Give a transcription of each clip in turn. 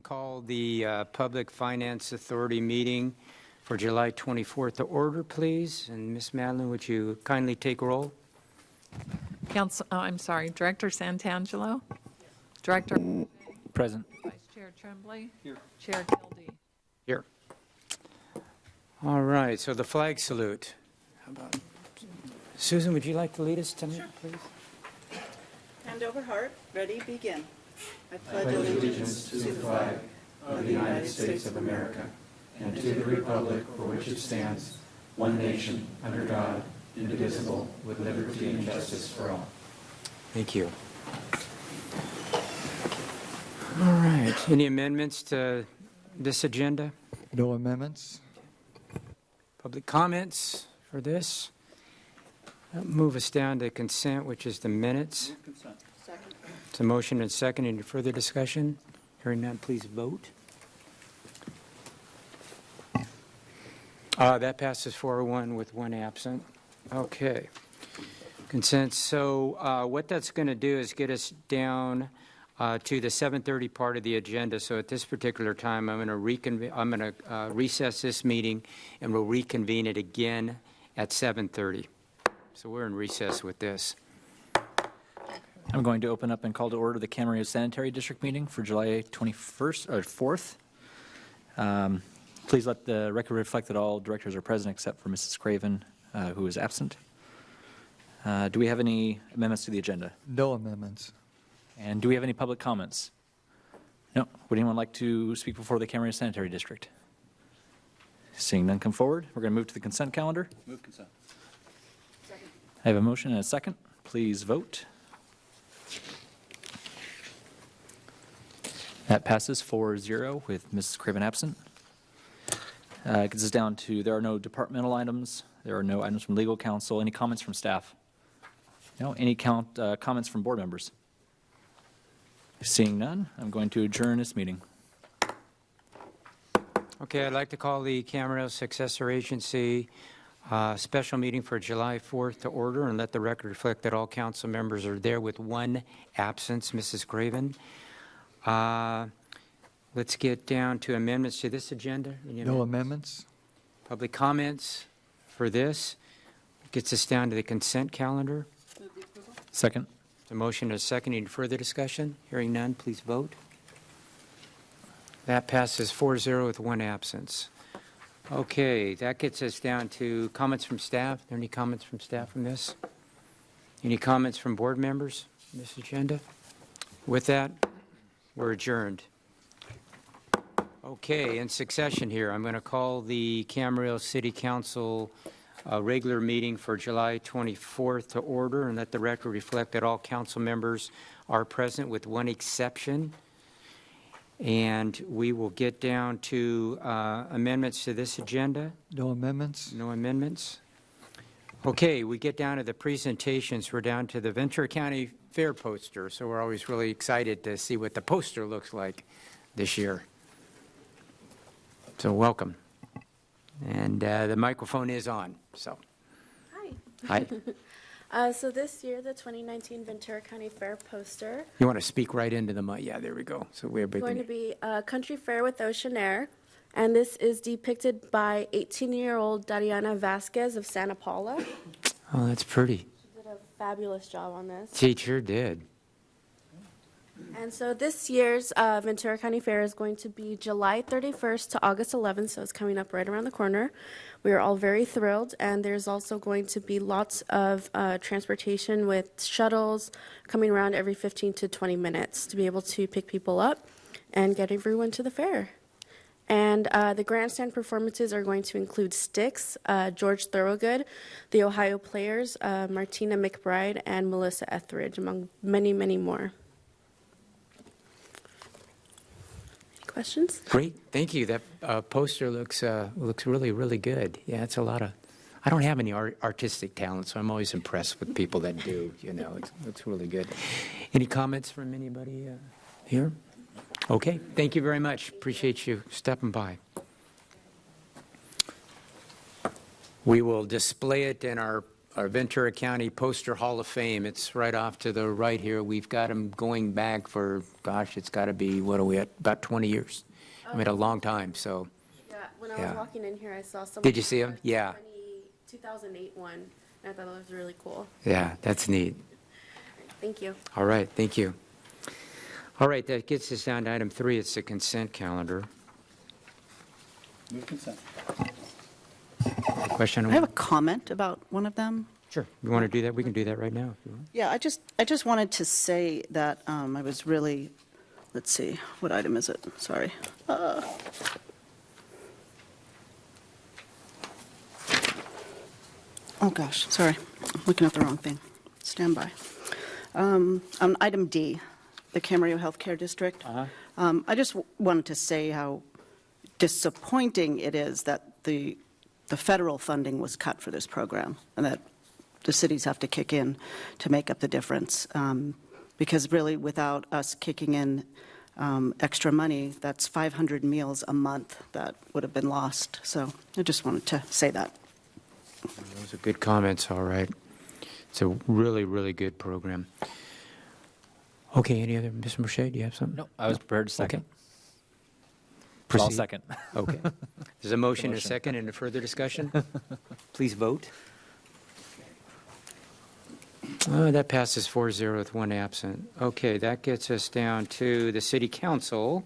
call the Public Finance Authority meeting for July 24th to order, please. And Ms. Madeline, would you kindly take roll? Director Santangelo. Director Present. Vice Chair Tremblay. Here. Chair Kildee. Here. All right, so the flag salute. How about Susan, would you like to lead us tonight, please? Hand over heart, ready, begin. I pledge allegiance to the flag of the United States of America and to the republic for which it stands, one nation, under God, indivisible, with liberty and justice for all. Thank you. All right, any amendments to this agenda? No amendments. Public comments for this? That'll move us down to consent, which is the minutes. Second. It's a motion and second. Any further discussion? Hearing none, please vote. That passes 4-1 with one absent. Okay. Consent. So what that's going to do is get us down to the 7:30 part of the agenda. So at this particular time, I'm going to recess this meeting, and we'll reconvene it again at 7:30. So we're in recess with this. I'm going to open up and call to order the Camarillo Sanitary District meeting for July 21st or 4th. Please let the record reflect that all directors are present except for Mrs. Craven, who is absent. Do we have any amendments to the agenda? No amendments. And do we have any public comments? No. Would anyone like to speak before the Camarillo Sanitary District? Seeing none come forward, we're going to move to the consent calendar. Move consent. Second. I have a motion and a second. Please vote. That passes 4-0 with Mrs. Craven absent. It gets us down to there are no departmental items. There are no items from legal counsel. Any comments from staff? No. Any comments from board members? Seeing none, I'm going to adjourn this meeting. Okay, I'd like to call the Camarillo Successor Agency special meeting for July 4th to order, and let the record reflect that all council members are there with one absence, Mrs. Craven. Let's get down to amendments to this agenda. No amendments. Public comments for this. Gets us down to the consent calendar. Move the approval. Second. The motion is second. Any further discussion? Hearing none, please vote. That passes 4-0 with one absence. Okay, that gets us down to comments from staff. Are there any comments from staff from this? Any comments from board members on this agenda? With that, we're adjourned. Okay, in succession here, I'm going to call the Camarillo City Council regular meeting for July 24th to order, and let the record reflect that all council members are present with one exception. And we will get down to amendments to this agenda. No amendments. No amendments. Okay, we get down to the presentations. We're down to the Ventura County Fair poster, so we're always really excited to see what the poster looks like this year. So welcome. And the microphone is on. So, Hi. hi. So this year, the 2019 Ventura County Fair poster You want to speak right into the mic? Yeah, there we go. So we're is going to be a country fair with ocean air. And this is depicted by 18-year-old Dariana Vasquez of Santa Paula. Oh, that's pretty. She did a fabulous job on this. Teacher did. And so this year's Ventura County Fair is going to be July 31st to August 11th, so it's coming up right around the corner. We are all very thrilled, and there's also going to be lots of transportation with shuttles coming around every 15 to 20 minutes to be able to pick people up and get everyone to the fair. And the grandstand performances are going to include Styx, George Thorogood, the Ohio Players, Martina McBride, and Melissa Etheridge, among many, many more. Questions? Great, thank you. That poster looks really, really good. Yeah, it's a lot of. I don't have any artistic talent, so I'm always impressed with people that do. You know, it looks really good. Any comments from anybody here? Okay, thank you very much. Appreciate you stepping by. We will display it in our our Ventura County Poster Hall of Fame. It's right off to the right here. We've got them going back for, gosh, it's got to be, what are we at, about 20 years. I mean, a long time, so. Yeah, when I Yeah. was walking in here, I saw some. Did you see 'em? Yeah. 2008 one, and I thought that was really cool. Yeah, that's neat. Thank you. All right, thank you. All right, that gets us down to item 3. It's the consent calendar. Move consent. Question? I have a comment about one of them. Sure. You want to do that? We can do that right now if you want. Yeah, I just wanted to say that I was really, let's see, what item is it? Sorry. Oh, gosh, sorry. I'm looking at the wrong thing. Stand by. On item D, the Camarillo Healthcare District, I just wanted to say how disappointing it is that the federal funding was cut for this program, and that the cities have to kick in to make up the difference. Because really, without us kicking in extra money, that's 500 meals a month that would have been lost. So I just wanted to say that. Those are good comments, all right. It's a really, really good program. Okay, any other, Mr. Moshe, do you have something? No, I was prepared to second. Okay. I'll Proceed. second. Okay. There's a motion, a second, and a further discussion? Please vote. That passes 4-0 with one absent. Okay, that gets us down to the City Council,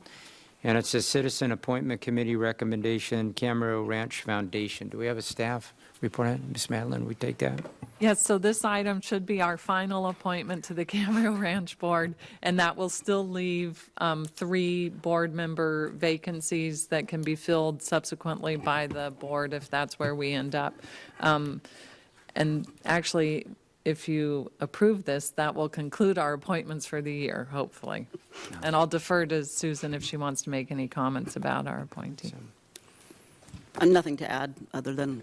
and it's a Citizen Appointment Committee recommendation, Camarillo Ranch Foundation. Do we have a staff report on it? Ms. Madeline, we take that? Yes, so this item should be our final appointment to the Camarillo Ranch Board, and that will still leave 3 board member vacancies that can be filled subsequently by the board if that's where we end up. And actually, if you approve this, that will conclude our appointments for the year, hopefully. And I'll defer to Susan if she wants to make any comments about our appointee. Nothing to add other than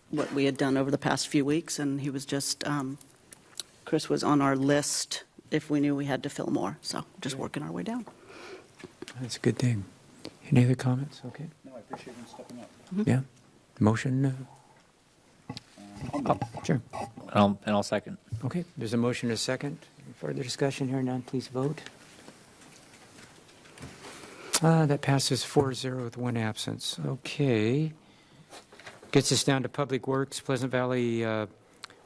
what we had done over the past few weeks, and he was just, Chris was on our list if we knew we had to fill more, so just working our way down. That's a good thing. Any other comments? Okay. No, I appreciate him stepping up. Yeah? Motion? Oh, sure. And I'll second. Okay, there's a motion, a second. Further discussion here, none, please vote. That passes 4-0 with one absence. Okay. Gets us down to Public Works, Pleasant Valley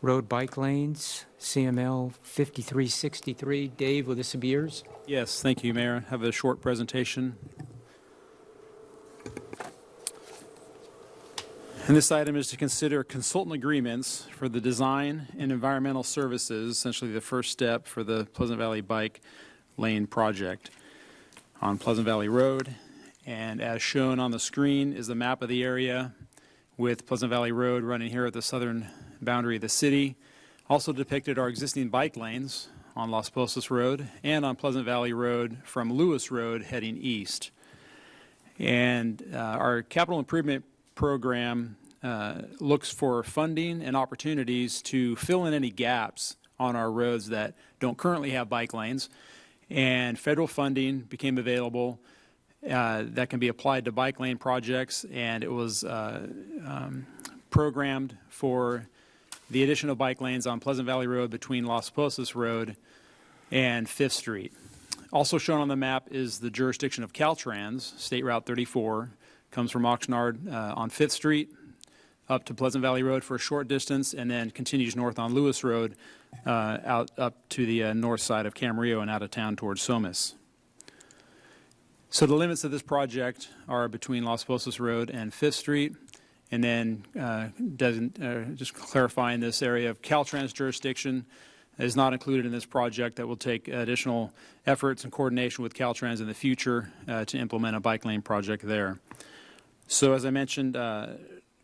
Road Bike Lanes, CML 5363. Dave, will this be yours? Yes, thank you, Mayor. I have a short presentation. And this item is to consider consultant agreements for the design and environmental services, essentially the first step for the Pleasant Valley Bike Lane project on Pleasant Valley Road. And as shown on the screen is the map of the area with Pleasant Valley Road running here at the southern boundary of the city. Also depicted are existing bike lanes on Las Posas Road and on Pleasant Valley Road from Lewis Road heading east. And our capital improvement program looks for funding and opportunities to fill in any gaps on our roads that don't currently have bike lanes. And federal funding became available that can be applied to bike lane projects, and it was programmed for the addition of bike lanes on Pleasant Valley Road between Las Posas Road and 5th Street. Also shown on the map is the jurisdiction of Caltrans, State Route 34, comes from Oxnard on 5th Street up to Pleasant Valley Road for a short distance, and then continues north on Lewis Road out up to the north side of Camarillo and out of town towards Somis. So the limits of this project are between Las Posas Road and 5th Street, and then just clarifying this area of Caltrans jurisdiction is not included in this project. That will take additional efforts and coordination with Caltrans in the future to implement a bike lane project there. So as I mentioned,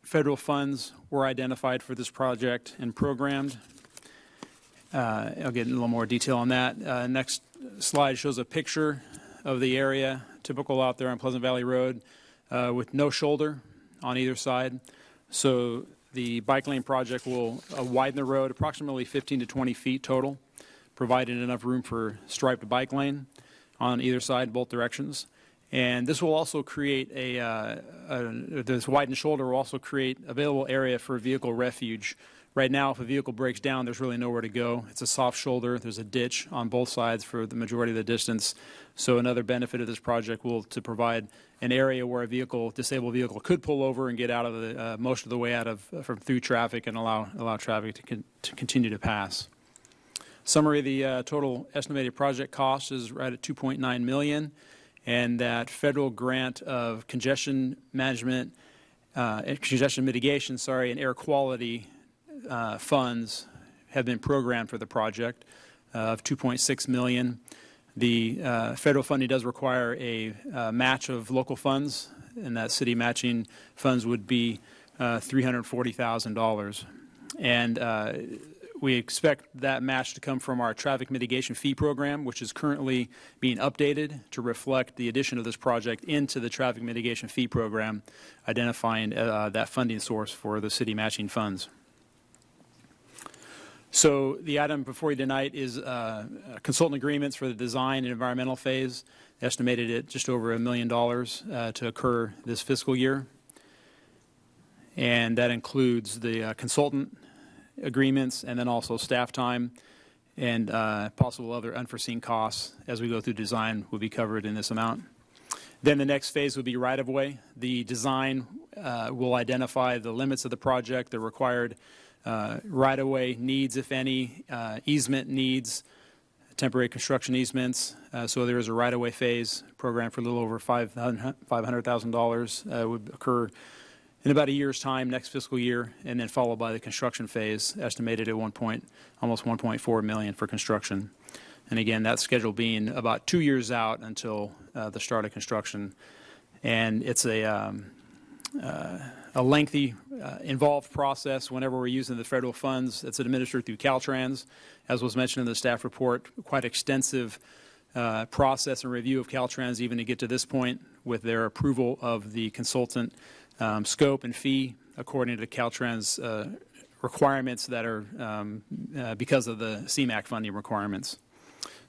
federal funds were identified for this project and programmed. I'll get in a little more detail on that. Next slide shows a picture of the area, typical out there on Pleasant Valley Road, with no shoulder on either side. So the bike lane project will widen the road approximately 15 to 20 feet total, providing enough room for striped bike lane on either side, both directions. And this will also create this widened shoulder will also create available area for vehicle refuge Right now, if a vehicle breaks down, there's really nowhere to go. It's a soft shoulder. There's a ditch on both sides for the majority of the distance. So another benefit of this project will to provide an area where a disabled vehicle could pull over and get out of the most of the way from through traffic and allow traffic to continue to pass. Summary of the total estimated project cost is right at $2.9 million, and that federal grant of congestion mitigation, and air quality funds have been programmed for the project of $2.6 million. The federal funding does require a match of local funds, and that city matching funds would be $340,000. And we expect that match to come from our traffic mitigation fee program, which is currently being updated to reflect the addition of this project into the traffic mitigation fee program, identifying that funding source for the city matching funds. So the item before you tonight is consultant agreements for the design and environmental phase, estimated at just over $1 million to occur this fiscal year. And that includes the consultant agreements and then also staff time and possible other unforeseen costs as we go through design will be covered in this amount. Then the next phase would be right-of-way. The design will identify the limits of the project, the required right-of-way needs, if any, easement needs, temporary construction easements. So there is a right-of-way phase program for a little over $500,000 would occur in about a year's time, next fiscal year, and then followed by the construction phase, estimated at almost $1.4 million for construction. And again, that schedule being about 2 years out until the start of construction. And it's a lengthy, involved process whenever we're using the federal funds. It's administered through Caltrans. As was mentioned in the staff report, quite extensive process and review of Caltrans even to get to this point with their approval of the consultant scope and fee according to Caltrans requirements that are because of the CMAQ funding requirements.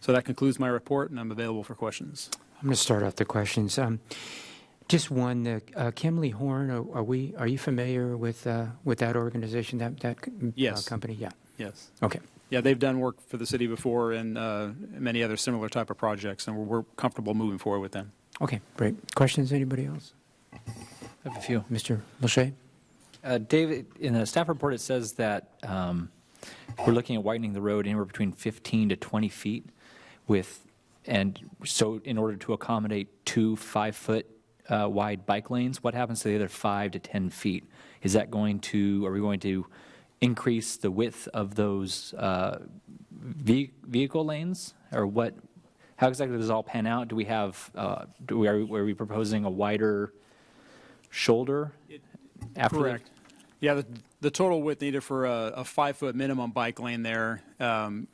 So that concludes my report, and I'm available for questions. I'm going to start off the questions. Just one, Kimley Horn, are you familiar with that organization, that Yes. company? Yeah. Yes. Okay. Yeah, they've done work for the city before and many other similar type of projects, and we're comfortable moving forward with them. Okay, great. Questions, anybody else? I have a few. Mr. Lachey? David, in the staff report, it says that we're looking at widening the road anywhere between 15 to 20 feet and so in order to accommodate 2 5-foot wide bike lanes, what happens to the other 5 to 10 feet? Are we going to increase the width of those vehicle lanes, or what? How exactly does it all pan out? Do we have, are we proposing a wider shoulder? After Correct. Yeah, the total width needed for a 5-foot minimum bike lane there,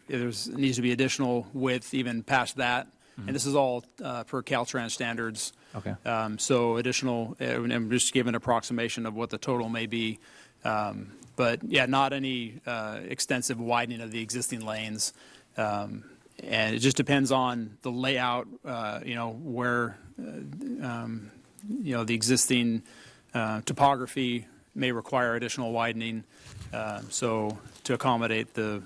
needs to be additional width even past that. Mm-hmm. And this is all per Caltrans standards. Okay. So additional, I'm just giving an approximation of what the total may be. But yeah, not any extensive widening of the existing lanes. And it just depends on the layout, where, the existing topography may require additional widening. So to accommodate the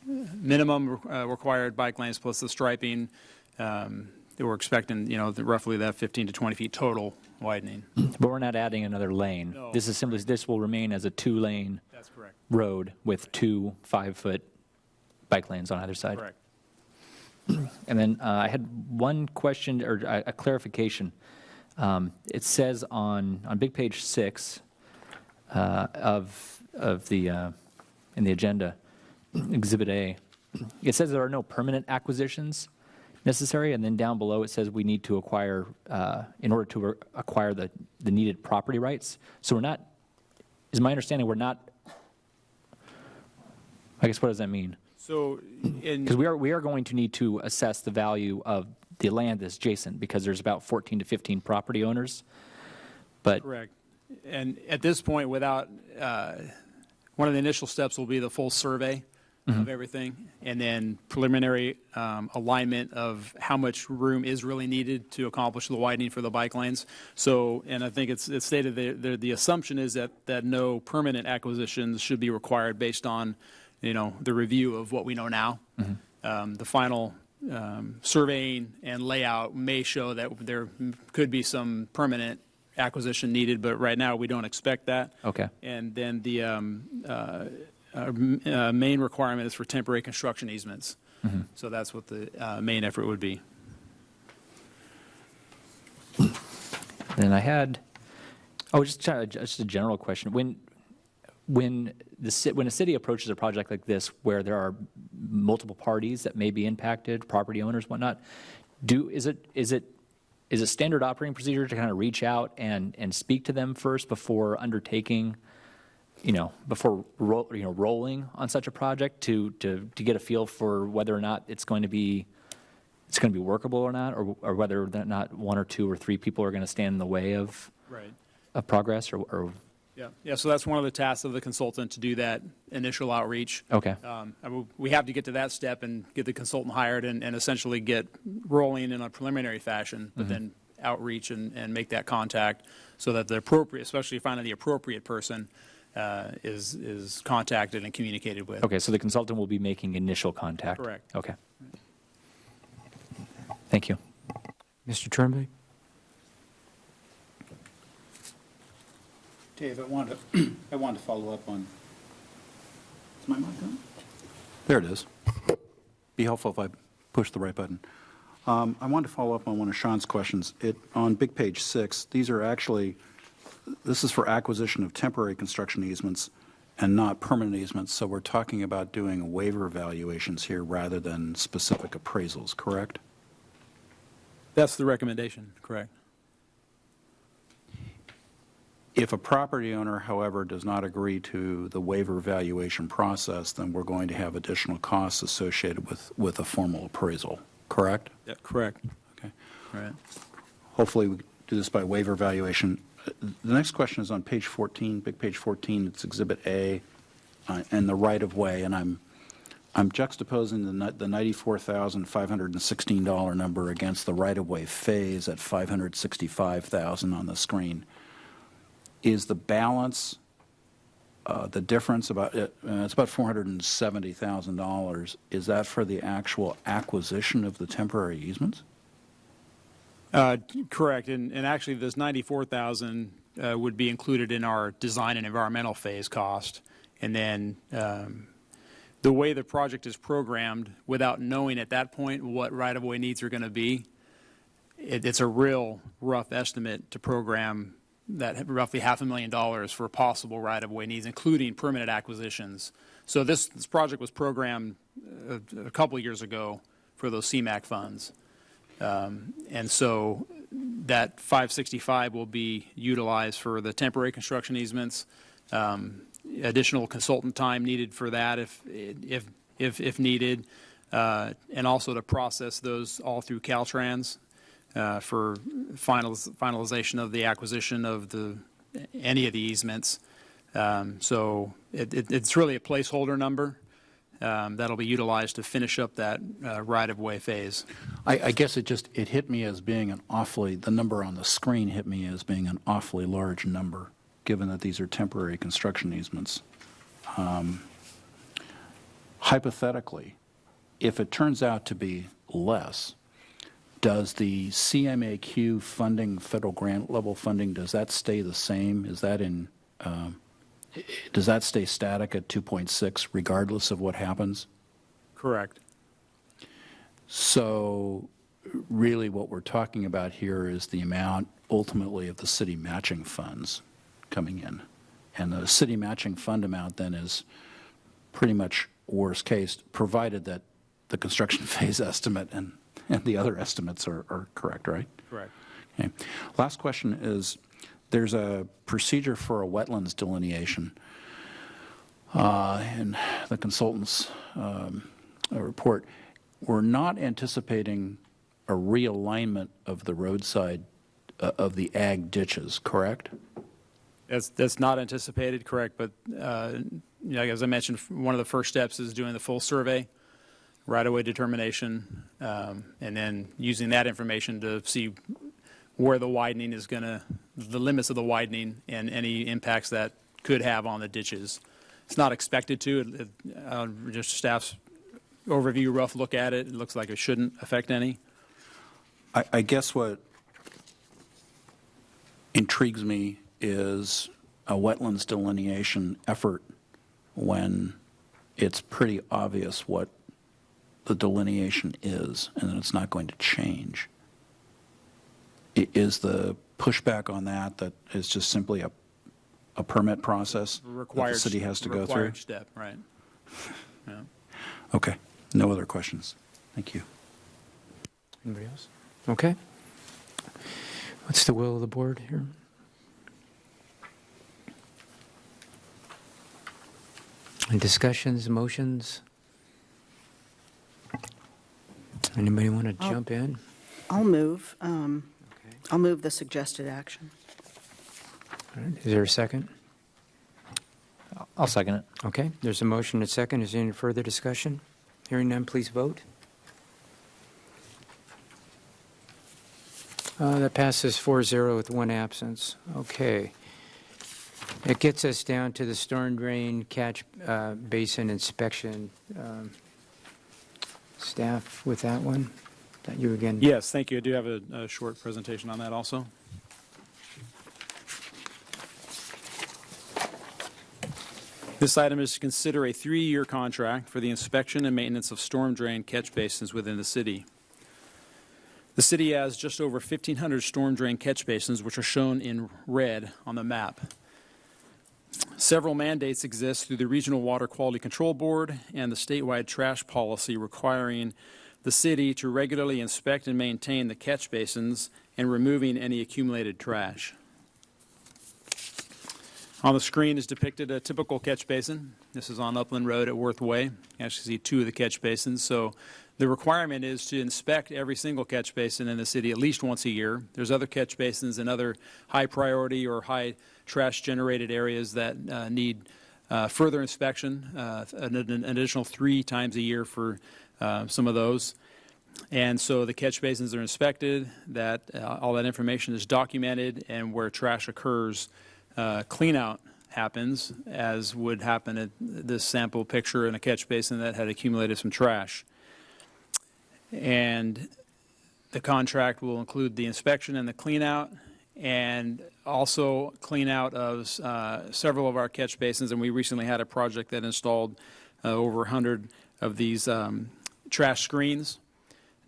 minimum required bike lanes plus the striping, we're expecting, roughly that 15 to 20 feet total widening. But we're not adding another lane. No. This will remain as a 2-lane That's correct. road with 2 5-foot bike lanes on either side. Correct. And then I had one question or a clarification. It says on big page 6 of the in the agenda, Exhibit A, it says there are no permanent acquisitions necessary, and then down below it says we need to acquire in order to acquire the needed property rights. So we're not. Is my understanding we're not? I guess what does that mean? So Because we are going to need to assess the value of the land that's adjacent because there's about 14 to 15 property owners. But correct. And at this point, without one of the initial steps will be the full survey of everything, and then preliminary alignment of how much room is really needed to accomplish the widening for the bike lanes. So, and I think it's stated there, the assumption is that no permanent acquisitions should be required based on, the review of what we know now. The final surveying and layout may show that there could be some permanent acquisition needed, but right now we don't expect that. Okay. And then the main requirement is for temporary construction easements. So that's what the main effort would be. Then I had, just a general question. When a city approaches a project like this where there are multiple parties that may be impacted, property owners, whatnot, is it standard operating procedure to kind of reach out and speak to them first before undertaking, rolling on such a project to get a feel for whether or not it's going to be workable or not, or whether or not one or two or three people are going to stand in the way of progress or Yeah, so that's one of the tasks of the consultant, to do that initial outreach. Okay. We have to get to that step and get the consultant hired and essentially get rolling in a preliminary fashion, but then outreach and make that contact so that the appropriate, especially finding the appropriate person, is contacted and communicated with. Okay, so the consultant will be making initial contact? Correct. Okay. Thank you. Mr. Turnbull? Dave, I wanted to follow up on, is my mic on? There it is. Be helpful if I push the right button. I wanted to follow up on one of Sean's questions. On big page 6, this is for acquisition of temporary construction easements and not permanent easements, so we're talking about doing waiver evaluations here rather than specific appraisals, correct? That's the recommendation, correct. If a property owner, however, does not agree to the waiver evaluation process, then we're going to have additional costs associated with a formal appraisal, correct? Yeah, correct. Okay. Right. Hopefully we do this by waiver evaluation. The next question is on page 14, big page 14, it's Exhibit A, and the right-of-way, and I'm juxtaposing the $94,516 number against the right-of-way phase at $565,000 on the screen. Is the balance, the difference, it's about $470,000, is that for the actual acquisition of the temporary easements? Correct, and actually this 94,000 would be included in our design and environmental phase cost. And then the way the project is programmed, without knowing at that point what right-of-way needs are going to be, it's a real rough estimate to program that roughly $500,000 for possible right-of-way needs, including permanent acquisitions. So this project was programmed a couple of years ago for those CMAQ funds. And so that 565 will be utilized for the temporary construction easements, additional consultant time needed for that if needed, and also to process those all through Caltrans for finalization of the acquisition of any of the easements. So it's really a placeholder number that'll be utilized to finish up that right-of-way phase. I guess it hit me as being the number on the screen hit me as being an awfully large number, given that these are temporary construction easements. Hypothetically, if it turns out to be less, does the CMAQ funding, federal grant level funding, does that stay the same? Does that stay static at 2.6 regardless of what happens? Correct. So really what we're talking about here is the amount ultimately of the city matching funds coming in. And the city matching fund amount then is pretty much worst case, provided that the construction phase estimate and the other estimates are correct, right? Correct. Okay. Last question is, there's a procedure for a wetlands delineation in the consultant's report. We're not anticipating a realignment of the roadside of the ag ditches, correct? That's not anticipated, correct, but as I mentioned, one of the first steps is doing the full survey, right-of-way determination, and then using that information to see where the widening is going to, the limits of the widening and any impacts that could have on the ditches. It's not expected to. Just staff's overview, rough look at it. It looks like it shouldn't affect any. I guess what intrigues me is a wetlands delineation effort when it's pretty obvious what the delineation is and that it's not going to change. Is the pushback on that is just simply a permit process that the city has to go through? Required step, right. Yeah. Okay. No other questions. Thank you. Anybody else? Okay. What's the will of the board here? Any discussions, motions? Anybody want to jump in? I'll move. Okay. I'll move the suggested action. All right. Is there a second? I'll second it. Okay, there's a motion and a second. Is there any further discussion? Hearing none, please vote. That passes 4-0 with one absence. Okay. It gets us down to the storm drain catch basin inspection. Staff with that one? That you again? Yes, thank you. I do have a short presentation on that also. This item is to consider a 3-year contract for the inspection and maintenance of storm drain catch basins within the city. The city has just over 1,500 storm drain catch basins, which are shown in red on the map. Several mandates exist through the Regional Water Quality Control Board and the statewide trash policy requiring the city to regularly inspect and maintain the catch basins and removing any accumulated trash. On the screen is depicted a typical catch basin. This is on Upland Road at Worth Way. You actually see 2 of the catch basins. So the requirement is to inspect every single catch basin in the city at least once a year. There's other catch basins and other high priority or high trash generated areas that need further inspection, an additional 3 times a year for some of those. And so the catch basins are inspected, that all that information is documented, and where trash occurs, clean out happens, as would happen at this sample picture in a catch basin that had accumulated some trash. And the contract will include the inspection and the clean out, and also clean out of several of our catch basins. And we recently had a project that installed over 100 of these trash screens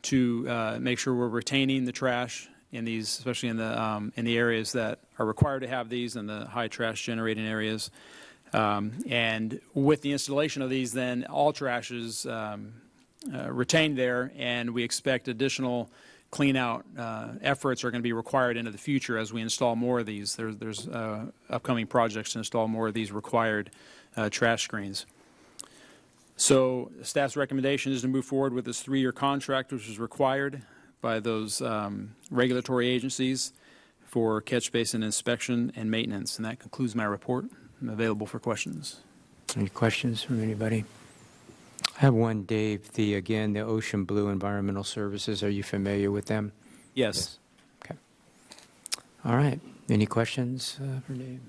to make sure we're retaining the trash in these, especially in the areas that are required to have these, in the high trash generating areas. And with the installation of these, then all trash is retained there, and we expect additional clean out efforts are going to be required into the future as we install more of these. There's upcoming projects to install more of these required trash screens. So staff's recommendation is to move forward with this 3-year contract, which is required by those regulatory agencies for catch basin inspection and maintenance. And that concludes my report. I'm available for questions. Any questions from anybody? I have one, Dave. The Ocean Blue Environmental Services, are you familiar with them? Yes. Okay. All right. Any questions for Dave?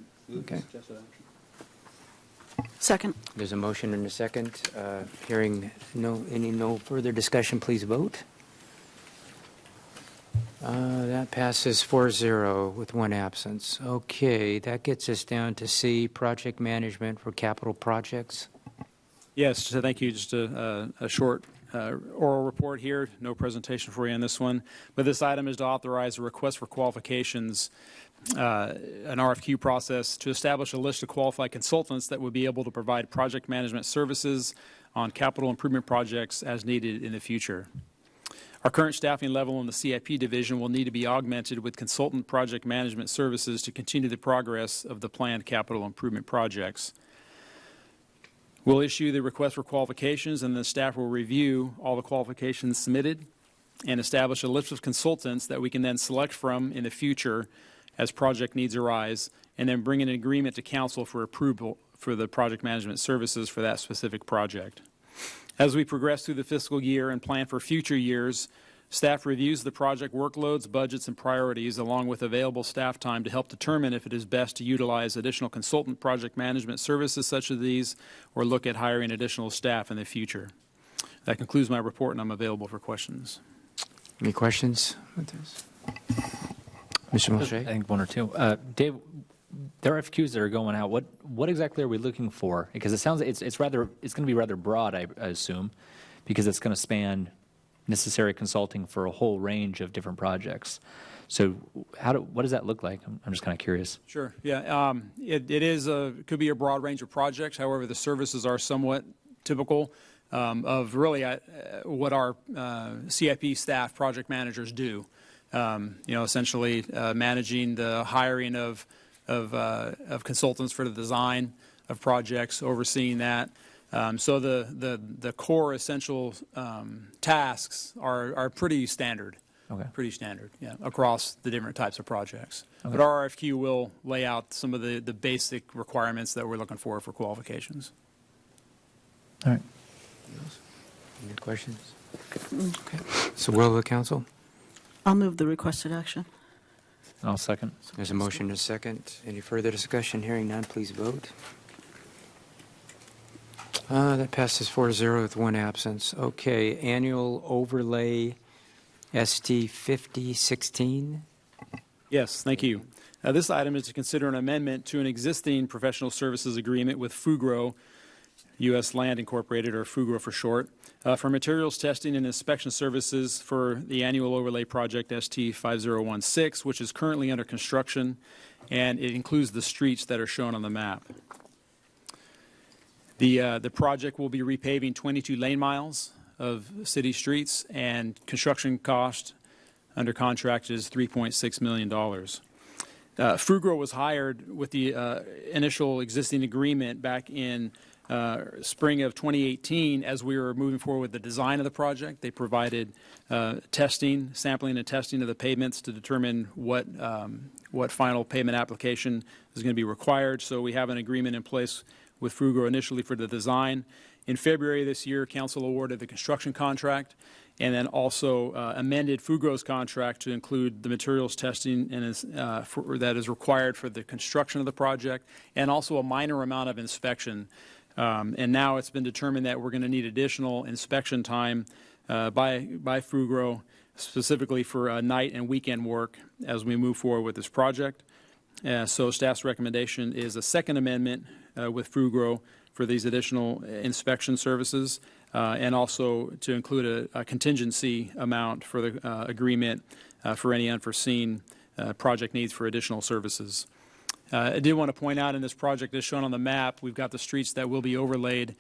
Okay. Second. There's a motion and a second. Hearing no further discussion, please vote. That passes 4-0 with one absence. Okay, that gets us down to C, project management for capital projects. Yes, so thank you. Just a short oral report here. No presentation for you on this one. But this item is to authorize a request for qualifications, an RFQ process to establish a list of qualified consultants that would be able to provide project management services on capital improvement projects as needed in the future. Our current staffing level in the CIP division will need to be augmented with consultant project management services to continue the progress of the planned capital improvement projects. We'll issue the request for qualifications, and the staff will review all the qualifications submitted and establish a list of consultants that we can then select from in the future as project needs arise, and then bring an agreement to council for approval for the project management services for that specific project. As we progress through the fiscal year and plan for future years, staff reviews the project workloads, budgets, and priorities along with available staff time to help determine if it is best to utilize additional consultant project management services such as these or look at hiring additional staff in the future. That concludes my report, and I'm available for questions. Any questions with this? Mr. I Mulchay? think one or two. Dave, there are RFQs that are going out. What exactly are we looking for? Because it sounds it's going to be rather broad, I assume, because it's going to span necessary consulting for a whole range of different projects. So what does that look like? I'm just kind of curious. Sure. Yeah. It could be a broad range of projects. However, the services are somewhat typical of really what our CIP staff project managers do. Essentially managing the hiring of consultants for the design of projects, overseeing that. So the core essential tasks are pretty standard. Okay. Pretty standard, yeah, across the different types of projects. Okay. But our RFQ will lay out some of the basic requirements that we're looking for qualifications. All right. Any questions? Okay. So will the council? I'll move the requested action. I'll second. There's a motion and a second. Any further discussion? Hearing none, please vote. That passes 4-0 with one absence. Okay, annual overlay ST 5016. Yes, thank you. This item is to consider an amendment to an existing professional services agreement with Fugro, U.S. Land Incorporated, or Fugro for short, for materials testing and inspection services for the annual overlay project ST 5016, which is currently under construction, and it includes the streets that are shown on the map. The project will be repaving 22 lane miles of city streets, and construction cost under contract is $3.6 million. Fugro was hired with the initial existing agreement back in spring of 2018 as we were moving forward with the design of the project. They provided sampling and testing of the pavements to determine what final pavement application is going to be required. So we have an agreement in place with Fugro initially for the design. In February this year, council awarded the construction contract and then also amended Fugro's contract to include the materials testing that is required for the construction of the project, and also a minor amount of inspection. And now it's been determined that we're going to need additional inspection time by Fugro, specifically for night and weekend work as we move forward with this project. So staff's recommendation is a second amendment with Fugro for these additional inspection services, and also to include a contingency amount for the agreement for any unforeseen project needs for additional services. I did want to point out in this project, as shown on the map, we've got the streets that will be overlaid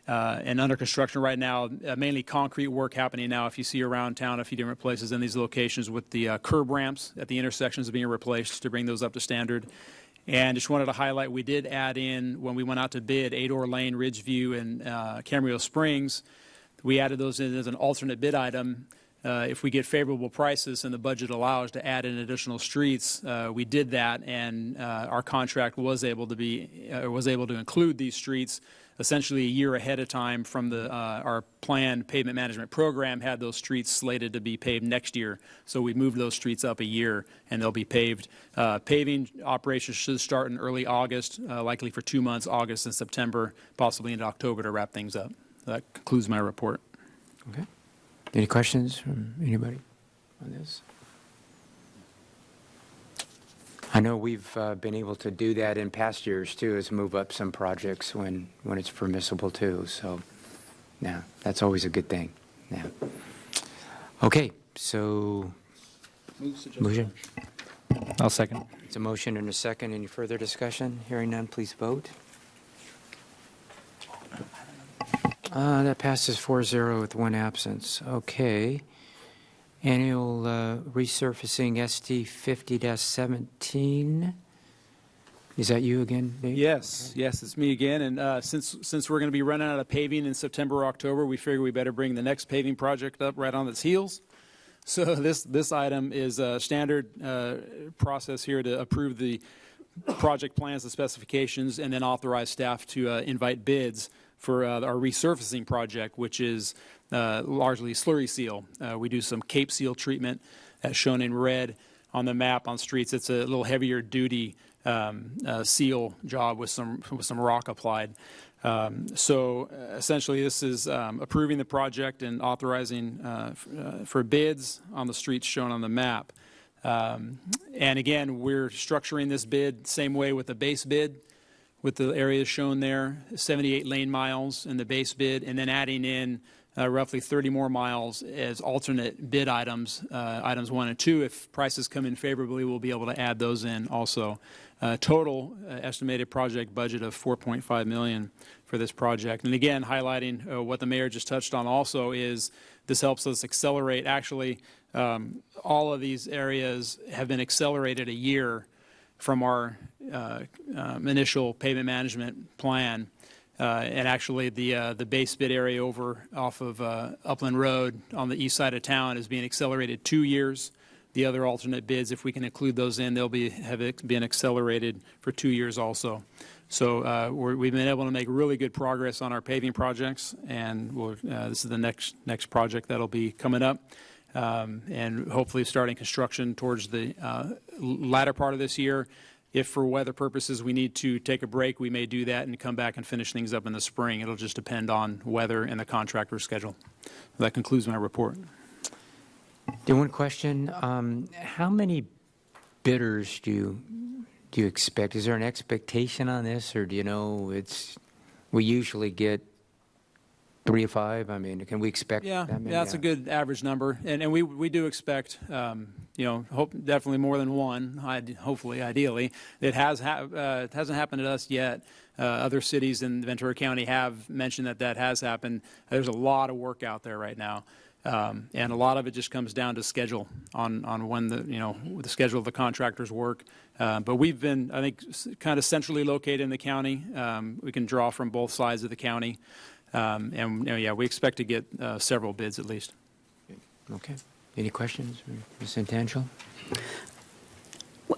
and under construction right now, mainly concrete work happening now. If you see around town a few different places in these locations with the curb ramps at the intersections being replaced to bring those up to standard. And just wanted to highlight, we did add in, when we went out to bid, Ador Lane, Ridgeview, and Camarillo Springs. We added those in as an alternate bid item. If we get favorable prices and the budget allows to add in additional streets, we did that, and our contract was able to include these streets essentially a year ahead of time from our planned pavement management program. Had those streets slated to be paved next year, so we moved those streets up a year, and they'll be paved. Paving operations should start in early August, likely for 2 months, August and September, possibly into October to wrap things up. That concludes my report. Okay. Any questions from anybody on this? I know we've been able to do that in past years too, is move up some projects when it's permissible too. So, yeah, that's always a good thing. Yeah. Okay, so motion. I'll second. It's a motion and a second. Any further discussion? Hearing none, please vote. That passes 4-0 with one absence. Okay. Annual resurfacing ST 50-17. Is that you again, Dave? Yes, it's me again. And since we're going to be running out of paving in September or October, we figure we better bring the next paving project up right on its heels. So this item is a standard process here to approve the project plans, the specifications, and then authorize staff to invite bids for our resurfacing project, which is largely slurry seal. We do some Cape Seal treatment, as shown in red on the map on streets. It's a little heavier duty seal job with some rock applied. So essentially, this is approving the project and authorizing for bids on the streets shown on the map. And again, we're structuring this bid same way with the base bid, with the areas shown there, 78 lane miles in the base bid, and then adding in roughly 30 more miles as alternate bid items, items 1 and 2. If prices come in favorably, we'll be able to add those in also. Total estimated project budget of $4.5 million for this project. And again, highlighting what the mayor just touched on also is this helps us accelerate. Actually, all of these areas have been accelerated a year from our initial pavement management plan. And actually, the base bid area over off of Upland Road on the east side of town is being accelerated 2 years. The other alternate bids, if we can include those in, they'll have been accelerated for 2 years also. So we've been able to make really good progress on our paving projects, and this is the next project that'll be coming up, and hopefully starting construction towards the latter part of this year. If for weather purposes we need to take a break, we may do that and come back and finish things up in the spring. It'll just depend on weather and the contractor's schedule. That concludes my report. One question, how many bidders do you expect? Is there an expectation on this, or do you know we usually get 3 or 5? I mean, can we expect that many? Yeah, that's a good average number, and we do expect, definitely more than one. Hopefully, ideally, it hasn't happened to us yet. Other cities in Ventura County have mentioned that has happened. There's a lot of work out there right now. And a lot of it just comes down to schedule on when the schedule of the contractor's work. But we've been, I think, kind of centrally located in the county. We can draw from both sides of the county. We expect to get several bids at least. Okay. Any questions, Ms. Santangelo?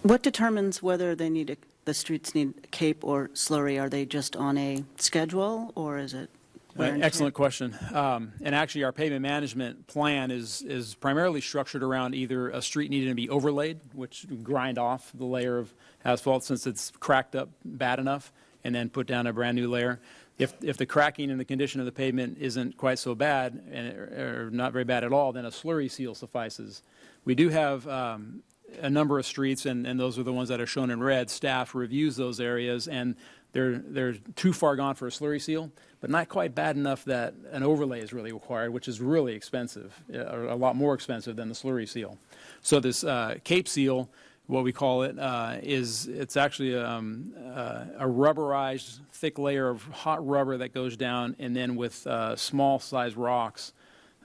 What determines whether the streets need Cape or slurry? Are they just on a schedule, or is it? Excellent question. And actually, our pavement management plan is primarily structured around either a street needing to be overlaid, which grind off the layer of asphalt since it's cracked up bad enough, and then put down a brand new layer. If the cracking and the condition of the pavement isn't quite so bad, or not very bad at all, then a slurry seal suffices. We do have a number of streets, and those are the ones that are shown in red. Staff reviews those areas, and they're too far gone for a slurry seal, but not quite bad enough that an overlay is really required, which is really expensive, a lot more expensive than the slurry seal. So this Cape Seal, what we call it, it's actually a rubberized thick layer of hot rubber that goes down, and then with small size rocks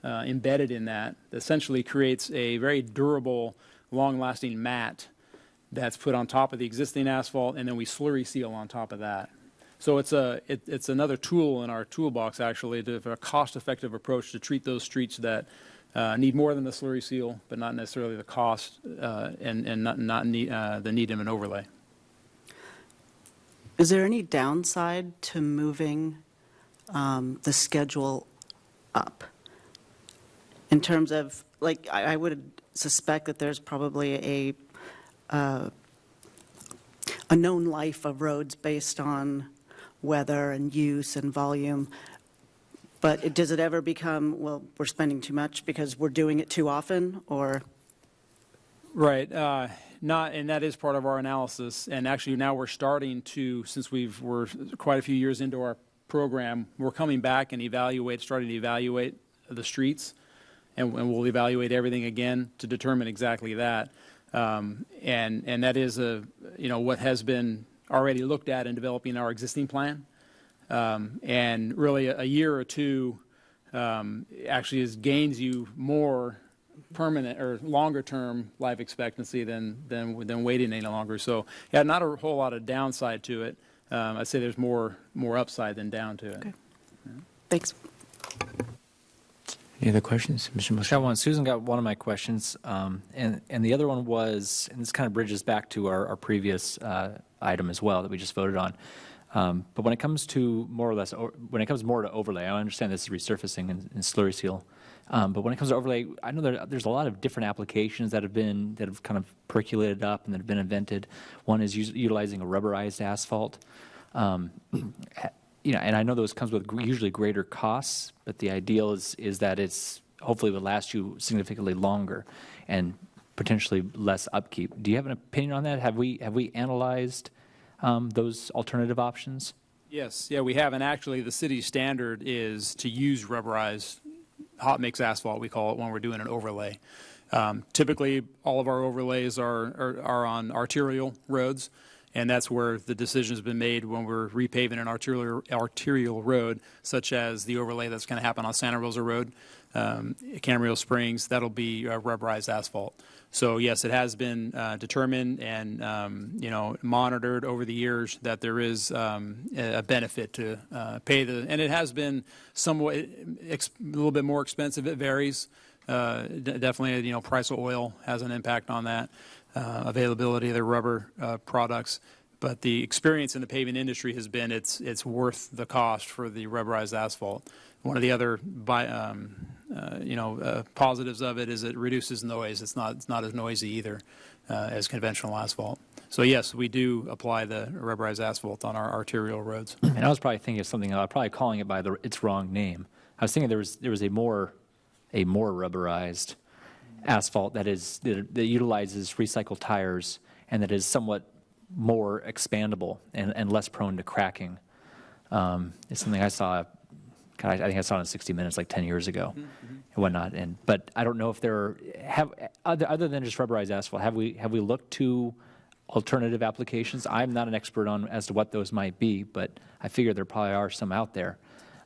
embedded in that essentially creates a very durable, long-lasting mat that's put on top of the existing asphalt, and then we slurry seal on top of that. So it's another tool in our toolbox, actually, for a cost-effective approach to treat those streets that need more than the slurry seal, but not necessarily the cost and not need, the need of an overlay. Is there any downside to moving the schedule up? In terms of, like, I would suspect that there's probably a known life of roads based on weather and use and volume. But does it ever become, well, we're spending too much because we're doing it too often, or? Right. And that is part of our analysis. And actually now we're starting to, since we're quite a few years into our program, we're coming back and starting to evaluate the streets. And we'll evaluate everything again to determine exactly that. And that is what has been already looked at in developing our existing plan. And really a year or two actually gains you more permanent or longer term life expectancy than waiting any longer. So yeah, not a whole lot of downside to it. I'd say there's more upside than down to it. Okay. Thanks. Any other questions? Mr. Got Musher? one. Susan got one of my questions, and the other one was, and this kind of bridges back to our previous item as well that we just voted on. But when it comes to more or less, when it comes more to overlay, I understand this is resurfacing and slurry seal. But when it comes to overlay, I know there's a lot of different applications that have kind of percolated up and that have been invented. One is utilizing a rubberized asphalt. And I know those comes with usually greater costs, but the ideal is that it's hopefully would last you significantly longer and potentially less upkeep. Do you have an opinion on that? Have we analyzed those alternative options? Yes, yeah, we have, and actually the city standard is to use rubberized hot mix asphalt, we call it, when we're doing an overlay. Typically, all of our overlays are on arterial roads, and that's where the decision has been made when we're repaving an arterial road, such as the overlay that's going to happen on Santa Rosa Road, Camarillo Springs. That'll be rubberized asphalt. So yes, it has been determined and monitored over the years that there is a benefit to pay and it has been somewhat a little bit more expensive. It varies. Definitely, price of oil has an impact on that. Availability of the rubber products, but the experience in the paving industry has been it's worth the cost for the rubberized asphalt. One of the other positives of it is it reduces noise. It's not as noisy either as conventional asphalt. So yes, we do apply the rubberized asphalt on our arterial roads. And I was probably thinking of something. I was probably calling it by its wrong name. I was thinking there was a more rubberized asphalt that utilizes recycled tires and that is somewhat more expandable and less prone to cracking. It's something I saw. I think I saw it in 60 Minutes like 10 years ago and whatnot. But I don't know if there other than just rubberized asphalt, have we looked to alternative applications? I'm not an expert on as to what those might be, but I figure there probably are some out there,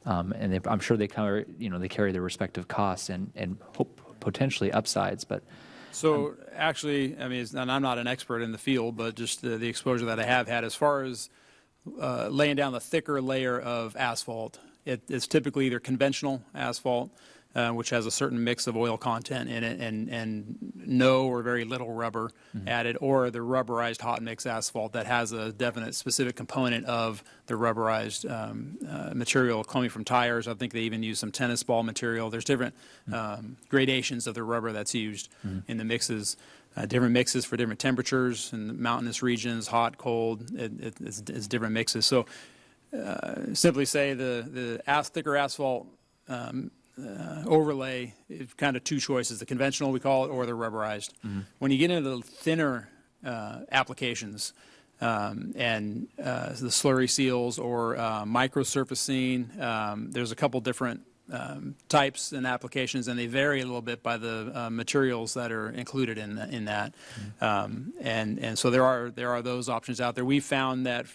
and I'm sure they carry their respective costs and potentially upsides. But so actually, and I'm not an expert in the field, but just the exposure that I have had as far as laying down the thicker layer of asphalt. It's typically either conventional asphalt, which has a certain mix of oil content in it and no or very little rubber added, or the rubberized hot mix asphalt that has a definite specific component of the rubberized material coming from tires. I think they even use some tennis ball material. There's different gradations of the rubber that's used in the mixes. Different mixes for different temperatures in mountainous regions, hot, cold. It's different mixes. So simply say the thicker asphalt overlay is kind of two choices: the conventional, we call it, or the rubberized. When you get into the thinner applications and the slurry seals or microsurfacing, there's a couple different types and applications, and they vary a little bit by the materials that are included in that. And so there are those options out there. We found that,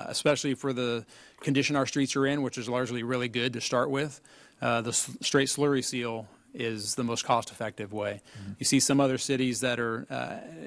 especially for the condition our streets are in, which is largely really good to start with, the straight slurry seal is the most cost-effective way. You see some other cities that are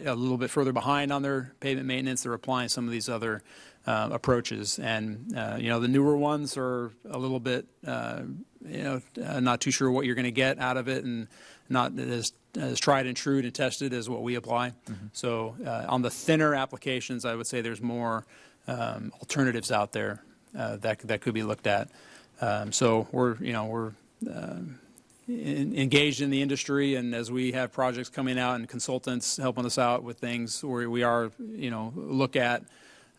a little bit further behind on their pavement maintenance. They're applying some of these other approaches, and the newer ones are a little bit not too sure what you're going to get out of it, and not as tried and true and tested as what we apply. So on the thinner applications, I would say there's more alternatives out there that could be looked at. So we're engaged in the industry, and as we have projects coming out and consultants helping us out with things, we are look at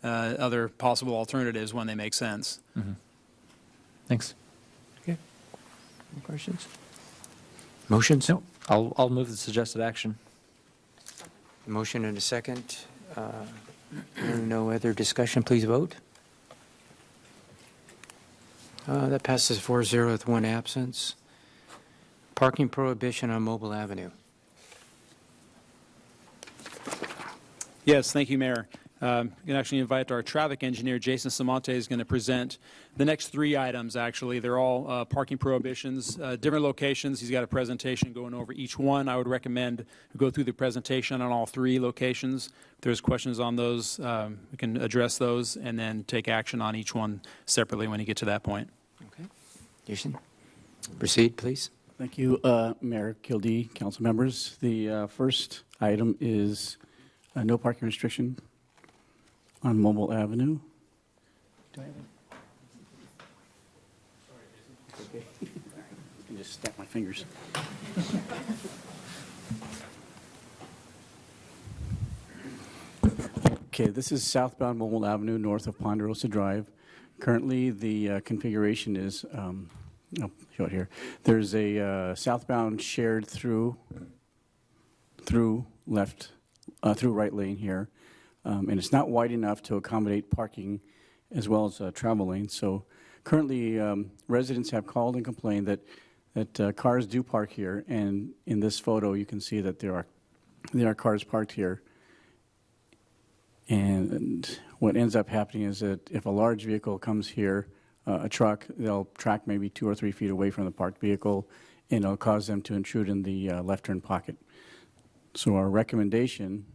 other possible alternatives when they make sense. Thanks. Okay. Any questions? Motions? No, I'll move the suggested action. Motion and a second. No other discussion. Please vote. That passes 4-0 with one absence. Parking prohibition on Mobile Avenue. Yes, thank you, Mayor. You can actually invite our traffic engineer, Jason Samonte, is going to present the next three items, actually. They're all parking prohibitions, different locations. He's got a presentation going over each one. I would recommend we go through the presentation on all three locations. If there's questions on those, we can address those and then take action on each one separately when you get to that point. Okay. Jason, proceed, please. Thank you, Mayor Kildee, council members. The first item is no parking restriction on Mobile Avenue. Do I have it? Okay. I can just snap my fingers. Okay, this is southbound Mobile Avenue, north of Ponderosa Drive. Currently, the configuration is, show it here. There's a southbound shared through right lane here, and it's not wide enough to accommodate parking as well as travel lanes. So currently, residents have called and complained that cars do park here, and in this photo, you can see that there are cars parked here. And what ends up happening is that if a large vehicle comes here, a truck, they'll track maybe 2 or 3 feet away from the parked vehicle, and it'll cause them to intrude in the left turn pocket. So our recommendation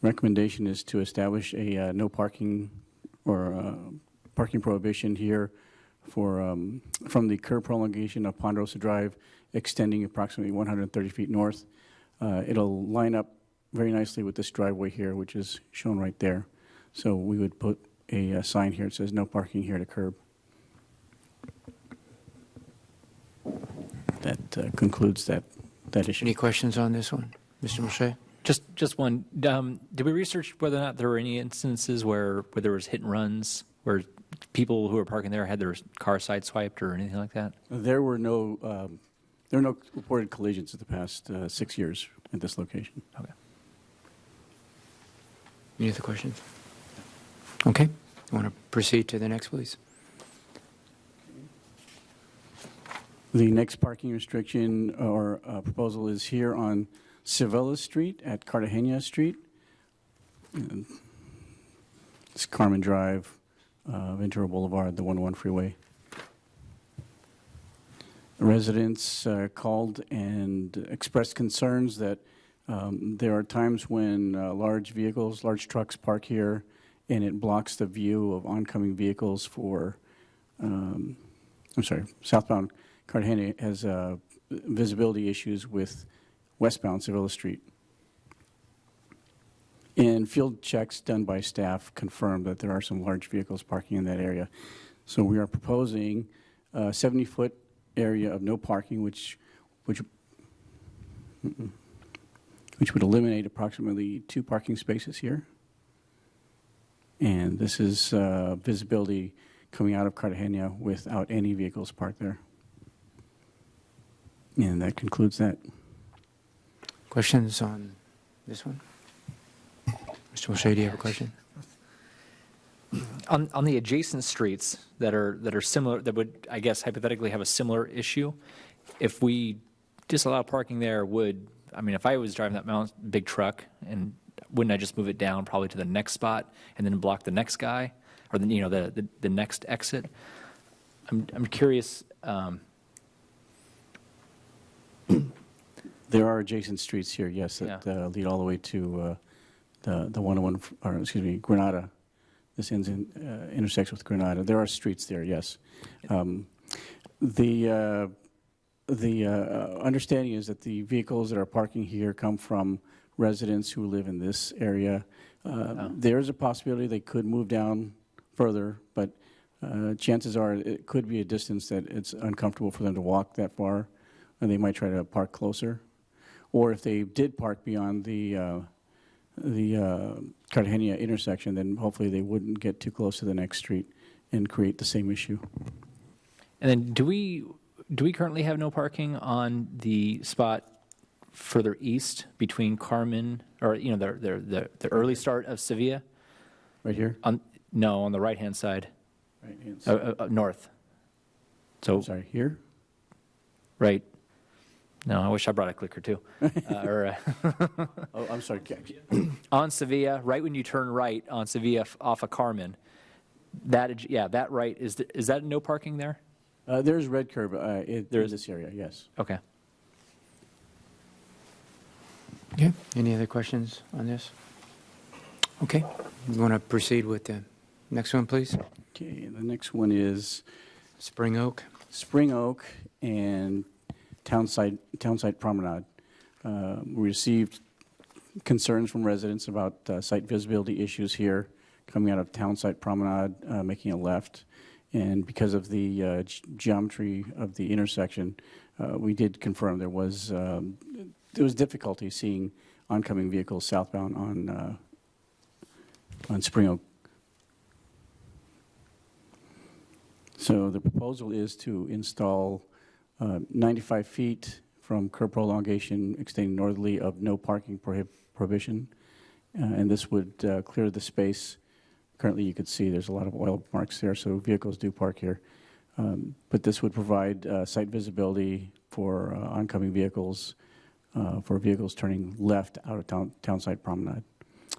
is to establish a no parking or parking prohibition here for from the curb prolongation of Ponderosa Drive, extending approximately 130 feet north. It'll line up very nicely with this driveway here, which is shown right there. So we would put a sign here that says no parking here to curb. That concludes that issue. Any questions on this one? Mr. Moshe? Just one. Did we research whether or not there were any instances where there was hit and runs, where people who were parking there had their car sideswiped or anything like that? There were no reported collisions in the past 6 years at this location. Okay. Any other questions? Okay. You want to proceed to the next, please? The next parking restriction or proposal is here on Sevilla Street at Cartagena Street. And it's Carmen Drive, Ventura Boulevard, the 101 freeway. Residents called and expressed concerns that there are times when large vehicles, large trucks park here, and it blocks the view of oncoming vehicles for, southbound Cartagena has visibility issues with westbound Sevilla Street. And field checks done by staff confirm that there are some large vehicles parking in that area. So we are proposing a 70-foot area of no parking, which would eliminate approximately 2 parking spaces here. And this is visibility coming out of Cartagena without any vehicles parked there. And that concludes that. Questions on this one? Mr. Moshe, do you have a question? On the adjacent streets that are similar, that would, I guess, hypothetically have a similar issue, if we disallow parking there, if I was driving that big truck, and wouldn't I just move it down probably to the next spot and then block the next guy, or the next exit? I'm curious. There are adjacent streets here, yes, that lead all the way to the 101, or excuse me, Granada. This intersects with Granada. There are streets there, yes. The understanding is that the vehicles that are parking here come from residents who live in this area. There is a possibility they could move down further, but chances are it could be a distance that it's uncomfortable for them to walk that far, and they might try to park closer. Or if they did park beyond the Cartagena intersection, then hopefully they wouldn't get too close to the next street and create the same issue. And then do we currently have no parking on the spot further east between Carmen, or the early start of Sevilla? Right here? On the right-hand side. Right-hand side. North. So sorry, here? Right. No, I wish I brought a clicker too. Oh, I'm sorry. On Sevilla, right when you turn right on Sevilla off of Carmen, that right, is that no parking there? There's red curb in this area, yes. Okay. Okay. Any other questions on this? Okay. You want to proceed with the next one, please? Okay, the next one is Spring Oak. Spring Oak and Townsite Promenade. We received concerns from residents about site visibility issues here coming out of Townsite Promenade, making a left. And because of the geometry of the intersection, we did confirm there was difficulty seeing oncoming vehicles southbound on Spring Oak. So the proposal is to install 95 feet from curb prolongation extending northerly of no parking prohibition, and this would clear the space. Currently, you could see there's a lot of oil marks there, so vehicles do park here. But this would provide site visibility for oncoming vehicles, for vehicles turning left out of Townsite Promenade.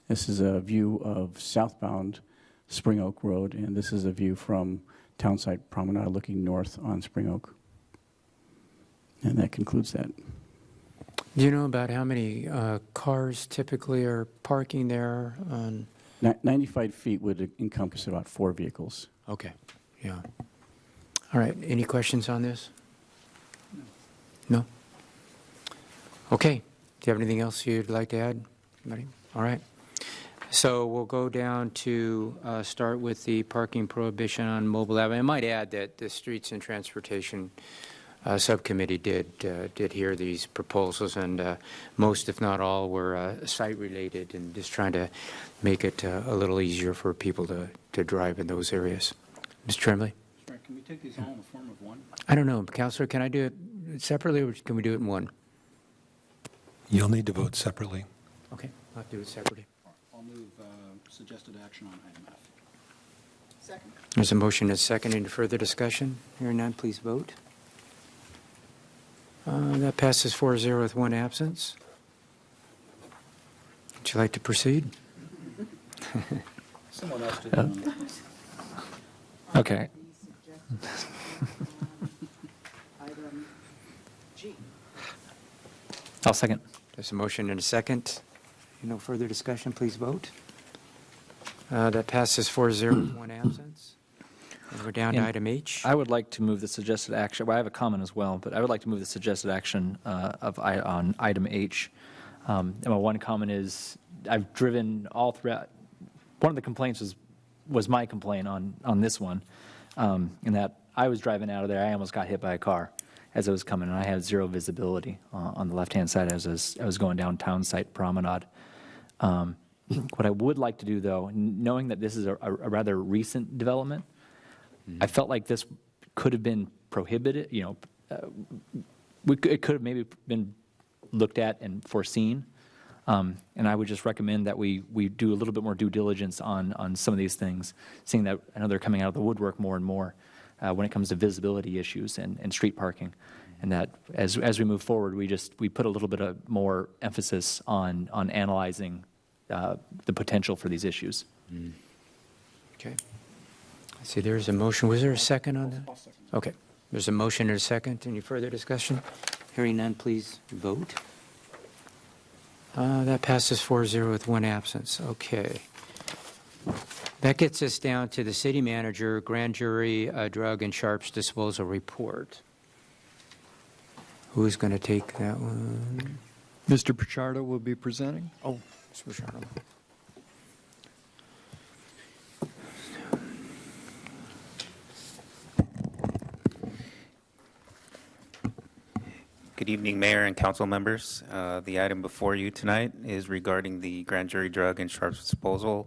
This is a view of southbound Spring Oak Road, and this is a view from Townsite Promenade looking north on Spring Oak. And that concludes that. Do you know about how many cars typically are parking there? 95 feet would encompass about 4 vehicles. Okay, yeah. All right, any questions on this? No? Okay, do you have anything else you'd like to add? Anybody? All right. So we'll go down to start with the parking prohibition on Mobile Avenue. I might add that the Streets and Transportation Subcommittee did hear these proposals, and most, if not all, were site-related and just trying to make it a little easier for people to drive in those areas. Mr. Tremblay? Sorry, can we take these all in the form of one? I don't know. Counselor, can I do it separately, or can we do it in one? You'll need to vote separately. Okay, I'll do it separately. I'll move suggested action on item F. Second. There's a motion and a second. Any further discussion? Hearing none, please vote. That passes 4-0 with one absence. Would you like to proceed? Someone else did. Okay. Item G. I'll second. There's a motion and a second. No further discussion, please vote. That passes 4-0 with one absence. And we're down to And item H. I would like to move the suggested action, well, I have a comment as well, but I would like to move the suggested action on item H. And my one comment is, I've driven all throughout, one of the complaints was my complaint on this one, in that I was driving out of there, I almost got hit by a car as I was coming, and I had zero visibility on the left-hand side as I was going down Townsite Promenade. What I would like to do, though, knowing that this is a rather recent development, I felt like this could have been prohibited, it could have maybe been looked at and foreseen. And I would just recommend that we do a little bit more due diligence on some of these things, seeing that I know they're coming out of the woodwork more and more when it comes to visibility issues and street parking. And that as we move forward, we put a little bit of more emphasis on analyzing the potential for these issues. Okay. I see there's a motion. Was there a second on that? I'll second. Okay. There's a motion and a second. Any further discussion? Hearing none, please vote. That passes 4-0 with one absence. Okay. That gets us down to the city manager, grand jury, drug and sharps disposal report. Who's going to take that one? Mr. Pichardo will be presenting. Oh, Mr. Bouchard. Good evening, Mayor and council members. The item before you tonight is regarding the grand jury drug and sharps disposal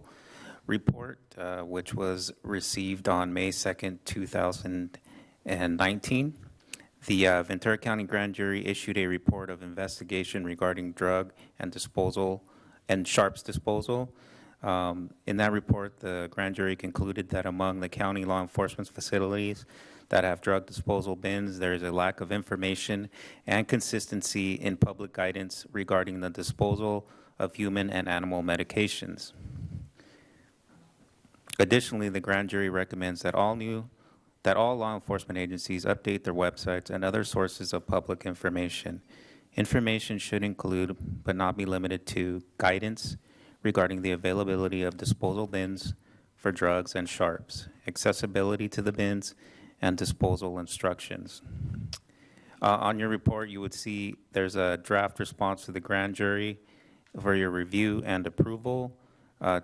report, which was received on May 2nd, 2019. The Ventura County Grand Jury issued a report of investigation regarding drug and disposal and sharps disposal. In that report, the grand jury concluded that among the county law enforcement facilities that have drug disposal bins, there is a lack of information and consistency in public guidance regarding the disposal of human and animal medications. Additionally, the grand jury recommends that all law enforcement agencies update their websites and other sources of public information. Information should include, but not be limited to, guidance regarding the availability of disposal bins for drugs and sharps, accessibility to the bins, and disposal instructions. On your report, you would see there's a draft response to the grand jury for your review and approval.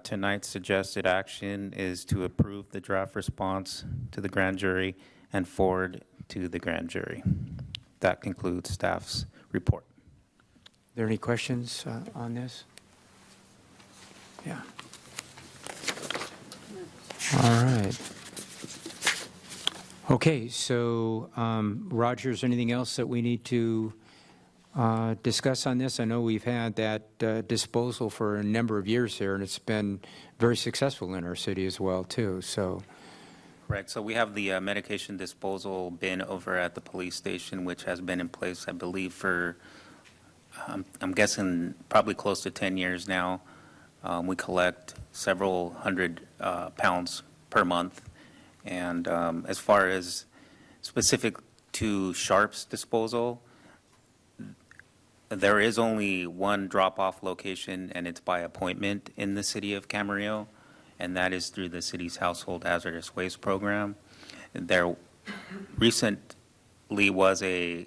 Tonight's suggested action is to approve the draft response to the grand jury and forward to the grand jury. That concludes staff's report. Are there any questions on this? Yeah. All right. Okay, so Roger, is there anything else that we need to discuss on this? I know we've had that disposal for a number of years here, and it's been very successful in our city as well, too. So, Correct. So we have the medication disposal bin over at the police station, which has been in place, I believe, for, I'm guessing, probably close to 10 years now. We collect several hundred pounds per month. And as far as specific to sharps disposal, there is only one drop-off location, and it's by appointment in the city of Camarillo, and that is through the city's Household Hazardous Waste Program. There recently was a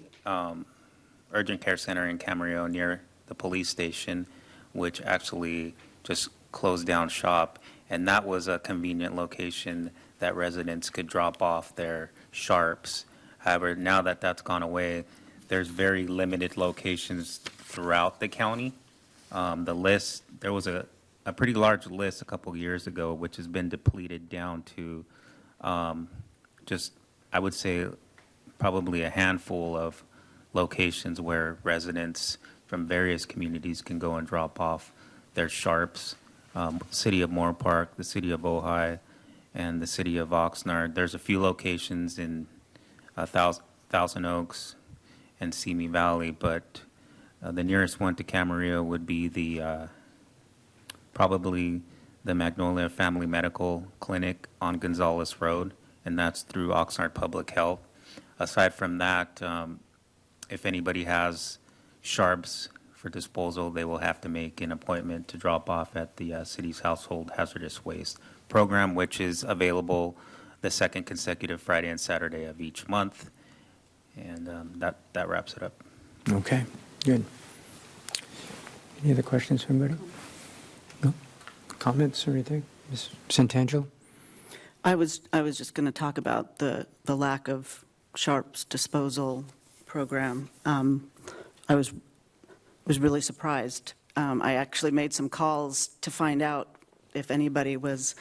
urgent care center in Camarillo near the police station, which actually just closed down shop, and that was a convenient location that residents could drop off their sharps. However, now that that's gone away, there's very limited locations throughout the county. The list, there was a pretty large list a couple years ago, which has been depleted down to just, I would say, probably a handful of locations where residents from various communities can go and drop off their sharps. City of Moore Park, the city of Ojai, and the city of Oxnard. There's a few locations in Thousand Oaks and Simi Valley, but the nearest one to Camarillo would be the probably the Magnolia Family Medical Clinic on Gonzales Road, and that's through Oxnard Public Health. Aside from that, if anybody has sharps for disposal, they will have to make an appointment to drop off at the city's Household Hazardous Waste Program, which is available the second consecutive Friday and Saturday of each month. And that wraps it up. okay, good. Any other questions from anybody? No? Comments or anything? Ms. Centangelo? I was just going to talk about the lack of sharps disposal program. I was really surprised. I actually made some calls to find out if anybody was,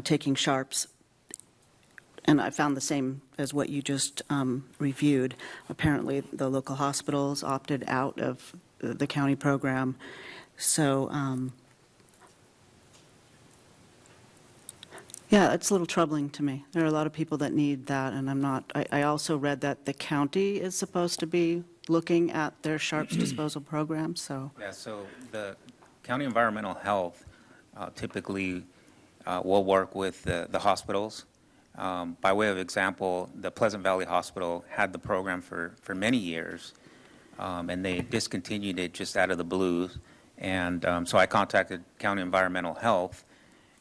taking sharps, and I found the same as what you just reviewed. Apparently, the local hospitals opted out of the county program. So, yeah, it's a little troubling to me. There are a lot of people that need that, and I'm not. I also read that the county is supposed to be looking at their sharps disposal program. So, Yeah, so the County Environmental Health typically will work with the hospitals. By way of example, the Pleasant Valley Hospital had the program for many years, and they discontinued it just out of the blue. And so I contacted County Environmental Health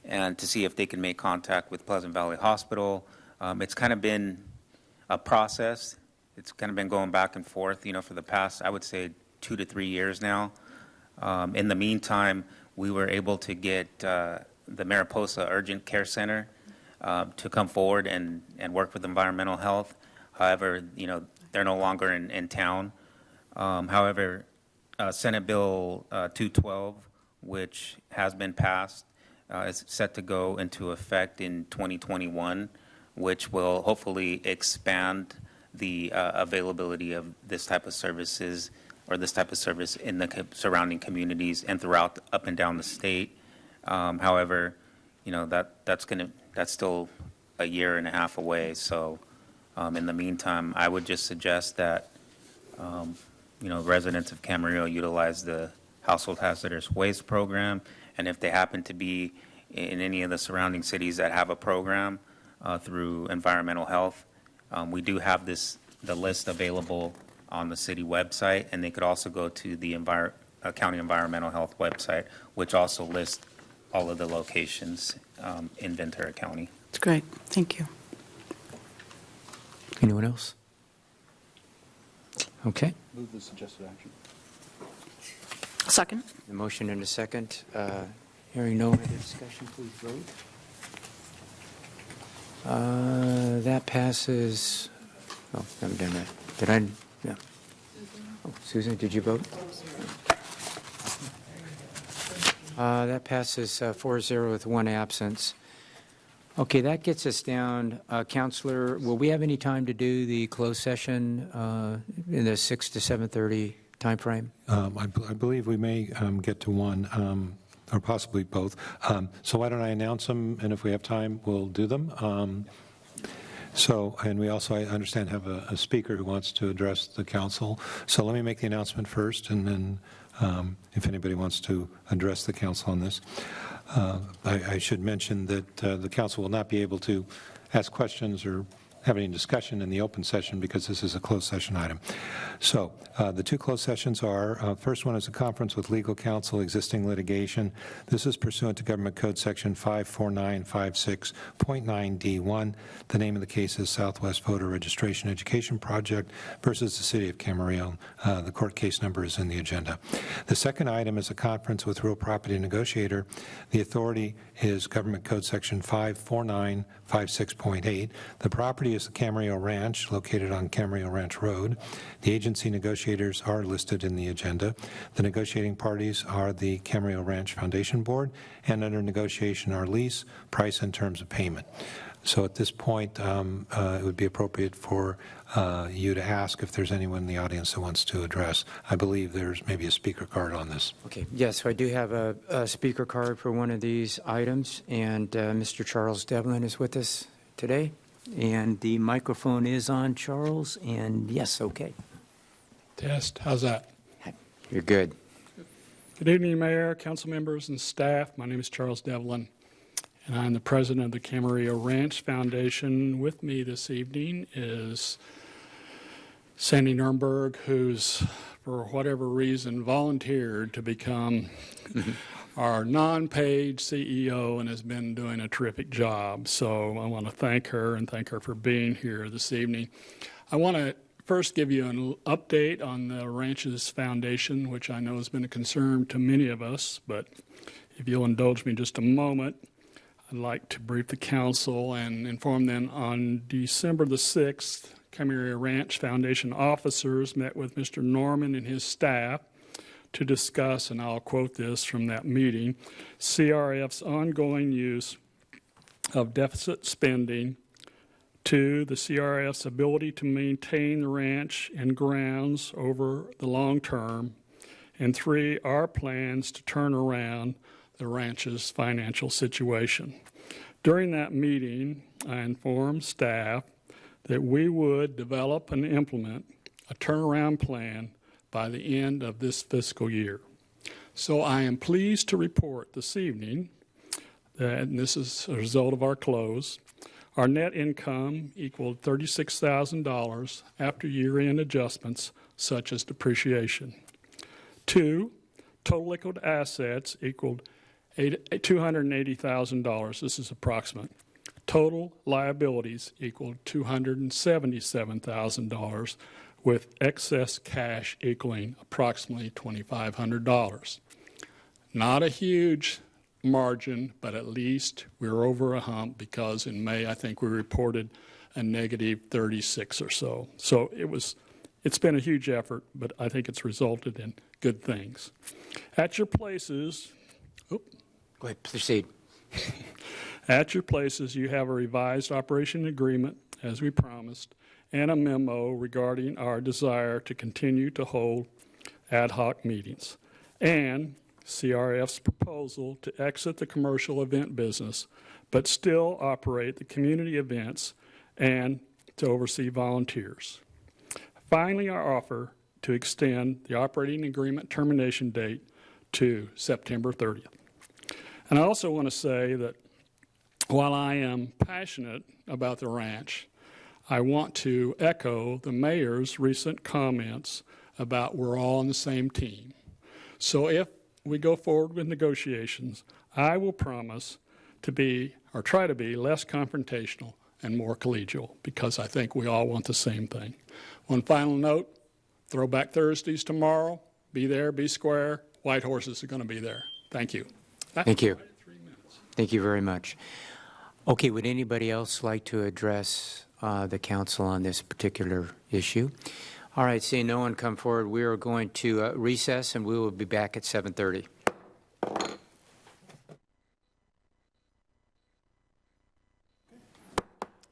and to see if they can make contact with Pleasant Valley Hospital. It's kind of been a process. It's kind of been going back and forth, for the past, I would say, 2 to 3 years now. In the meantime, we were able to get the Mariposa Urgent Care Center to come forward and work with environmental health. However, they're no longer in town. However, Senate Bill 212, which has been passed, is set to go into effect in 2021, which will hopefully expand the availability of this type of services or this type of service in the surrounding communities and throughout up and down the state. However, that's still a year and a half away. So in the meantime, I would just suggest that, residents of Camarillo utilize the Household Hazardous Waste Program. And if they happen to be in any of the surrounding cities that have a program through environmental health, we do have the list available on the city website, and they could also go to the County Environmental Health website, which also lists all of the locations in Ventura County. it's great. Thank you. Anyone else? Okay. Move the suggested action. Second. The motion and a second. Hearing no other discussion, please vote. That passes. Oh, I haven't done that. Did I? No. Oh, Susan, did you vote? That passes 4-0 with one absence. Okay, that gets us down. Counselor, will we have any time to do the closed session in the 6 to 7:30 timeframe? I believe we may get to one, or possibly both. So why don't I announce them, and if we have time, we'll do them. And we also, I understand, have a speaker who wants to address the council. So let me make the announcement first, and then if anybody wants to address the council on this. I should mention that the council will not be able to ask questions or have any discussion in the open session because this is a closed session item. So the two closed sessions are, first one is a conference with legal counsel, existing litigation. This is pursuant to Government Code Section 54956.9D1. The name of the case is Southwest Voter Registration Education Project versus the City of Camarillo. The court case number is in the agenda. The second item is a conference with real property negotiator. The authority is Government Code Section 54956.8. The property is the Camarillo Ranch, located on Camarillo Ranch Road. The agency negotiators are listed in the agenda. The negotiating parties are the Camarillo Ranch Foundation Board, and under negotiation are lease, price, and terms of payment. So at this point, it would be appropriate for you to ask if there's anyone in the audience that wants to address. I believe there's maybe a speaker card on this. Okay, yes, so I do have a speaker card for one of these items, and Mr. Charles Devlin is with us today. And the microphone is on, Charles, and yes, okay. Test, how's that? You're good. Good evening, Mayor, council members, and staff. My name is Charles Devlin, and I'm the president of the Camarillo Ranch Foundation. With me this evening is Sandy Nurnberg, who's, for whatever reason, volunteered to become our non-paid CEO and has been doing a terrific job. So I want to thank her and thank her for being here this evening. I want to first give you an update on the Ranches Foundation, which I know has been a concern to many of us, but if you'll indulge me just a moment, I'd like to brief the council and inform them on December the 6th, Camarillo Ranch Foundation officers met with Mr. Norman and his staff to discuss, and I'll quote this from that meeting, CRF's ongoing use of deficit spending, 2, the CRF's ability to maintain the ranch and grounds over the long term, and 3, our plans to turn around the ranch's financial situation. During that meeting, I informed staff that we would develop and implement a turnaround plan by the end of this fiscal year. So I am pleased to report this evening that, and this is a result of our close, our net income equaled $36,000 after year-end adjustments such as depreciation. 2, total liquid assets equaled $280,000. This is approximate. Total liabilities equaled $277,000, with excess cash equaling approximately $2,500. Not a huge margin, but at least we're over a hump because in May I think we reported a negative 36 or so. So it's been a huge effort, but I think it's resulted in good things. At your places, Go ahead, proceed. At your places, you have a revised operation agreement, as we promised, and a memo regarding our desire to continue to hold ad hoc meetings, and CRF's proposal to exit the commercial event business, but still operate the community events and to oversee volunteers. Finally, our offer to extend the operating agreement termination date to September 30th. And I also want to say that while I am passionate about the ranch, I want to echo the mayor's recent comments about we're all on the same team. So if we go forward with negotiations, I will promise to be, or try to be, less confrontational and more collegial, because I think we all want the same thing. One final note, Throwback Thursdays tomorrow. Be there, be square. White horses are going to be there. Thank you. Thank you. Thank you very much. Okay, would anybody else like to address the council on this particular issue? All right, seeing no one come forward, we are going to recess, and we will be back at 7:30.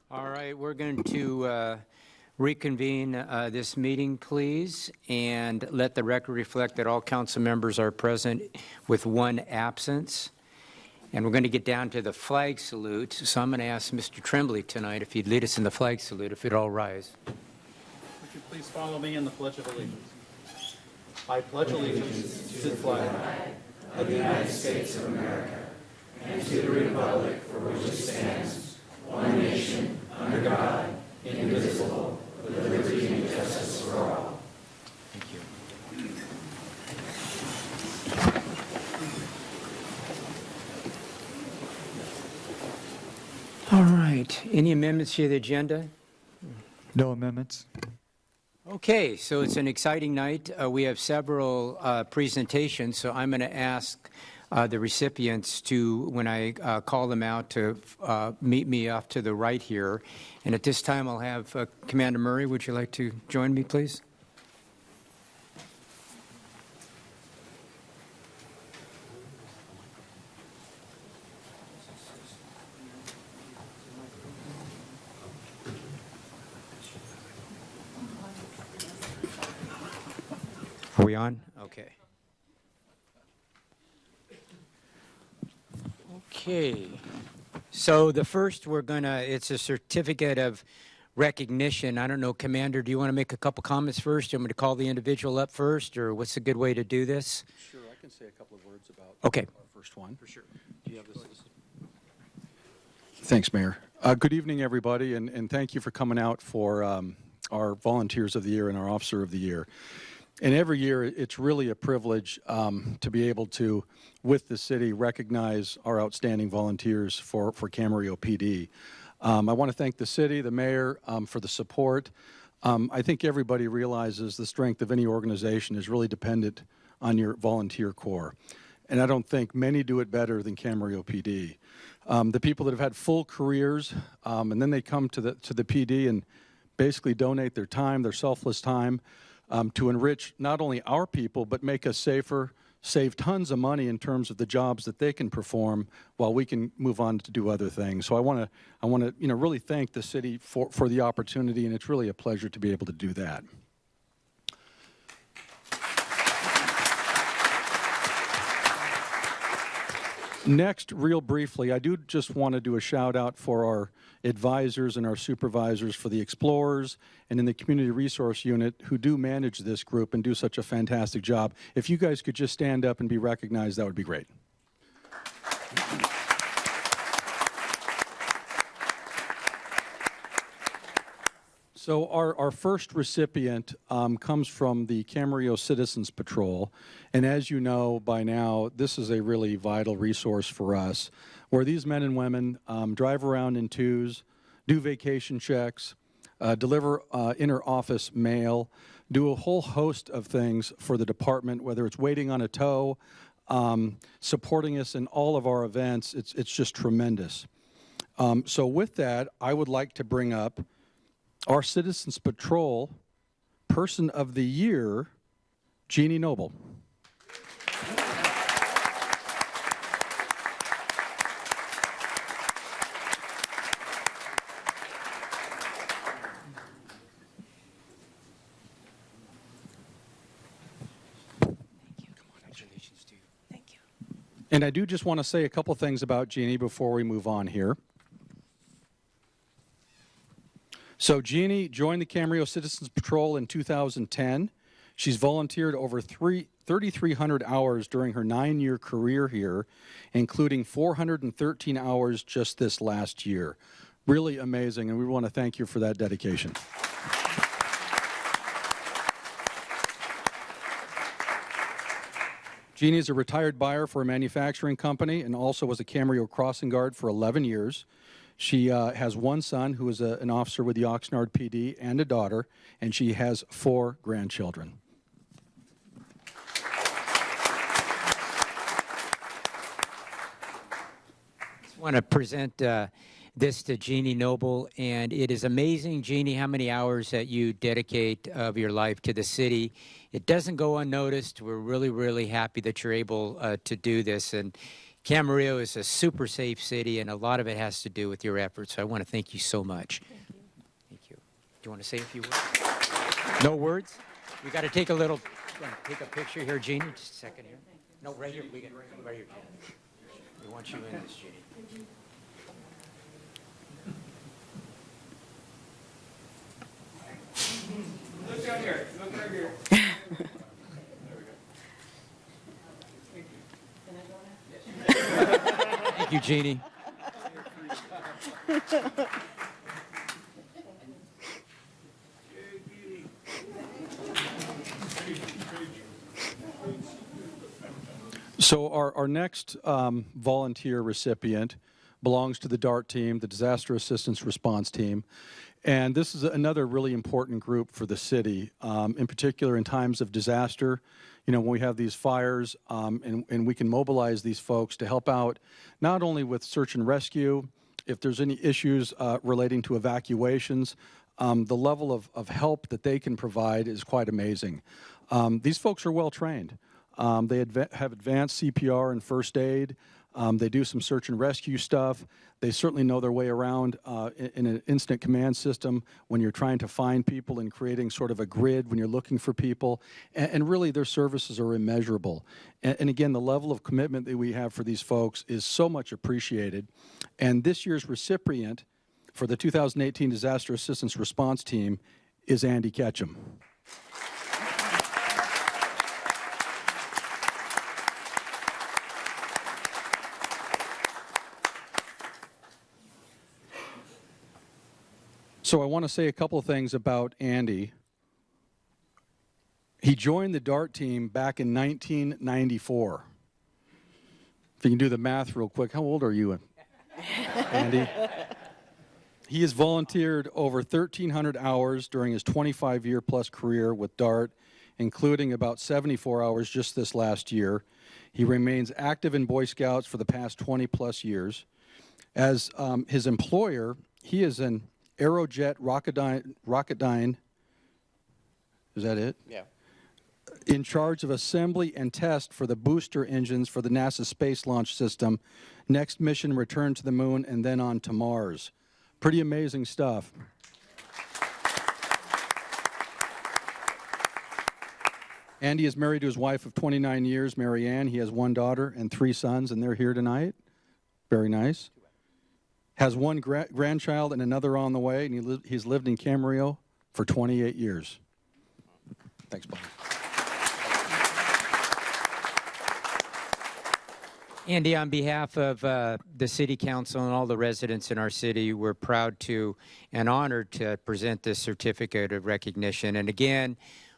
All right, we're going to reconvene this meeting, please, and let the record reflect that all council members are present with one absence. And we're going to get down to the flag salute. So I'm going to ask Mr. Tremblay tonight if he'd lead us in the flag salute, if you'd all rise. Would you please follow me in the Pledge of Allegiance? I pledge allegiance to the flag of the United States of America and to the republic for which it stands, one nation, under God, indivisible, with liberty and justice for all. Thank you. All right. Any amendments to the agenda? No amendments. Okay, so it's an exciting night. We have several presentations, so I'm going to ask the recipients to, when I call them out, to meet me off to the right here. And at this time, I'll have Commander Murray. Would you like to join me, please? Are we on? Okay. Okay. So the first it's a certificate of recognition. I don't know, Commander, do you want to make a couple comments first? Do you want me to call the individual up first, or what's a good way to do this? Sure, I can say a couple of words about okay. Our first one. For sure. Do you have this? Thanks, Mayor. Good evening, everybody, and thank you for coming out for our Volunteers of the Year and our Officer of the Year. And every year, it's really a privilege to be able to, with the city, recognize our outstanding volunteers for Camarillo PD. I want to thank the city, the mayor, for the support. I think everybody realizes the strength of any organization is really dependent on your volunteer corps. And I don't think many do it better than Camarillo PD. The people that have had full careers, and then they come to the PD and basically donate their time, their selfless time, to enrich not only our people, but make us safer, save tons of money in terms of the jobs that they can perform while we can move on to do other things. So I want to really thank the city for the opportunity, and it's really a pleasure to be able to do that. Next, real briefly, I do just want to do a shout out for our advisors and our supervisors for the Explorers and in the Community Resource Unit who do manage this group and do such a fantastic job. If you guys could just stand up and be recognized, that would be great. So our first recipient comes from the Camarillo Citizens Patrol. And as you know by now, this is a really vital resource for us, where these men and women drive around in twos, do vacation checks, deliver inter-office mail, do a whole host of things for the department, whether it's waiting on a tow, supporting us in all of our events. It's just tremendous. So with that, I would like to bring up our Citizens Patrol Person of the Year, Jeannie Noble. And I do just want to say a couple things about Jeannie before we move on here. So Jeannie joined the Camarillo Citizens Patrol in 2010. She's volunteered over 3,300 hours during her 9-year career here, including 413 hours just this last year. Really amazing, and we want to thank you for that dedication. Jeannie is a retired buyer for a manufacturing company and also was a Camarillo crossing guard for 11 years. She has one son who is an officer with the Oxnard PD and a daughter, and she has 4 grandchildren. I want to present this to Jeannie Noble, and it is amazing, Jeannie, how many hours that you dedicate of your life to the city. It doesn't go unnoticed. We're really, really happy that you're able to do this, and Camarillo is a super safe city, and a lot of it has to do with your efforts, so I want to thank you so much. Thank you. Do you want to say a few words? No words? We got to take a little, take a picture here, Jeannie, just a second here. No, right here, right here. We want you in this, Jeannie. Look down here. Look right here. Thank you, Jeannie. So our next volunteer recipient belongs to the DART team, the Disaster Assistance Response Team. And this is another really important group for the city, in particular in times of disaster. You know, when we have these fires, and we can mobilize these folks to help out not only with search and rescue, if there's any issues relating to evacuations, the level of help that they can provide is quite amazing. These folks are well trained. They have advanced CPR and first aid. They do some search and rescue stuff. They certainly know their way around in an instant command system when you're trying to find people and creating sort of a grid when you're looking for people. And really, their services are immeasurable. And again, the level of commitment that we have for these folks is so much appreciated. And this year's recipient for the 2018 Disaster Assistance Response Team is Andy Ketchum. So I want to say a couple of things about Andy. He joined the DART team back in 1994. If you can do the math real quick, how old are you, Andy? He has volunteered over 1,300 hours during his 25-year-plus career with DART, including about 74 hours just this last year. He remains active in Boy Scouts for the past 20-plus years. As his employer, he is an Aerojet Rocketdyne, is that it? Yeah. In charge of assembly and test for the booster engines for the NASA Space Launch System. Next mission, return to the moon and then on to Mars. Pretty amazing stuff. Andy is married to his wife of 29 years, Mary Ann. He has 1 daughter and 3 sons, and they're here tonight. Very nice. Has 1 grandchild and another on the way, and he's lived in Camarillo for 28 years. Thanks, Bob. Andy, on behalf of the City Council and all the residents in our city, we're proud to and honored to present this certificate of recognition. And again,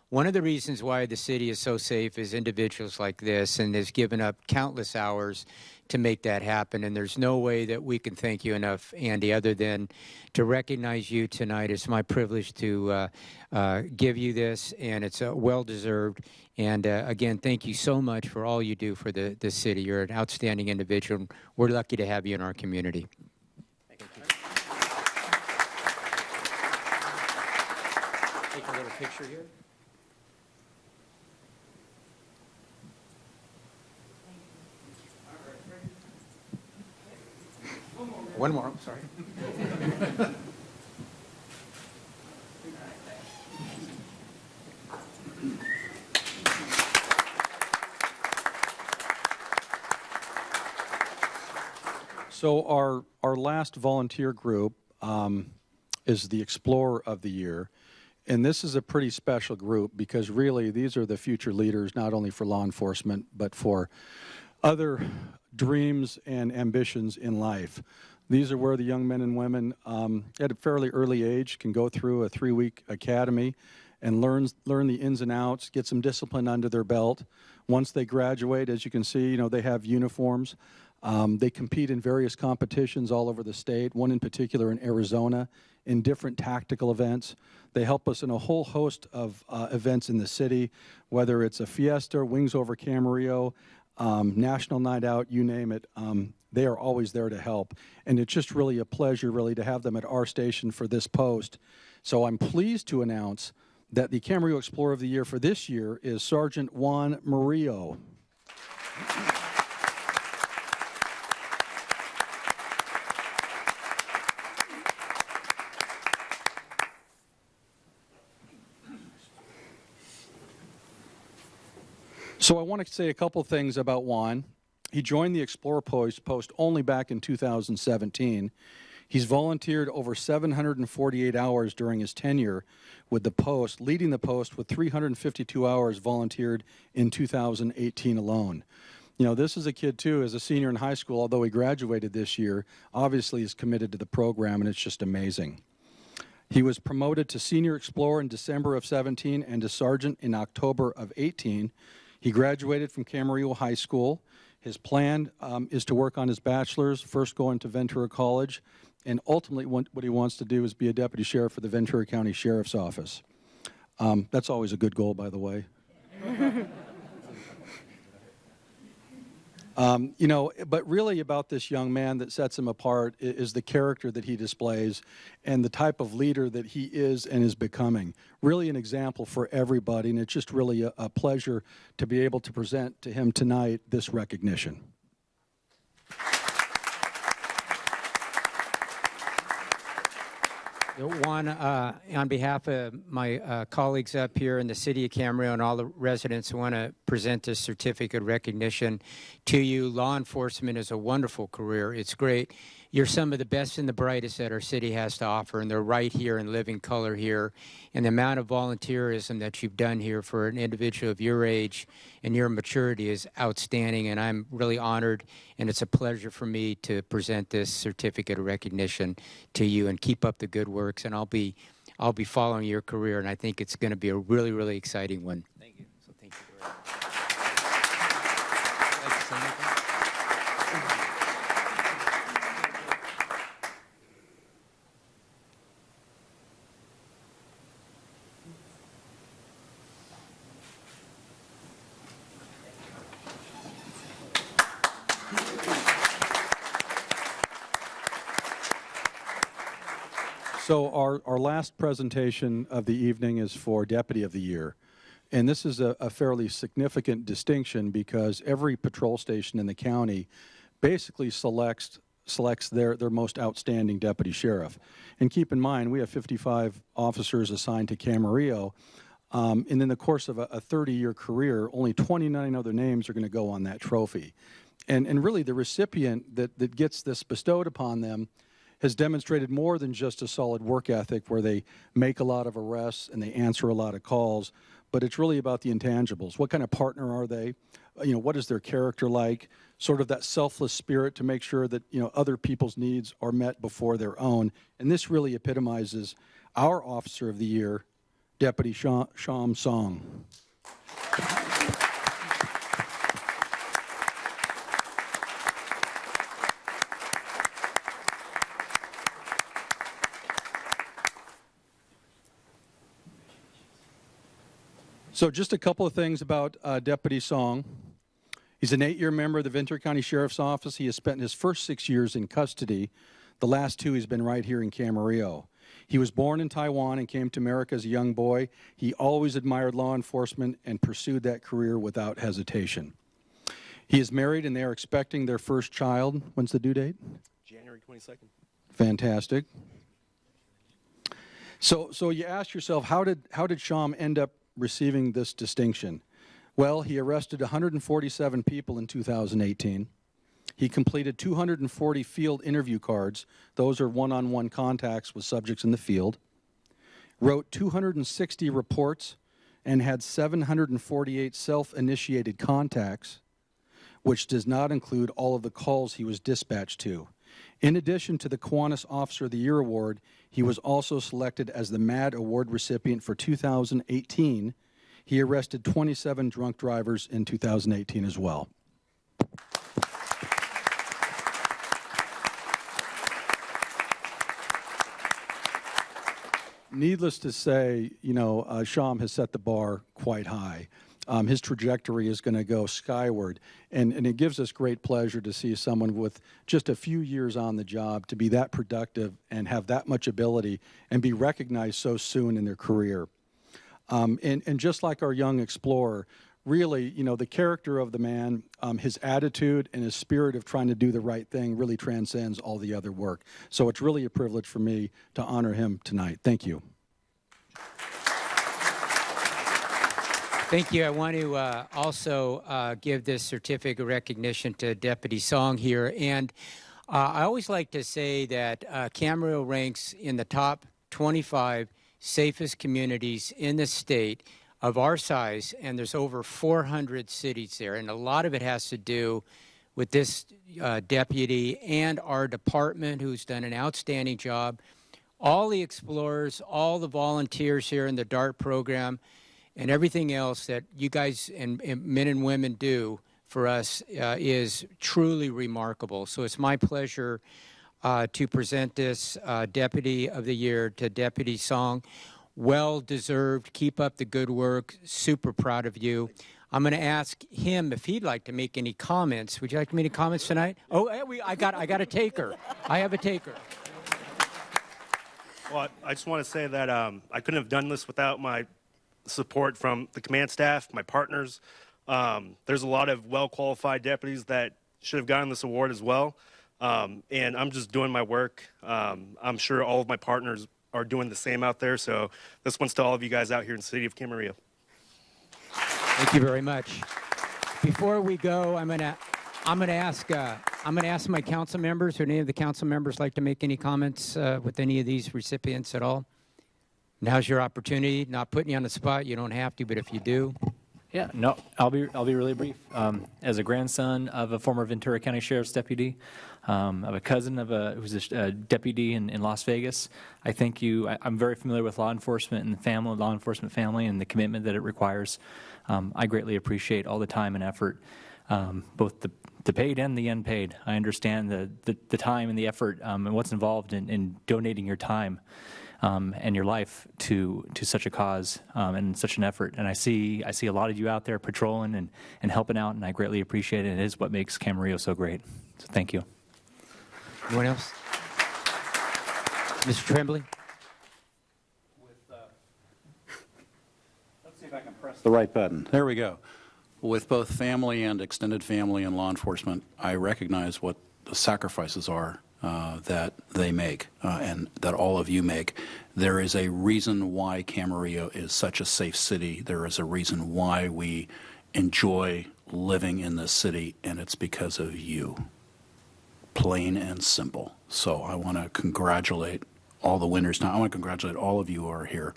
one of the reasons why the city is so safe is individuals like this, and has given up countless hours to make that happen. And there's no way that we can thank you enough, Andy, other than to recognize you tonight. It's my privilege to give you this, and it's well-deserved. And again, thank you so much for all you do for the city. You're an outstanding individual. We're lucky to have you in our community. Thank you. Take a little picture here. One more, I'm sorry. So our last volunteer group is the Explorer of the Year. And this is a pretty special group because really these are the future leaders, not only for law enforcement, but for other dreams and ambitions in life. These are where the young men and women at a fairly early age can go through a 3-week academy and learn the ins and outs, get some discipline under their belt. Once they graduate, as you can see, they have uniforms. They compete in various competitions all over the state, one in particular in Arizona, in different tactical events. They help us in a whole host of events in the city, whether it's a fiesta, Wings Over Camarillo, National Night Out, you name it. They are always there to help. And it's just really a pleasure, really, to have them at our station for this post. So I'm pleased to announce that the Camarillo Explorer of the Year for this year is Sergeant Juan Murillo. So I want to say a couple things about Juan. He joined the Explorer Post only back in 2017. He's volunteered over 748 hours during his tenure with the Post, leading the Post with 352 hours volunteered in 2018 alone. You know, this is a kid, too, as a senior in high school, although he graduated this year, obviously is committed to the program, and it's just amazing. He was promoted to Senior Explorer in December of 17 and to Sergeant in October of 18. He graduated from Camarillo High School. His plan is to work on his bachelor's, first going to Ventura College, and ultimately what he wants to do is be a deputy sheriff for the Ventura County Sheriff's Office. That's always a good goal, by the way. You know, but really about this young man that sets him apart is the character that he displays and the type of leader that he is and is becoming. Really an example for everybody, and it's just really a pleasure to be able to present to him tonight this recognition. Juan, on behalf of my colleagues up here in the city of Camarillo and all the residents, I want to present this certificate of recognition to you. Law enforcement is a wonderful career. It's great. You're some of the best and the brightest that our city has to offer, and they're right here in living color here. And the amount of volunteerism that you've done here for an individual of your age and your maturity is outstanding, and I'm really honored, and it's a pleasure for me to present this certificate of recognition to you, and keep up the good works, and I'll be following your career, and I think it's going to be a really, really exciting one. Thank you. So thank you very much. Would you like to say anything? So our last presentation of the evening is for Deputy of the Year. And this is a fairly significant distinction because every patrol station in the county basically selects their most outstanding deputy sheriff. And keep in mind, we have 55 officers assigned to Camarillo. And in the course of a 30-year career, only 29 other names are going to go on that trophy. And really the recipient that gets this bestowed upon them has demonstrated more than just a solid work ethic where they make a lot of arrests and they answer a lot of calls, but it's really about the intangibles. What kind of partner are they? You know, what is their character like? Sort of that selfless spirit to make sure that, you know, other people's needs are met before their own. And this really epitomizes our Officer of the Year, Deputy Sham Song. So just a couple of things about Deputy Song. He's an 8-year member of the Ventura County Sheriff's Office. He has spent his first 6 years in custody. The last 2 he's been right here in Camarillo. He was born in Taiwan and came to America as a young boy. He always admired law enforcement and pursued that career without hesitation. He is married and they are expecting their first child. When's the due date? January 22nd. Fantastic. So you ask yourself, how did Sham end up receiving this distinction? Well, he arrested 147 people in 2018. He completed 240 field interview cards. Those are one-on-one contacts with subjects in the field. Wrote 260 reports and had 748 self-initiated contacts, which does not include all of the calls he was dispatched to. In addition to the Kiwanis Officer of the Year Award, he was also selected as the MAD Award recipient for 2018. He arrested 27 drunk drivers in 2018 as well. needless to say, Sham has set the bar quite high. His trajectory is going to go skyward, and it gives us great pleasure to see someone with just a few years on the job to be that productive and have that much ability and be recognized so soon in their career. And just like our young explorer, really, the character of the man, his attitude and his spirit of trying to do the right thing really transcends all the other work. So it's really a privilege for me to honor him tonight. Thank you. Thank you. I want to also give this certificate of recognition to Deputy Song here. And I always like to say that Camarillo ranks in the top 25 safest communities in the state of our size, and there's over 400 cities there. And a lot of it has to do with this deputy and our department, who's done an outstanding job. All the explorers, all the volunteers here in the DART program, and everything else that you guys and men and women do for us is truly remarkable. So it's my pleasure to present this Deputy of the Year to Deputy Song. Well deserved. Keep up the good work. Super proud of you. I'm going to ask him if he'd like to make any comments. Would you like to make any comments tonight? Oh, I got a taker. I have a taker. Well, I just want to say that I couldn't have done this without my support from the command staff, my partners. There's a lot of well-qualified deputies that should have gotten this award as well. And I'm just doing my work. I'm sure all of my partners are doing the same out there. So this one's to all of you guys out here in the city of Camarillo. Thank you very much. Before we go, I'm gonna ask my council members. Would any of the council members like to make any comments with any of these recipients at all? Now's your opportunity. Not putting you on the spot. You don't have to, but if you do. Yeah, no, I'll be really brief. As a grandson of a former Ventura County Sheriff's deputy, of a cousin of who's a deputy in Las Vegas, I thank you. I'm very familiar with law enforcement and the law enforcement family and the commitment that it requires. I greatly appreciate all the time and effort, both the paid and the unpaid. I understand the time and the effort and what's involved in donating your time and your life to such a cause and such an effort. And I see a lot of you out there patrolling and helping out, and I greatly appreciate it. It is what makes Camarillo so great. So thank you. Anyone else? Mr. Tremblay? Let's see if I can press the right button. There we go. With both family and extended family and law enforcement, I recognize what the sacrifices are that they make and that all of you make. There is a reason why Camarillo is such a safe city. There is a reason why we enjoy living in this city, and it's because of you. Plain and simple. So I want to congratulate all the winners. Now, I want to congratulate all of you who are here.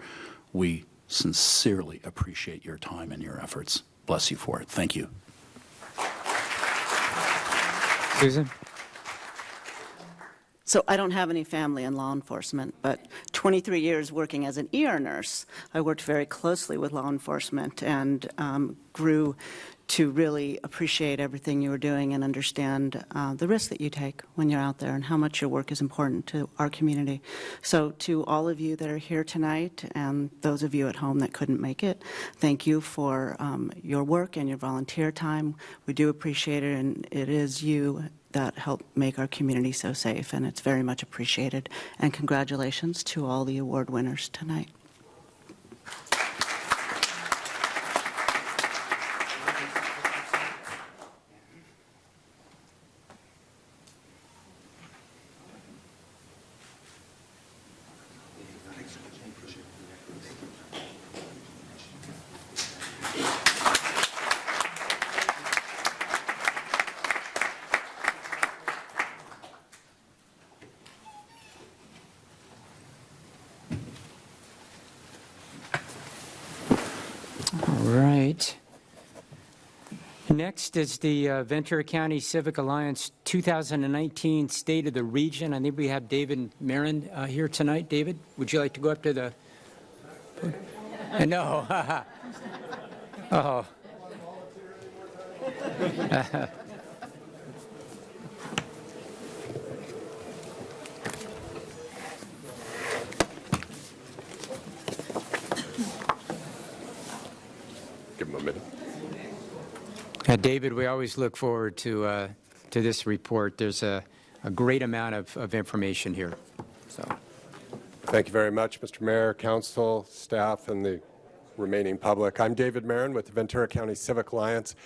We sincerely appreciate your time and your efforts. Bless you for it. Thank you. Susan? So I don't have any family in law enforcement, but 23 years working as an ER nurse, I worked very closely with law enforcement and grew to really appreciate everything you were doing and understand the risk that you take when you're out there and how much your work is important to our community. So to all of you that are here tonight and those of you at home that couldn't make it, thank you for your work and your volunteer time. We do appreciate it, and it is you that help make our community so safe, and it's very much appreciated. And congratulations to all the award winners tonight. Next is the Ventura County Civic Alliance 2019 State of the Region. I think we have David Marin here tonight. David, would you like to go up to the... No. Oh. David, we always look forward to this report. There's a great amount of information here. So, thank you very much, Mr. Mayor, council, staff, and the remaining public. I'm David Marin with the Ventura County Civic Alliance,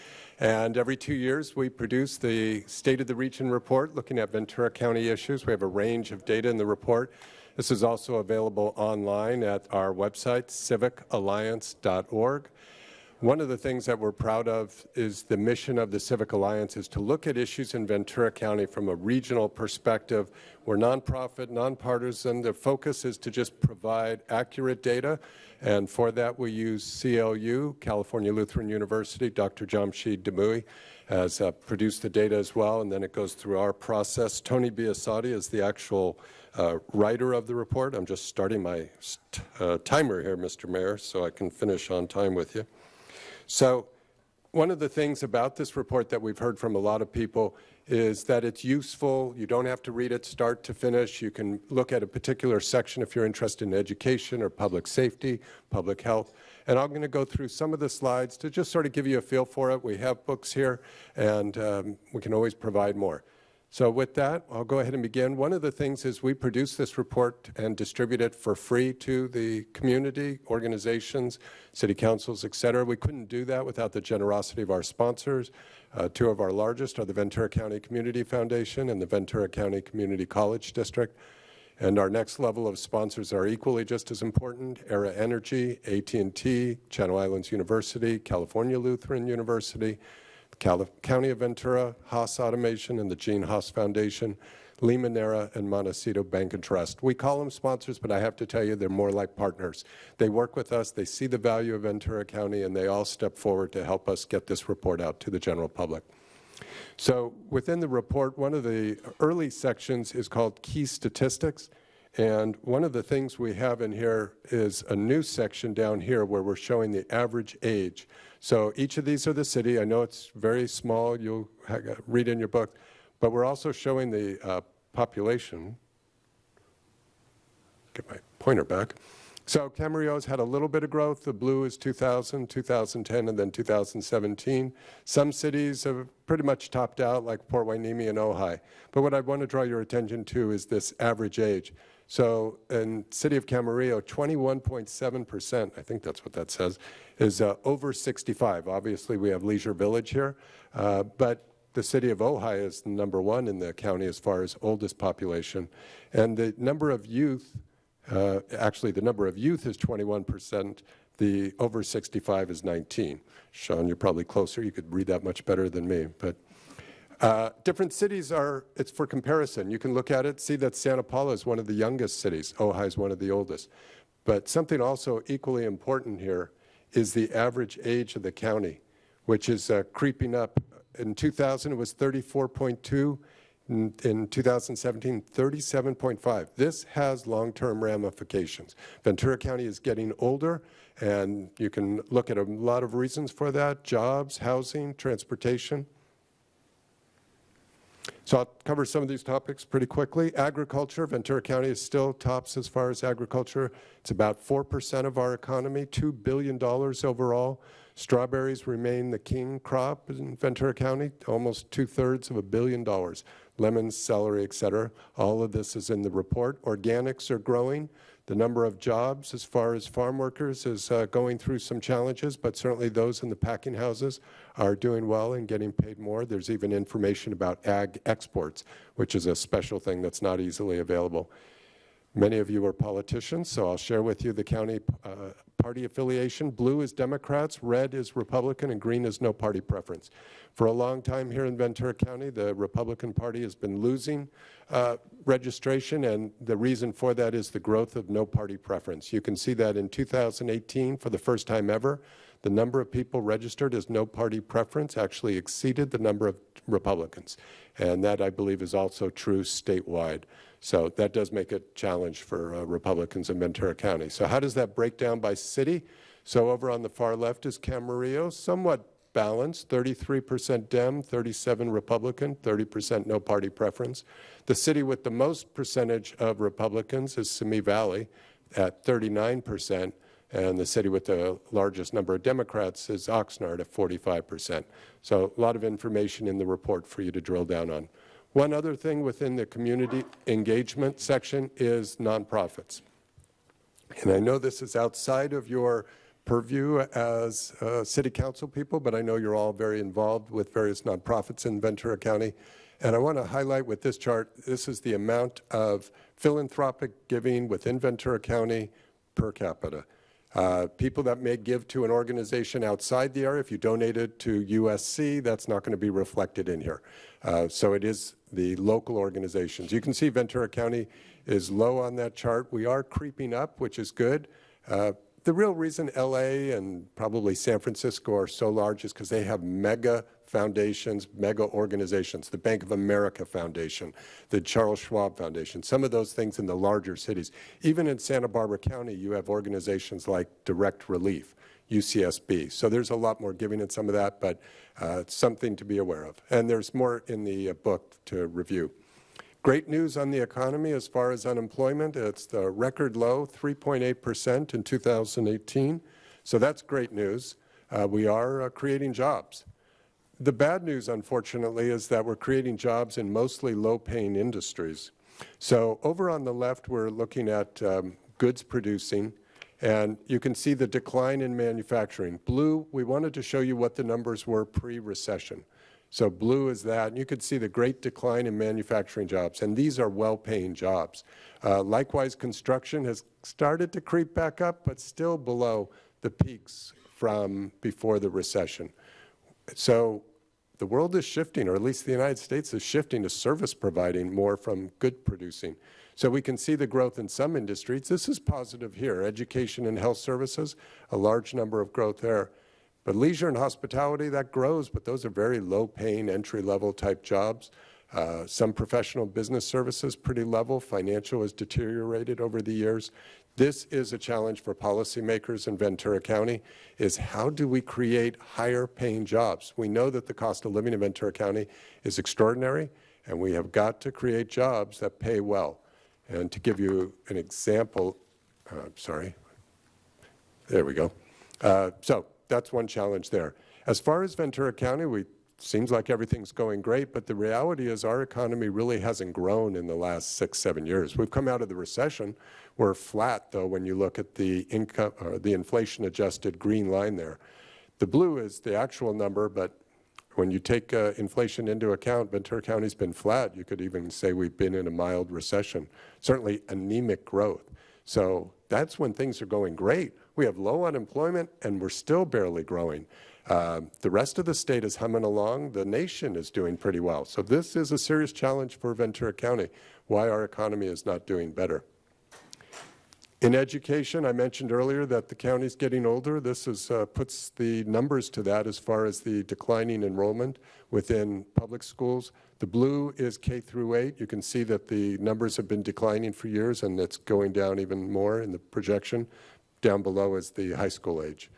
and every 2 years we produce the State of the Region report looking at Ventura County issues. We have a range of data in the report. This is also available online at our website, civicalliance.org. One of the things that we're proud of is the mission of the Civic Alliance is to look at issues in Ventura County from a regional perspective. We're nonprofit, nonpartisan. The focus is to just provide accurate data, and for that we use CLU, California Lutheran University. Dr. Jamshid Demui has produced the data as well, and then it goes through our process. Tony Biasotti is the actual writer of the report. I'm just starting my timer here, Mr. Mayor, so I can finish on time with you. So one of the things about this report that we've heard from a lot of people is that it's useful. You don't have to read it start to finish. You can look at a particular section if you're interested in education or public safety, public health. And I'm going to go through some of the slides to just sort of give you a feel for it. We have books here, and we can always provide more. So with that, I'll go ahead and begin. One of the things is we produce this report and distribute it for free to the community, organizations, city councils, et cetera. We couldn't do that without the generosity of our sponsors. Two of our largest are the Ventura County Community Foundation and the Ventura County Community College District. And our next level of sponsors are equally just as important: Era Energy, AT&T, Channel Islands University, California Lutheran University, County of Ventura, Haas Automation, and the Gene Haas Foundation, Limoneira, and Montecito Bank and Trust. We call them sponsors, but I have to tell you they're more like partners. They work with us, they see the value of Ventura County, and they all step forward to help us get this report out to the general public. So within the report, one of the early sections is called Key Statistics. And one of the things we have in here is a new section down here where we're showing the average age. So each of these are the city. I know it's very small. You'll read in your book. But we're also showing the population. Get my pointer back. So Camarillo's had a little bit of growth. The blue is 2000, 2010, and then 2017. Some cities have pretty much topped out, like Port Hueneme and Ojai. But what I want to draw your attention to is this average age. So in city of Camarillo, 21.7%, I think that's what that says, is over 65. Obviously, we have Leisure Village here, but the city of Ojai is number one in the county as far as oldest population. And the number of youth, actually the number of youth is 21%, the over 65 is 19. Sean, you're probably closer. You could read that much better than me. But different cities are, it's for comparison. You can look at it, see that Santa Paula is one of the youngest cities. Ojai is one of the oldest. But something also equally important here is the average age of the county, which is creeping up. In 2000, it was 34.2. In 2017, 37.5. This has long-term ramifications. Ventura County is getting older, and you can look at a lot of reasons for that: jobs, housing, transportation. So I'll cover some of these topics pretty quickly. Agriculture, Ventura County is still tops as far as agriculture. It's about 4% of our economy, $2 billion overall. Strawberries remain the king crop in Ventura County, almost 2/3 of $1 billion. Lemons, celery, et cetera. All of this is in the report. Organics are growing. The number of jobs as far as farm workers is going through some challenges, but certainly those in the packing houses are doing well and getting paid more. There's even information about ag exports, which is a special thing that's not easily available. Many of you are politicians, so I'll share with you the county party affiliation. Blue is Democrats, red is Republican, and green is no party preference. For a long time here in Ventura County, the Republican Party has been losing registration, and the reason for that is the growth of no party preference. You can see that in 2018, for the first time ever, the number of people registered as no party preference actually exceeded the number of Republicans. And that, I believe, is also true statewide. So that does make a challenge for Republicans in Ventura County. So how does that break down by city? So over on the far left is Camarillo, somewhat balanced, 33% Dem, 37% Republican, 30% no party preference. The city with the most percentage of Republicans is Simi Valley at 39%. and the city with the largest number of Democrats is Oxnard at 45%. So a lot of information in the report for you to drill down on. One other thing within the community engagement section is nonprofits. And I know this is outside of your purview as city council people, but I know you're all very involved with various nonprofits in Ventura County. And I want to highlight with this chart, this is the amount of philanthropic giving within Ventura County per capita. People that may give to an organization outside the area, if you donated to USC, that's not going to be reflected in here. So it is the local organizations. You can see Ventura County is low on that chart. We are creeping up, which is good. The real reason LA and probably San Francisco are so large is because they have mega foundations, mega organizations, the Bank of America Foundation, the Charles Schwab Foundation, some of those things in the larger cities. Even in Santa Barbara County, you have organizations like Direct Relief, UCSB. So there's a lot more giving in some of that, but it's something to be aware of. And there's more in the book to review. Great news on the economy as far as unemployment. It's the record low, 3.8% in 2018. So that's great news. We are creating jobs. The bad news, unfortunately, is that we're creating jobs in mostly low-paying industries. So over on the left, we're looking at goods producing, and you can see the decline in manufacturing. Blue, we wanted to show you what the numbers were pre-recession. So blue is that, and you could see the great decline in manufacturing jobs, and these are well-paying jobs. Likewise, construction has started to creep back up, but still below the peaks from before the recession. So the world is shifting, or at least the United States is shifting to service providing more from good producing. So we can see the growth in some industries. This is positive here. Education and health services, a large number of growth there. But leisure and hospitality, that grows, but those are very low-paying, entry-level type jobs. Some professional business services, pretty level. Financial has deteriorated over the years. This is a challenge for policymakers in Ventura County, is how do we create higher-paying jobs? We know that the cost of living in Ventura County is extraordinary, and we have got to create jobs that pay well. And to give you an example, there we go. So that's one challenge there. As far as Ventura County, seems like everything's going great, but the reality is our economy really hasn't grown in the last 6-7 years. We've come out of the recession. We're flat, though, when you look at the income, or the inflation-adjusted green line there. The blue is the actual number, but when you take inflation into account, Ventura County's been flat. You could even say we've been in a mild recession, certainly anemic growth. So that's when things are going great. We have low unemployment, and we're still barely growing. The rest of the state is humming along. The nation is doing pretty well. So this is a serious challenge for Ventura County, why our economy is not doing better. In education, I mentioned earlier that the county's getting older. This puts the numbers to that as far as the declining enrollment within public schools. The blue is K through 8. You can see that the numbers have been declining for years, and it's going down even more in the projection. Down below is the high school age.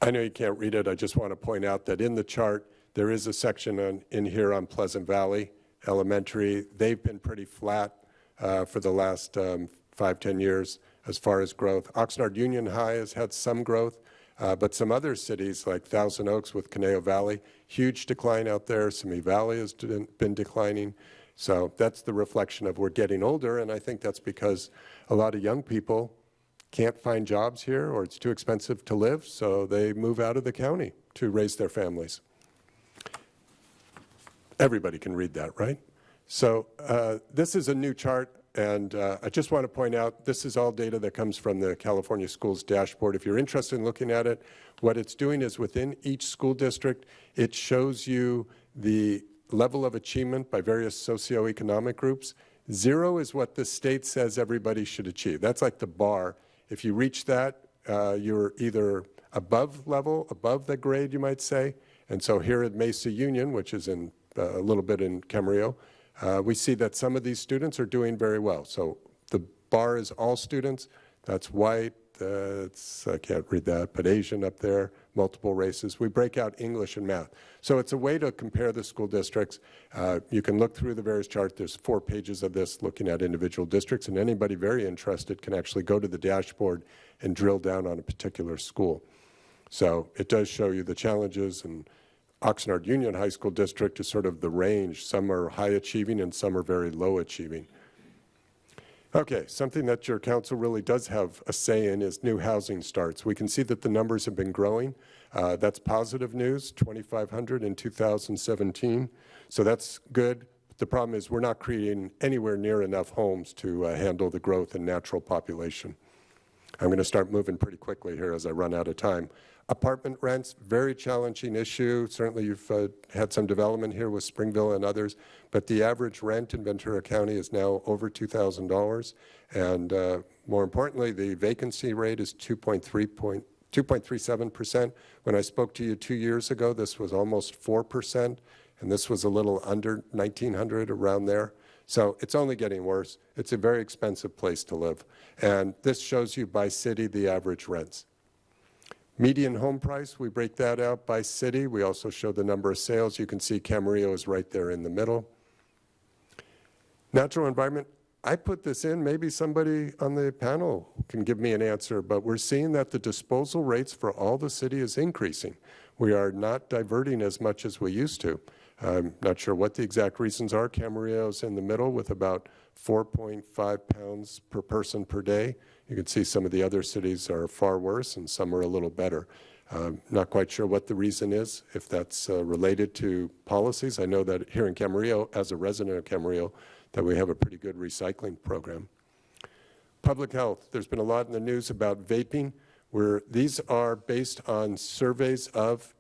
I know you can't read it. I just want to point out that in the chart, there is a section in here on Pleasant Valley Elementary. They've been pretty flat for the last 5-10 years as far as growth. Oxnard Union High has had some growth, but some other cities like Thousand Oaks with Conejo Valley, huge decline out there. Simi Valley has been declining. So that's the reflection of we're getting older, and I think that's because a lot of young people can't find jobs here, or it's too expensive to live, so they move out of the county to raise their families. Everybody can read that, right? So this is a new chart, and I just want to point out this is all data that comes from the California Schools Dashboard. If you're interested in looking at it, what it's doing is within each school district, it shows you the level of achievement by various socioeconomic groups. 0 is what the state says everybody should achieve. That's like the bar. If you reach that, you're either above level, above the grade, you might say. And so here at Mesa Union, which is in a little bit in Camarillo, we see that some of these students are doing very well. So the bar is all students. That's white, I can't read that, but Asian up there, multiple races. We break out English and math. So it's a way to compare the school districts. You can look through the various charts. There's 4 pages of this looking at individual districts, and anybody very interested can actually go to the dashboard and drill down on a particular school. So it does show you the challenges, and Oxnard Union High School District is sort of the range. Some are high achieving and some are very low achieving. Okay, something that your council really does have a say in is new housing starts. We can see that the numbers have been growing. That's positive news, 2,500 in 2017. So that's good. The problem is we're not creating anywhere near enough homes to handle the growth in natural population. I'm going to start moving pretty quickly here as I run out of time. Apartment rents, very challenging issue. Certainly you've had some development here with Springville and others, but the average rent in Ventura County is now over $2,000. And more importantly, the vacancy rate is 2.37%. When I spoke to you 2 years ago, this was almost 4%, and this was a little under 1,900, around there. So it's only getting worse. It's a very expensive place to live. And this shows you by city the average rents. Median home price, we break that out by city. We also show the number of sales. You can see Camarillo is right there in the middle. Natural environment, I put this in. Maybe somebody on the panel can give me an answer, but we're seeing that the disposal rates for all the city is increasing. We are not diverting as much as we used to. I'm not sure what the exact reasons are. Camarillo is in the middle with about 4.5 pounds per person per day. You can see some of the other cities are far worse and some are a little better. Not quite sure what the reason is, if that's related to policies. I know that here in Camarillo, as a resident of Camarillo, that we have a pretty good recycling program. Public health, there's been a lot in the news about vaping, where these are based on surveys of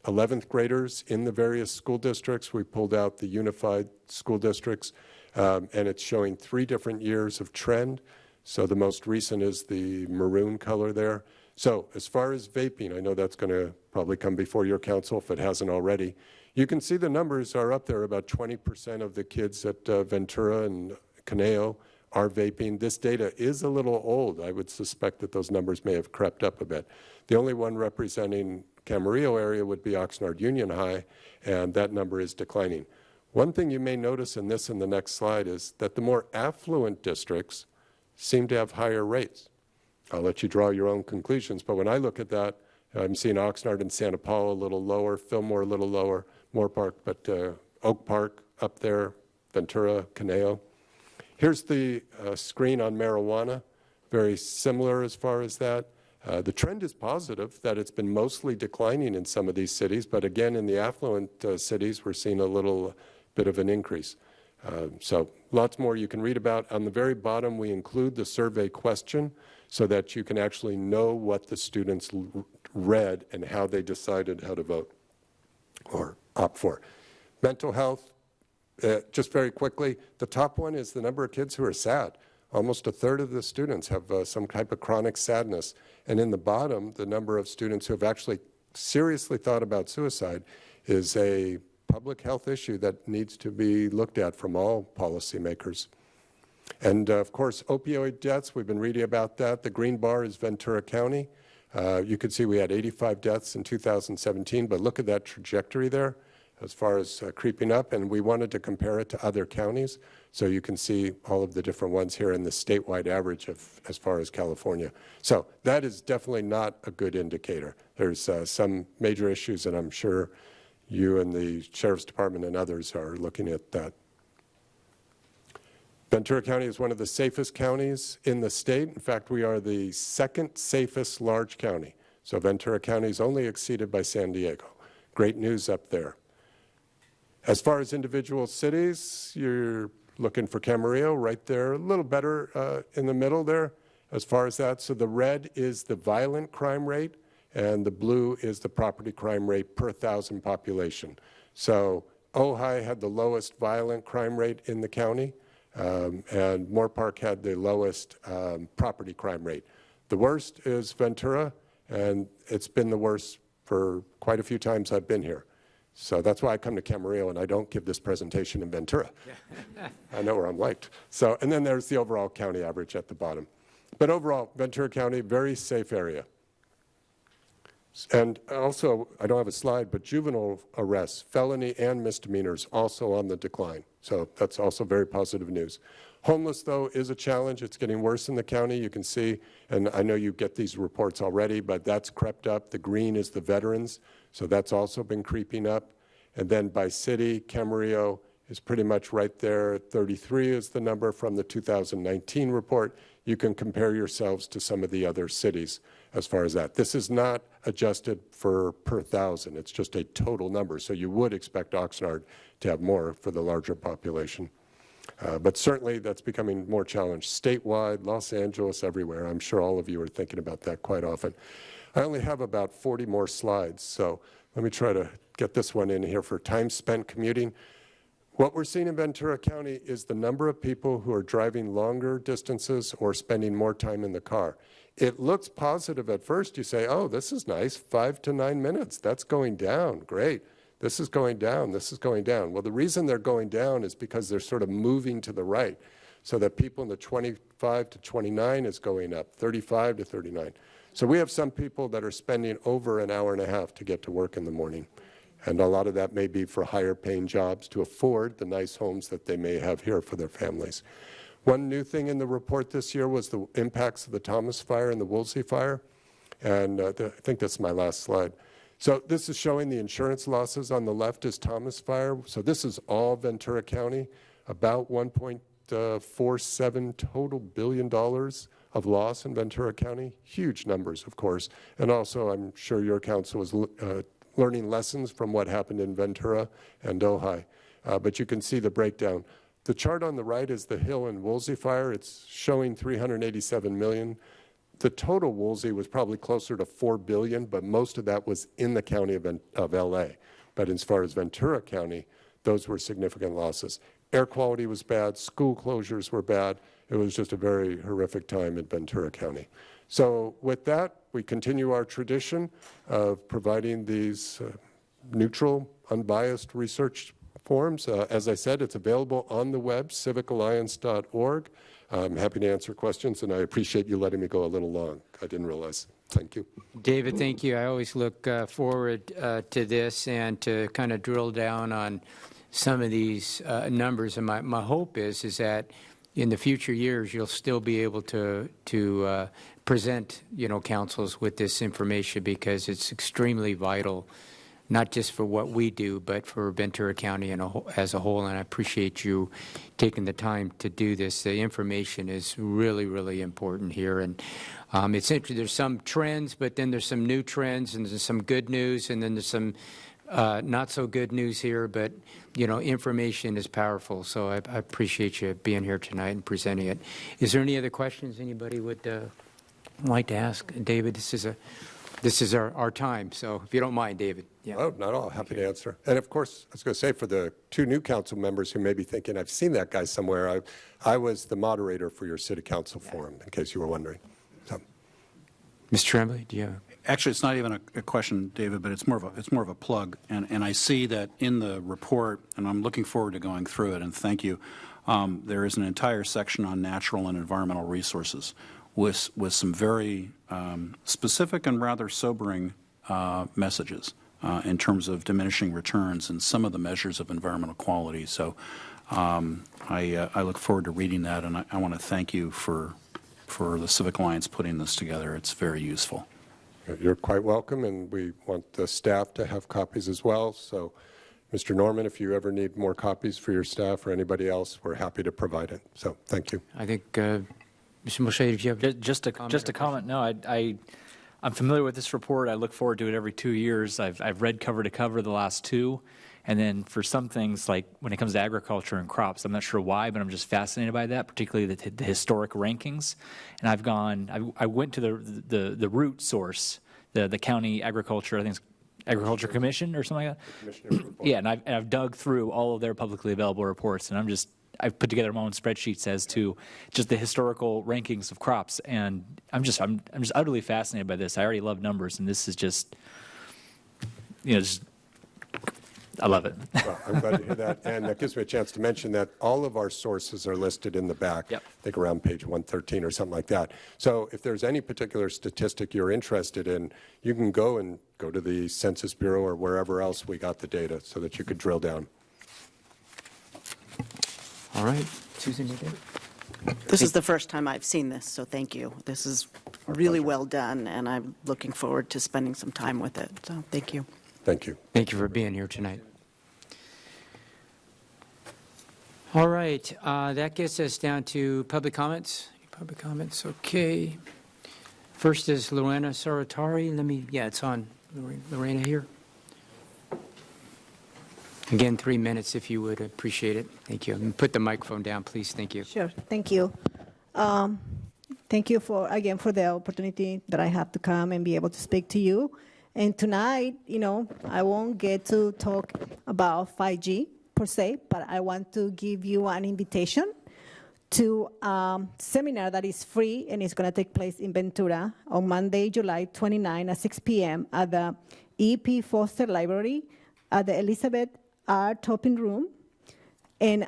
11th graders in the various school districts. We pulled out the unified school districts, and it's showing 3 different years of trend. So the most recent is the maroon color there. So as far as vaping, I know that's going to probably come before your council if it hasn't already. You can see the numbers are up there. About 20% of the kids at Ventura and Conejo are vaping. This data is a little old. I would suspect that those numbers may have crept up a bit. The only one representing Camarillo area would be Oxnard Union High, and that number is declining. One thing you may notice in this and the next slide is that the more affluent districts seem to have higher rates. I'll let you draw your own conclusions, but when I look at that, I'm seeing Oxnard and Santa Paula a little lower, Fillmore a little lower, Moore Park, but Oak Park up there, Ventura, Conejo. Here's the screen on marijuana, very similar as far as that. The trend is positive, that it's been mostly declining in some of these cities, but again, in the affluent cities, we're seeing a little bit of an increase. So lots more you can read about. On the very bottom, we include the survey question so that you can actually know what the students read and how they decided how to vote or opt for. Mental health, just very quickly, the top one is the number of kids who are sad. Almost a third of the students have some type of chronic sadness. And in the bottom, the number of students who have actually seriously thought about suicide is a public health issue that needs to be looked at from all policymakers. And of course, opioid deaths, we've been reading about that. The green bar is Ventura County. You can see we had 85 deaths in 2017, but look at that trajectory there as far as creeping up, and we wanted to compare it to other counties, so you can see all of the different ones here in the statewide average of as far as California. So that is definitely not a good indicator. There's some major issues, and I'm sure you and the Sheriff's Department and others are looking at that. Ventura County is one of the safest counties in the state. In fact, we are the second safest large county. So Ventura County is only exceeded by San Diego. Great news up there. As far as individual cities, you're looking for Camarillo right there, a little better in the middle there as far as that. So the red is the violent crime rate, and the blue is the property crime rate per 1,000 population. So Ojai had the lowest violent crime rate in the county, and Moore Park had the lowest property crime rate. The worst is Ventura, and it's been the worst for quite a few times I've been here. So that's why I come to Camarillo, and I don't give this presentation in Ventura. I know where I'm liked. So, and then there's the overall county average at the bottom. But overall, Ventura County, very safe area. And also, I don't have a slide, but juvenile arrests, felony and misdemeanors, also on the decline. So that's also very positive news. Homeless, though, is a challenge. It's getting worse in the county. You can see, and I know you get these reports already, but that's crept up. The green is the veterans, so that's also been creeping up. And then by city, Camarillo is pretty much right there. 33 is the number from the 2019 report. You can compare yourselves to some of the other cities as far as that. This is not adjusted for per thousand. It's just a total number. So you would expect Oxnard to have more for the larger population. But certainly that's becoming more challenged statewide, Los Angeles, everywhere. I'm sure all of you are thinking about that quite often. I only have about 40 more slides, so let me try to get this one in here for time spent commuting. What we're seeing in Ventura County is the number of people who are driving longer distances or spending more time in the car. It looks positive at first. You say, oh, this is nice, 5 to 9 minutes. That's going down. Great. This is going down. This is going down. Well, the reason they're going down is because they're sort of moving to the right, so that people in the 25 to 29 is going up, 35 to 39. So we have some people that are spending over an hour and a half to get to work in the morning. And a lot of that may be for higher paying jobs to afford the nice homes that they may have here for their families. One new thing in the report this year was the impacts of the Thomas Fire and the Woolsey Fire. And I think that's my last slide. So this is showing the insurance losses. On the left is Thomas Fire. So this is all Ventura County, about $1.47 total billion of loss in Ventura County. Huge numbers, of course. And also, I'm sure your council is learning lessons from what happened in Ventura and Ojai. But you can see the breakdown. The chart on the right is the Hill and Woolsey Fire. It's showing $387 million. The total Woolsey was probably closer to $4 billion, but most of that was in the county of LA. But as far as Ventura County, those were significant losses. Air quality was bad, school closures were bad. It was just a very horrific time in Ventura County. So with that, we continue our tradition of providing these neutral, unbiased research forums. As I said, it's available on the web, civicalliance.org. I'm happy to answer questions, and I appreciate you letting me go a little long. I didn't realize. Thank you. David, thank you. I always look forward to this and to kind of drill down on some of these numbers. And my hope is that in the future years, you'll still be able to present, councils with this information, because it's extremely vital, not just for what we do, but for Ventura County as a whole. And I appreciate you taking the time to do this. The information is really, really important here. And it's interesting. There's some trends, but then there's some new trends, and there's some good news, and then there's some not so good news here. But, information is powerful. So I appreciate you being here tonight and presenting it. Is there any other questions anybody would like to ask? David, this is our time, so if you don't mind, David. Yeah. Oh, not at all. Happy to answer. And of course, I was going to say, for the two new council members who may be thinking, I've seen that guy somewhere, I was the moderator for your city council forum, in case you were wondering. So. Mr. Tremblay, do you have? Actually, it's not even a question, David, but it's more of a plug. And I see that in the report, and I'm looking forward to going through it, and thank you, there is an entire section on natural and environmental resources with some very specific and rather sobering messages in terms of diminishing returns and some of the measures of environmental quality. So I look forward to reading that, and I want to thank you for the Civic Alliance putting this together. It's very useful. You're quite welcome, and we want the staff to have copies as well. So, Mr. Norman, if you ever need more copies for your staff or anybody else, we're happy to provide it. So, thank you. I think, Mr. Moshe, did you have just a comment? No, I'm familiar with this report. I look forward to it every 2 years. I've read cover to cover the last two. And then for some things, like when it comes to agriculture and crops, I'm not sure why, but I'm just fascinated by that, particularly the historic rankings. And I went to the root source, the county agriculture, I think it's Agriculture Commission or something like that. Yeah, and I've dug through all of their publicly available reports, and I've put together my own spreadsheets as to just the historical rankings of crops, and I'm just utterly fascinated by this. I already love numbers, and this is just, I love it. Well, I'm glad to hear that. And that gives me a chance to mention that all of our sources are listed in the back. Yep. I think around page 113 or something like that. So if there's any particular statistic you're interested in, you can go to the Census Bureau or wherever else we got the data so that you could drill down. All right. Susan, you did? This is the first time I've seen this, so thank you. This is really well done, and I'm looking forward to spending some time with it. So thank you. Thank you. Thank you for being here tonight. All right, that gets us down to public comments. Public comments, okay. First is Lorena Saratari. It's on. Lorena here. Again, 3 minutes if you would, appreciate it. Thank you. And put the microphone down, please. Thank you. Sure, thank you. Thank you for the opportunity that I have to come and be able to speak to you. And tonight, I won't get to talk about 5G per se, but I want to give you an invitation to a seminar that is free and it's going to take place in Ventura on Monday, July 29 at 6 p.m. at the E.P. Foster Library at the Elizabeth R. Topping Room. And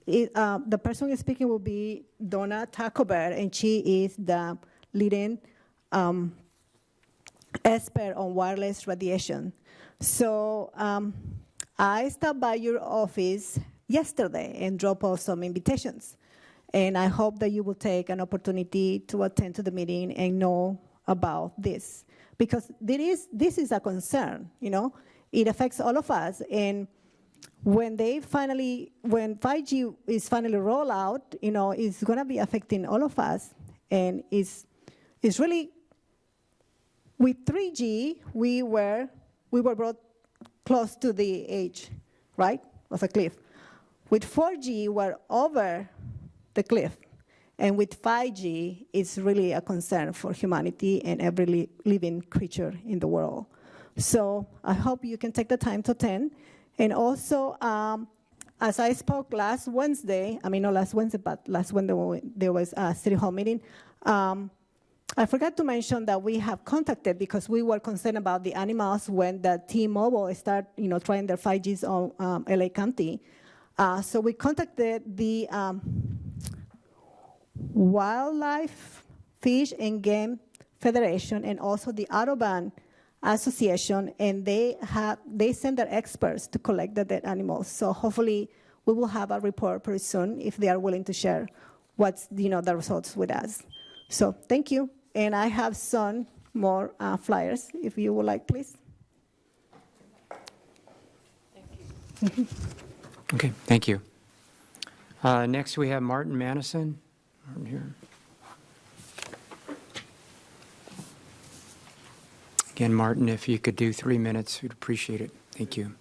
the person speaking will be Donna Tacobert, and she is the leading expert on wireless radiation. So I stopped by your office yesterday and dropped off some invitations. And I hope that you will take an opportunity to attend to the meeting and know about this. Because this is a concern, It affects all of us. And when 5G is finally rolled out, it's going to be affecting all of us. And it's really, with 3G, we were brought close to the edge, right, of a cliff. With 4G, we're over the cliff. And with 5G, it's really a concern for humanity and every living creature in the world. So I hope you can take the time to attend. And also, as I spoke last Wednesday, not last Wednesday, but last Wednesday when there was a City Hall meeting, I forgot to mention that we have contacted, because we were concerned about the animals when the T-Mobile started, trying their 5Gs on LA County. So we contacted the Wildlife, Fish, and Game Federation and also the Audubon Association, and they send their experts to collect the dead animals. So hopefully we will have a report pretty soon if they are willing to share what's the results with us. So thank you, and I have some more flyers if you would like, please. Thank you. Okay, thank you. Next we have Martin Manison. Martin here. Again, Martin, if you could do 3 minutes, we'd appreciate it. Thank you.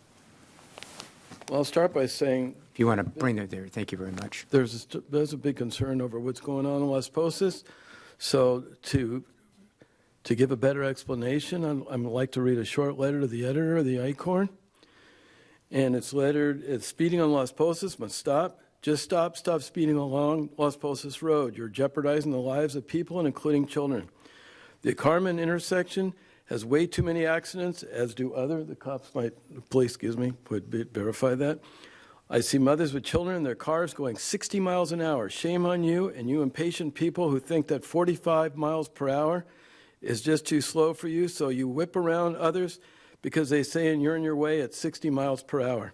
Well, I'll start by saying, if you want to bring that there, thank you very much. There's a big concern over what's going on in Las Posas. So to give a better explanation, I'd like to read a short letter to the editor of the Acorn. And it's speeding on Las Posas must stop. Just stop speeding along Las Posas Road. You're jeopardizing the lives of people and including children. The Carmen intersection has way too many accidents, as do the police would verify that. I see mothers with children in their cars going 60 miles an hour. Shame on you and you impatient people who think that 45 miles per hour is just too slow for you, so you whip around others because they say you're in your way at 60 miles per hour.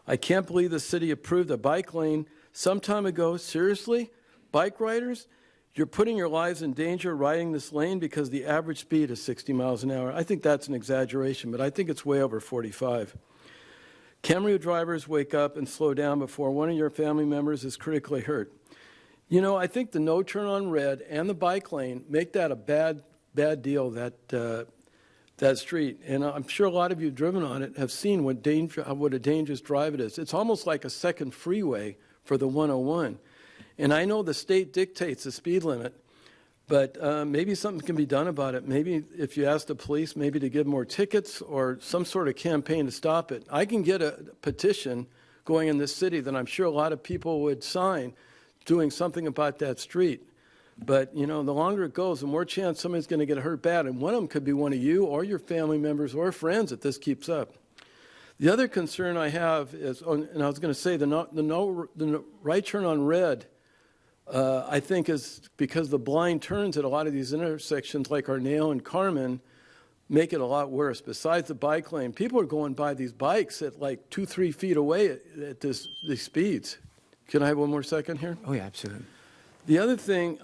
I can't believe the city approved a bike lane some time ago. Seriously? Bike riders? You're putting your lives in danger riding this lane because the average speed is 60 miles an hour. I think that's an exaggeration, but I think it's way over 45. Camarillo drivers, wake up and slow down before one of your family members is critically hurt. I think the no turn on red and the bike lane make that a bad deal, that street. And I'm sure a lot of you who've driven on it have seen what a dangerous drive it is. It's almost like a second freeway for the 101. And I know the state dictates the speed limit, but maybe something can be done about it. Maybe if you ask the police, maybe to give more tickets or some sort of campaign to stop it. I can get a petition going in this city that I'm sure a lot of people would sign doing something about that street. But, the longer it goes, the more chance somebody's going to get hurt bad. And one of them could be one of you or your family members or friends if this keeps up. The other concern I have is, and I was going to say, the right turn on red, I think is because the blind turns at a lot of these intersections like Arneo and Carmen make it a lot worse. Besides the bike lane, people are going by these bikes at like 2-3 feet away at these speeds. Can I have one more second here? Oh, yeah, absolutely. The other thing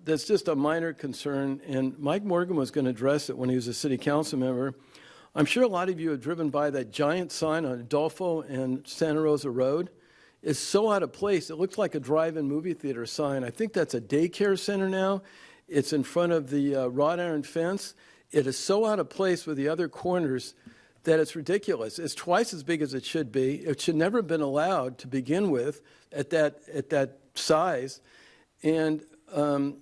that's just a minor concern, and Mike Morgan was going to address it when he was a city council member. I'm sure a lot of you have driven by that giant sign on Adolfo and Santa Rosa Road. It's so out of place. It looks like a drive-in movie theater sign. I think that's a daycare center now. It's in front of the wrought iron fence. It is so out of place with the other corners that it's ridiculous. It's twice as big as it should be. It should never have been allowed to begin with at that size. And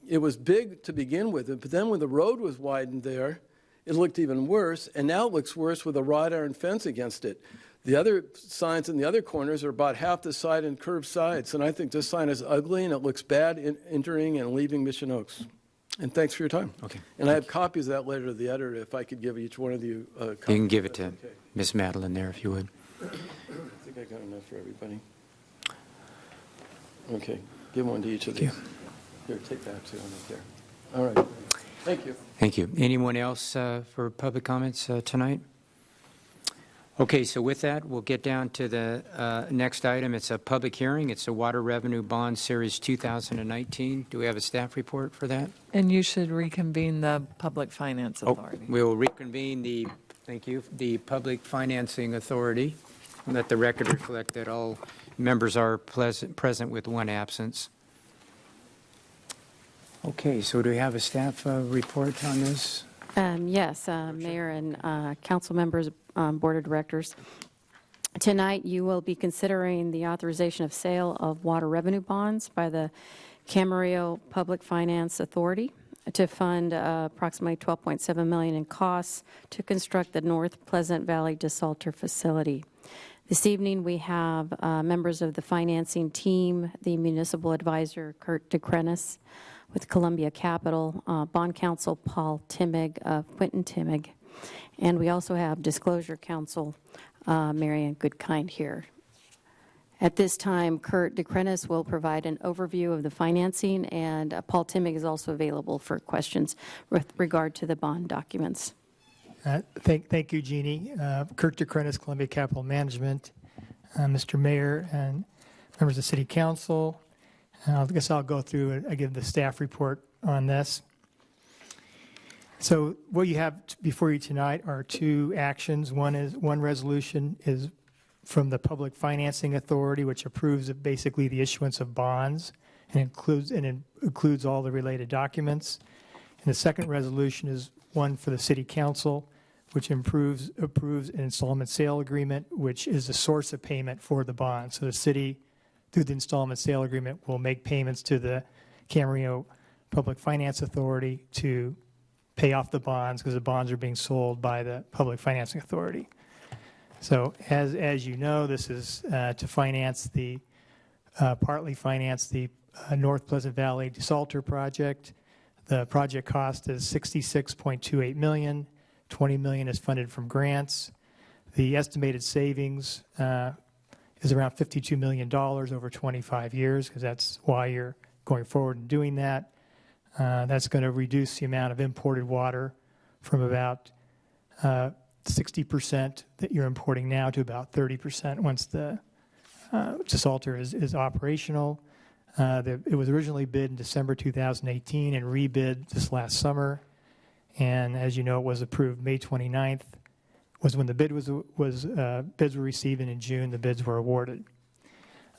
it was big to begin with. But then when the road was widened there, it looked even worse, and now it looks worse with a wrought iron fence against it. The other signs in the other corners are about half the side and curved sides, and I think this sign is ugly and it looks bad entering and leaving Mission Oaks. And thanks for your time. Okay. And I have copies of that letter to the editor if I could give each one of you a copy. You can give it to Ms. Madeline there if you would. I think I got enough for everybody. Okay, give one to each of these. Here, take that too, right there. All right. Thank you. Thank you. Anyone else for public comments tonight? Okay, so with that, we'll get down to the next item. It's a public hearing. It's a Water Revenue Bond Series 2019. Do we have a staff report for that? And you should reconvene the Public Finance Authority. We will reconvene the Public Financing Authority. Let the record reflect that all members are present with one absence. Okay, so do we have a staff report on this? Yes, Mayor and council members, Board of Directors. Tonight, you will be considering the authorization of sale of water revenue bonds by the Camarillo Public Finance Authority to fund approximately $12.7 million in costs to construct the North Pleasant Valley Desalter Facility. This evening, we have members of the financing team, the municipal advisor, Kurt DeCrenis, with Columbia Capital, bond counsel Paul Timig of Quinton Timig, and we also have disclosure counsel Marianne Goodkind here. At this time, Kurt DeCrenis will provide an overview of the financing, and Paul Timig is also available for questions with regard to the bond documents. Thank you, Jeannie. Kurt DeCrenis, Columbia Capital Management. Mr. Mayor and members of City Council, I guess I'll go through and I give the staff report on this. So what you have before you tonight are two actions. One resolution is from the Public Financing Authority, which approves of basically the issuance of bonds and includes all the related documents. And the second resolution is one for the City Council, which approves an installment sale agreement, which is the source of payment for the bond. So the city, through the installment sale agreement, will make payments to the Camarillo Public Finance Authority to pay off the bonds because the bonds are being sold by the Public Financing Authority. So as you know, this is to finance partly finance the North Pleasant Valley Desalter project. The project cost is $66.28 million. $20 million is funded from grants. The estimated savings is around $52 million over 25 years, because that's why you're going forward and doing that. That's going to reduce the amount of imported water from about 60% that you're importing now to about 30% once the desalter is operational. It was originally bid in December 2018 and rebid this last summer. And as you know, it was approved May 29th was when the bid bids were received, and in June the bids were awarded.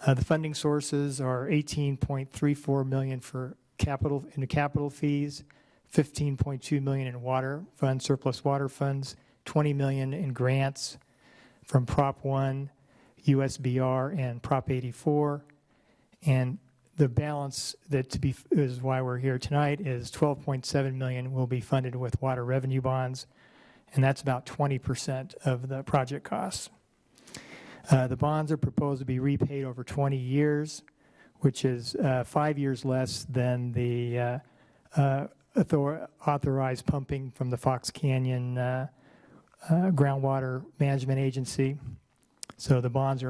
The funding sources are $18.34 million for capital fees, $15.2 million in water funds, surplus water funds, $20 million in grants from Prop 1, USBR, and Prop 84, and the balance is why we're here tonight is $12.7 million will be funded with water revenue bonds, and that's about 20% of the project costs. The bonds are proposed to be repaid over 20 years, which is 5 years less than the authorized pumping from the Fox Canyon Groundwater Management Agency. So the bonds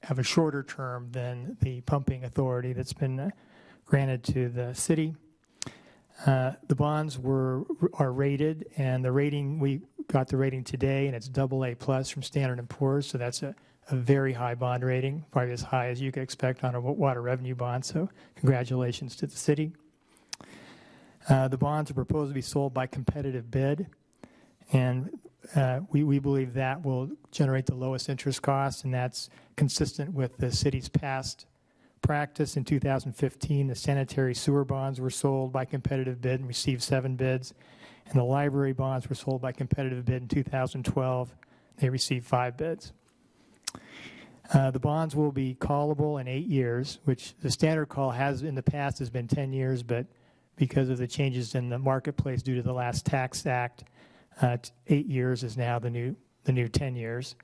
have a shorter term than the pumping authority that's been granted to the city. The bonds are rated, and the rating, we got the rating today, and it's AA+ from Standard & Poor's, so that's a very high bond rating, probably as high as you could expect on a water revenue bond, so congratulations to the city. The bonds are proposed to be sold by competitive bid, and we believe that will generate the lowest interest costs, and that's consistent with the city's past practice. In 2015, the sanitary sewer bonds were sold by competitive bid and received 7 bids, and the library bonds were sold by competitive bid in 2012. They received 5 bids. The bonds will be callable in 8 years, which the standard call in the past has been 10 years, but because of the changes in the marketplace due to the last tax act, 8 years is now the new 10 years.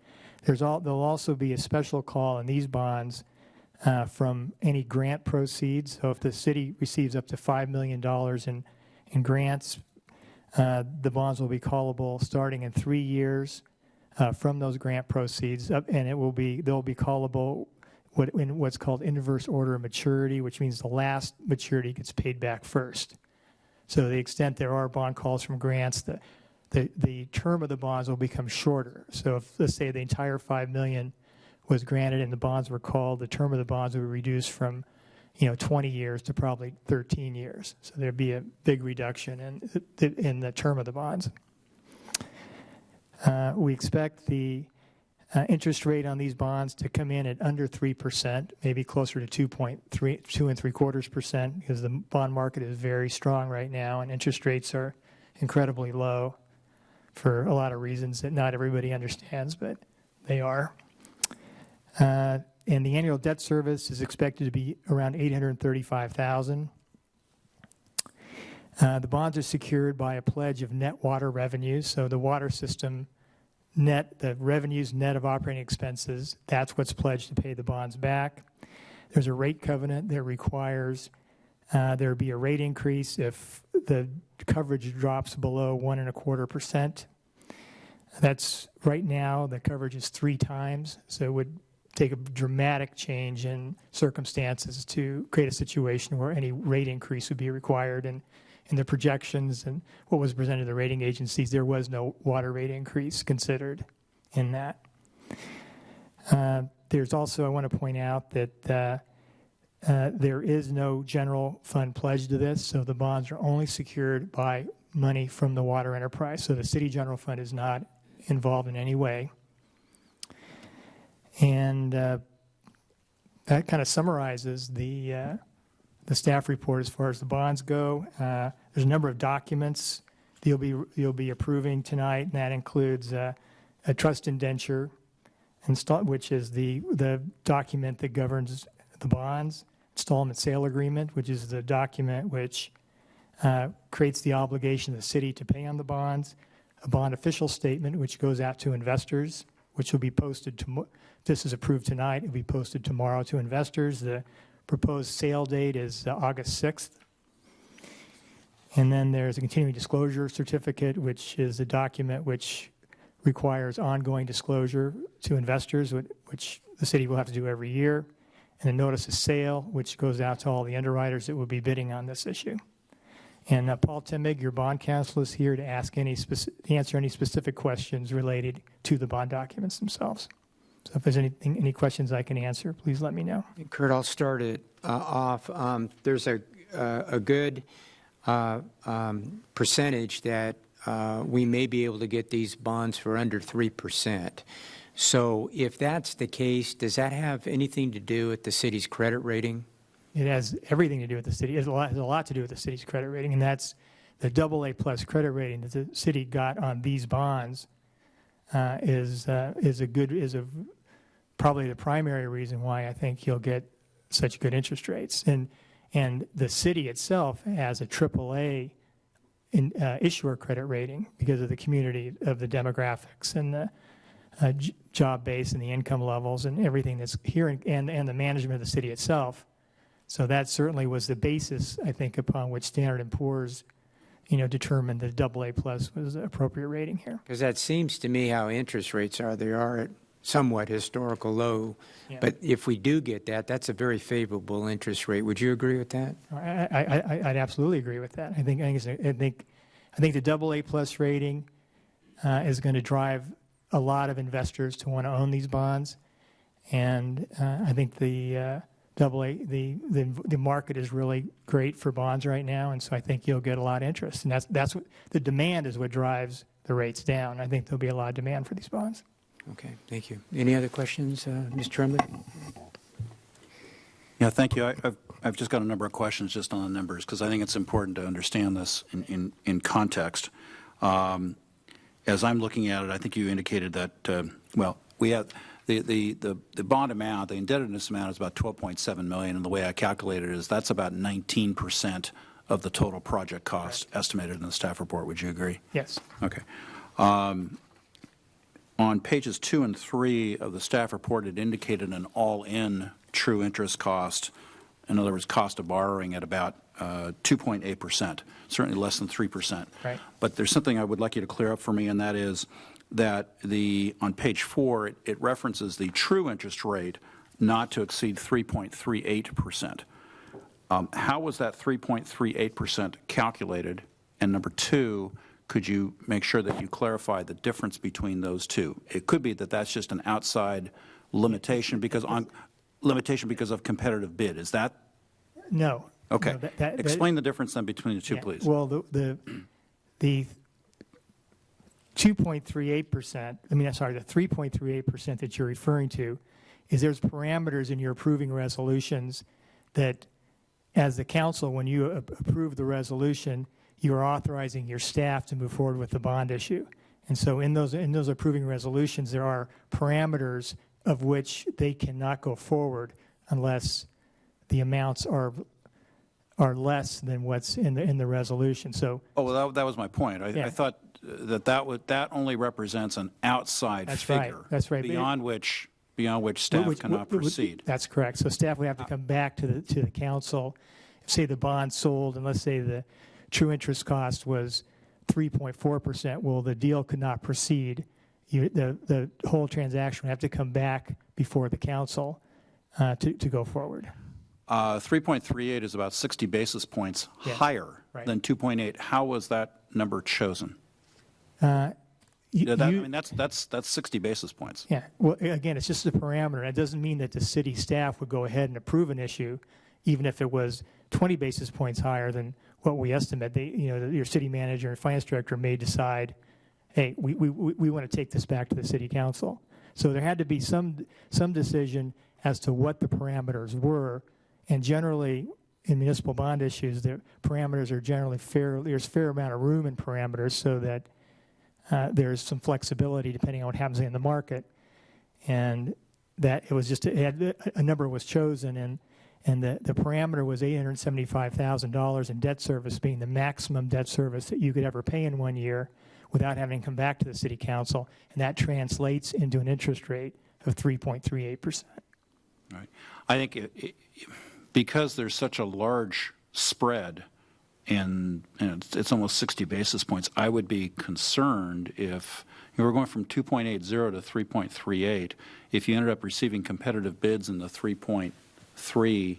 There'll also be a special call in these bonds from any grant proceeds. So if the city receives up to $5 million in grants, the bonds will be callable starting in 3 years from those grant proceeds, and they'll be callable in what's called inverse order of maturity, which means the last maturity gets paid back first. So to the extent there are bond calls from grants, the term of the bonds will become shorter. So if, let's say, the entire $5 million was granted and the bonds were called, the term of the bonds would be reduced from 20 years to probably 13 years. So there'd be a big reduction in the term of the bonds. We expect the interest rate on these bonds to come in at under 3%, maybe closer to 2.75%, because the bond market is very strong right now, and interest rates are incredibly low for a lot of reasons that not everybody understands, but they are. And the annual debt service is expected to be around $835,000. The bonds are secured by a pledge of net water revenues, so the water system the revenues net of operating expenses, that's what's pledged to pay the bonds back. There's a rate covenant that requires there be a rate increase if the coverage drops below 1.25%. That's right now, the coverage is 3 times, so it would take a dramatic change in circumstances to create a situation where any rate increase would be required. And in the projections and what was presented to the rating agencies, there was no water rate increase considered in that. There's also, I want to point out that there is no general fund pledge to this, so the bonds are only secured by money from the water enterprise. So the city general fund is not involved in any way. And that kind of summarizes the staff report as far as the bonds go. There's a number of documents you'll be approving tonight, and that includes a trust indenture, which is the document that governs the bonds, installment sale agreement, which is the document which creates the obligation of the city to pay on the bonds, a bond official statement, which goes out to investors, which will be posted this is approved tonight. It will be posted tomorrow to investors. The proposed sale date is August 6th. And then there's a continuing disclosure certificate, which is a document which requires ongoing disclosure to investors, which the city will have to do every year. And a notice of sale, which goes out to all the underwriters that will be bidding on this issue. And Paul Timmig, your bond counsel, is here to answer any specific questions related to the bond documents themselves. So if there's any questions I can answer, please let me know. Kurt, I'll start it off. There's a good percentage that we may be able to get these bonds for under 3%. So if that's the case, does that have anything to do with the city's credit rating? It has everything to do with the city. It has a lot to do with the city's credit rating, and that's the AA+ credit rating that the city got on these bonds is probably the primary reason why I think you'll get such good interest rates. And the city itself has a AAA issuer credit rating because of the community, of the demographics and the job base and the income levels and everything that's here, and the management of the city itself. So that certainly was the basis, I think, upon which Standard & Poor's, determined that AA+ was the appropriate rating here. Because that seems to me how interest rates are. They are at somewhat historical low. Yeah. But if we do get that, that's a very favorable interest rate. Would you agree with that? I'd absolutely agree with that. I think the AA+ rating is going to drive a lot of investors to want to own these bonds, and I think the market is really great for bonds right now, and so I think you'll get a lot of interest, and that's what the demand is, what drives the rates down. I think there'll be a lot of demand for these bonds. Okay, thank you. Any other questions, Mr. Tremblay? Yeah, thank you. I've just got a number of questions just on the numbers because I think it's important to understand this in context. As I'm looking at it, I think you indicated that, we have the bond amount, the indebtedness amount is about $12.7 million, and the way I calculated it is that's about 19% of the total project cost estimated in the staff report. Would you agree? Yes. Okay. On pages 2 and 3 of the staff report, it indicated an all-in true interest cost, in other words, cost of borrowing at about 2.8%, certainly less than 3%. Right. But there's something I would like you to clear up for me, and that is that on page 4, it references the true interest rate not to exceed 3.38%. How was that 3.38% calculated? And number 2, could you make sure that you clarify the difference between those two? It could be that that's just an outside limitation because of competitive bid. Is that? No. Okay. No, Explain the difference then between the two, please. Well, the 2.38%, the 3.38% that you're referring to is there's parameters in your approving resolutions that as the council, when you approve the resolution, you're authorizing your staff to move forward with the bond issue. And so in those approving resolutions, there are parameters of which they cannot go forward unless the amounts are less than what's in the resolution. So. Oh, well, that was my point. I thought that only represents an outside figure. That's right. Beyond which staff cannot proceed. That's correct. So staff would have to come back to the council, say the bond sold, and let's say the true interest cost was 3.4%. Well, the deal could not proceed. The whole transaction would have to come back before the council to go forward. 3.38 is about 60 basis points higher than 2.8. How was that number chosen? That's 60 basis points. Yeah. Well, again, it's just a parameter. It doesn't mean that the city staff would go ahead and approve an issue, even if it was 20 basis points higher than what we estimate. Your city manager and finance director may decide, hey, we want to take this back to the city council. So there had to be some decision as to what the parameters were, and generally in municipal bond issues, the parameters are generally fair. There's a fair amount of room in parameters so that there's some flexibility depending on what happens in the market, and that a number was chosen, and the parameter was $875,000 in debt service being the maximum debt service that you could ever pay in 1 year without having to come back to the city council, and that translates into an interest rate of 3.38%. Right. I think because there's such a large spread, and it's almost 60 basis points, I would be concerned if you were going from 2.80 to 3.38. If you ended up receiving competitive bids in the 3.3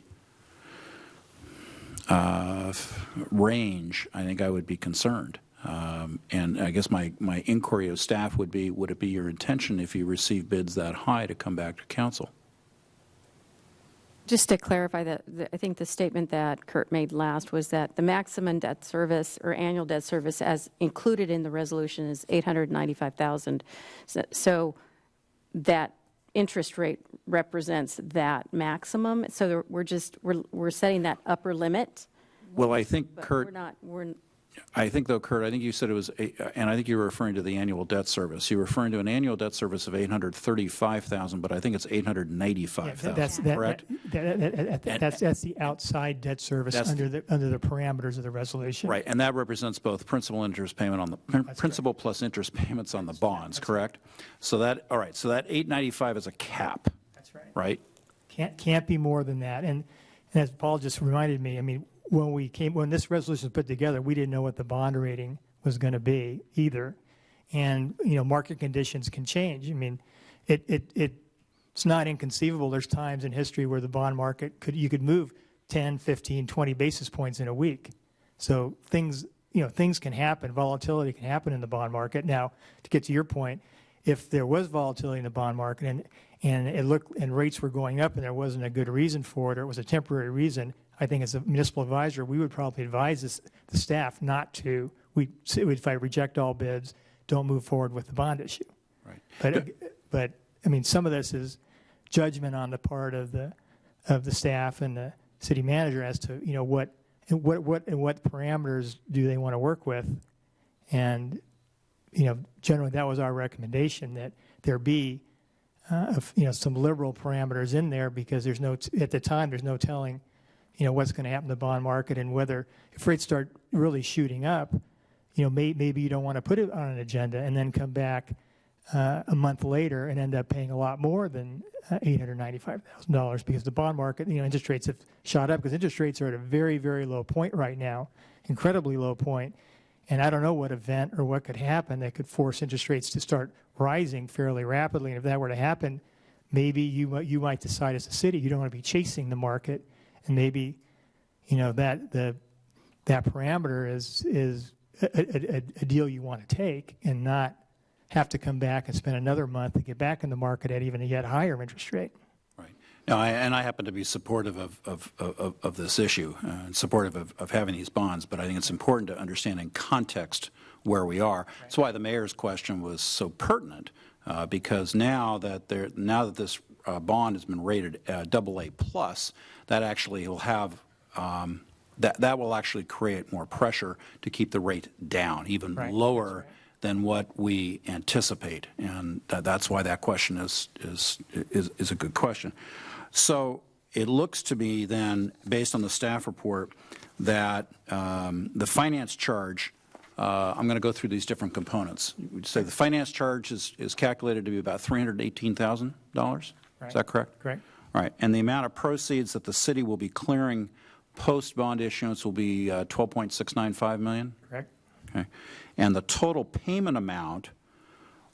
range, I think I would be concerned. And I guess my inquiry of staff would it be your intention if you receive bids that high to come back to council? Just to clarify that, I think the statement that Kurt made last was that the maximum debt service or annual debt service as included in the resolution is $895,000. So that interest rate represents that maximum. So we're setting that upper limit. Well, I think, Kurt, Kurt, I think you said it was, and I think you were referring to the annual debt service. You're referring to an annual debt service of $835,000, but I think it's $895,000, correct? That's the outside debt service under the parameters of the resolution. Right, and that represents both principal plus interest payments on the bonds, correct? So that $895 is a cap. That's right. Right? Can't be more than that. And as Paul just reminded me, when this resolution was put together, we didn't know what the bond rating was going to be either. And, market conditions can change. it's not inconceivable. There's times in history where the bond market you could move 10, 15, 20 basis points in a week. So things can happen. Volatility can happen in the bond market. Now, to get to your point, if there was volatility in the bond market and rates were going up and there wasn't a good reason for it, or it was a temporary reason, I think as a municipal advisor, we would probably advise the staff not to. We'd reject all bids, don't move forward with the bond issue. Right. But I mean, some of this is judgment on the part of the staff and the city manager as to what parameters do they want to work with, and generally that was our recommendation, that there be some liberal parameters in there, because at the time there's no telling what's going to happen in the bond market, and whether if rates start really shooting up, maybe you don't want to put it on an agenda and then come back a month later and end up paying a lot more than $895,000, because the bond market, interest rates have shot up, because interest rates are at a very, very low point right now, incredibly low point. And I don't know what event or what could happen that could force interest rates to start rising fairly rapidly. And if that were to happen, maybe you might decide as a city you don't want to be chasing the market, and maybe that parameter is a deal you want to take, and not have to come back and spend another month to get back in the market at even a yet higher interest rate. Right. Now, I happen to be supportive of this issue, and supportive of having these bonds, but I think it's important to understand in context where we are. That's why the mayor's question was so pertinent, because now that this bond has been rated AA+, that actually will have that will actually create more pressure to keep the rate down, even lower than what we anticipate, and that's why that question is a good question. So it looks to me then, based on the staff report, that the finance charge, I'm going to go through these different components. We'd say the finance charge is calculated to be about $318,000. Right. Is that correct? Correct. Right. And the amount of proceeds that the city will be clearing post-bond issuance will be $12.695 million? Correct. Okay. And the total payment amount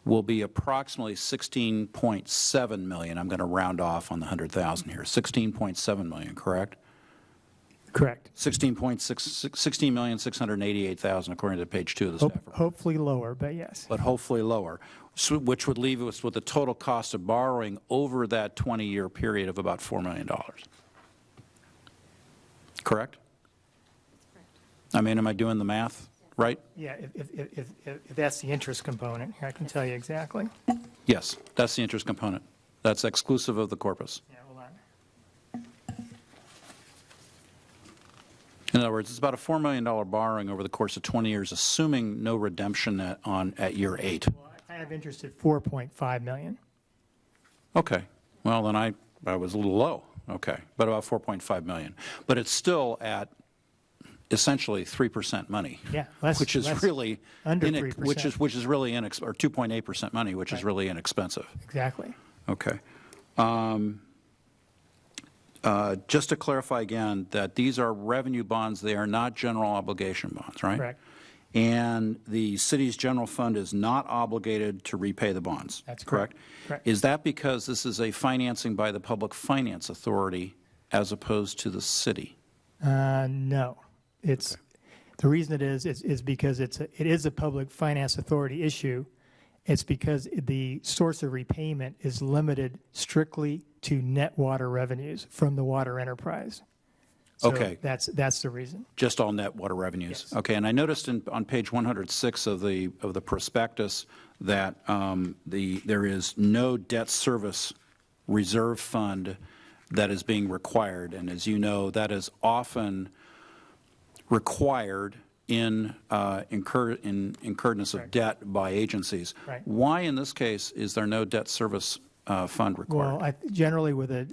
will be approximately $16.7 million. I'm going to round off on the 100,000 here. $16.7 million, correct? Correct. $16,688,000 according to page 2 of the staff report. Hopefully lower, but yes. But hopefully lower, which would leave us with a total cost of borrowing over that 20-year period of about $4 million. Correct? I mean, am I doing the math right? Yeah, if that's the interest component, here I can tell you exactly. Yes, that's the interest component. That's exclusive of the corpus. Yeah, hold on. In other words, it's about a $4 million borrowing over the course of 20 years, assuming no redemption at year 8. Well, I have interest at $4.5 million. Okay. Well, then I was a little low. Okay. But about $4.5 million. But it's still at essentially 3% money. Yeah, which is really under 3%. Which is really or 2.8% money, which is really inexpensive. Exactly. Okay. Just to clarify again, that these are revenue bonds, they are not general obligation bonds, right? Correct. And the city's general fund is not obligated to repay the bonds. That's correct. Correct. Is that because this is a financing by the Public Finance Authority as opposed to the city? No. It's okay. The reason it is because it is a Public Finance Authority issue. It's because the source of repayment is limited strictly to net water revenues from the water enterprise. So okay. That's the reason. Just all net water revenues. Yes. Okay. And I noticed on page 106 of the prospectus that there is no debt service reserve fund that is being required. And as you know, that is often required in incurrence of debt by agencies. Right. Why, in this case, is there no debt service fund required? Well, generally with a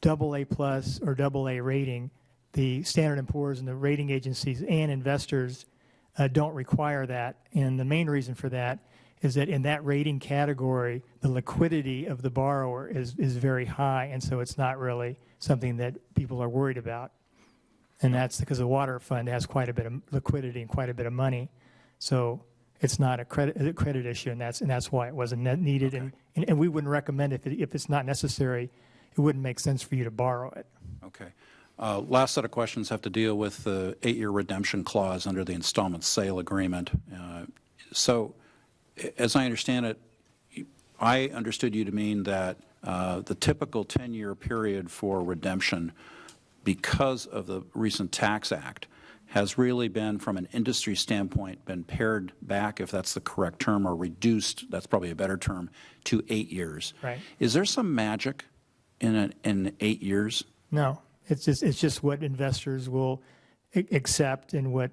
AA+ or AA rating, the Standard & Poor's and the rating agencies and investors don't require that. And the main reason for that is that in that rating category, the liquidity of the borrower is very high, and so it's not really something that people are worried about. And that's because the water fund has quite a bit of liquidity and quite a bit of money. So it's not a credit issue, and that's why it wasn't needed. Okay. And we wouldn't recommend if it's not necessary, it wouldn't make sense for you to borrow it. Okay. Last set of questions have to deal with the 8-year redemption clause under the installment sale agreement. So, as I understand it, I understood you to mean that the typical 10-year period for redemption, because of the recent Tax Act, has really been, from an industry standpoint, been pared back, if that's the correct term, or reduced, that's probably a better term, to 8 years. Right. Is there some magic in 8 years? No, it's just what investors will accept, and what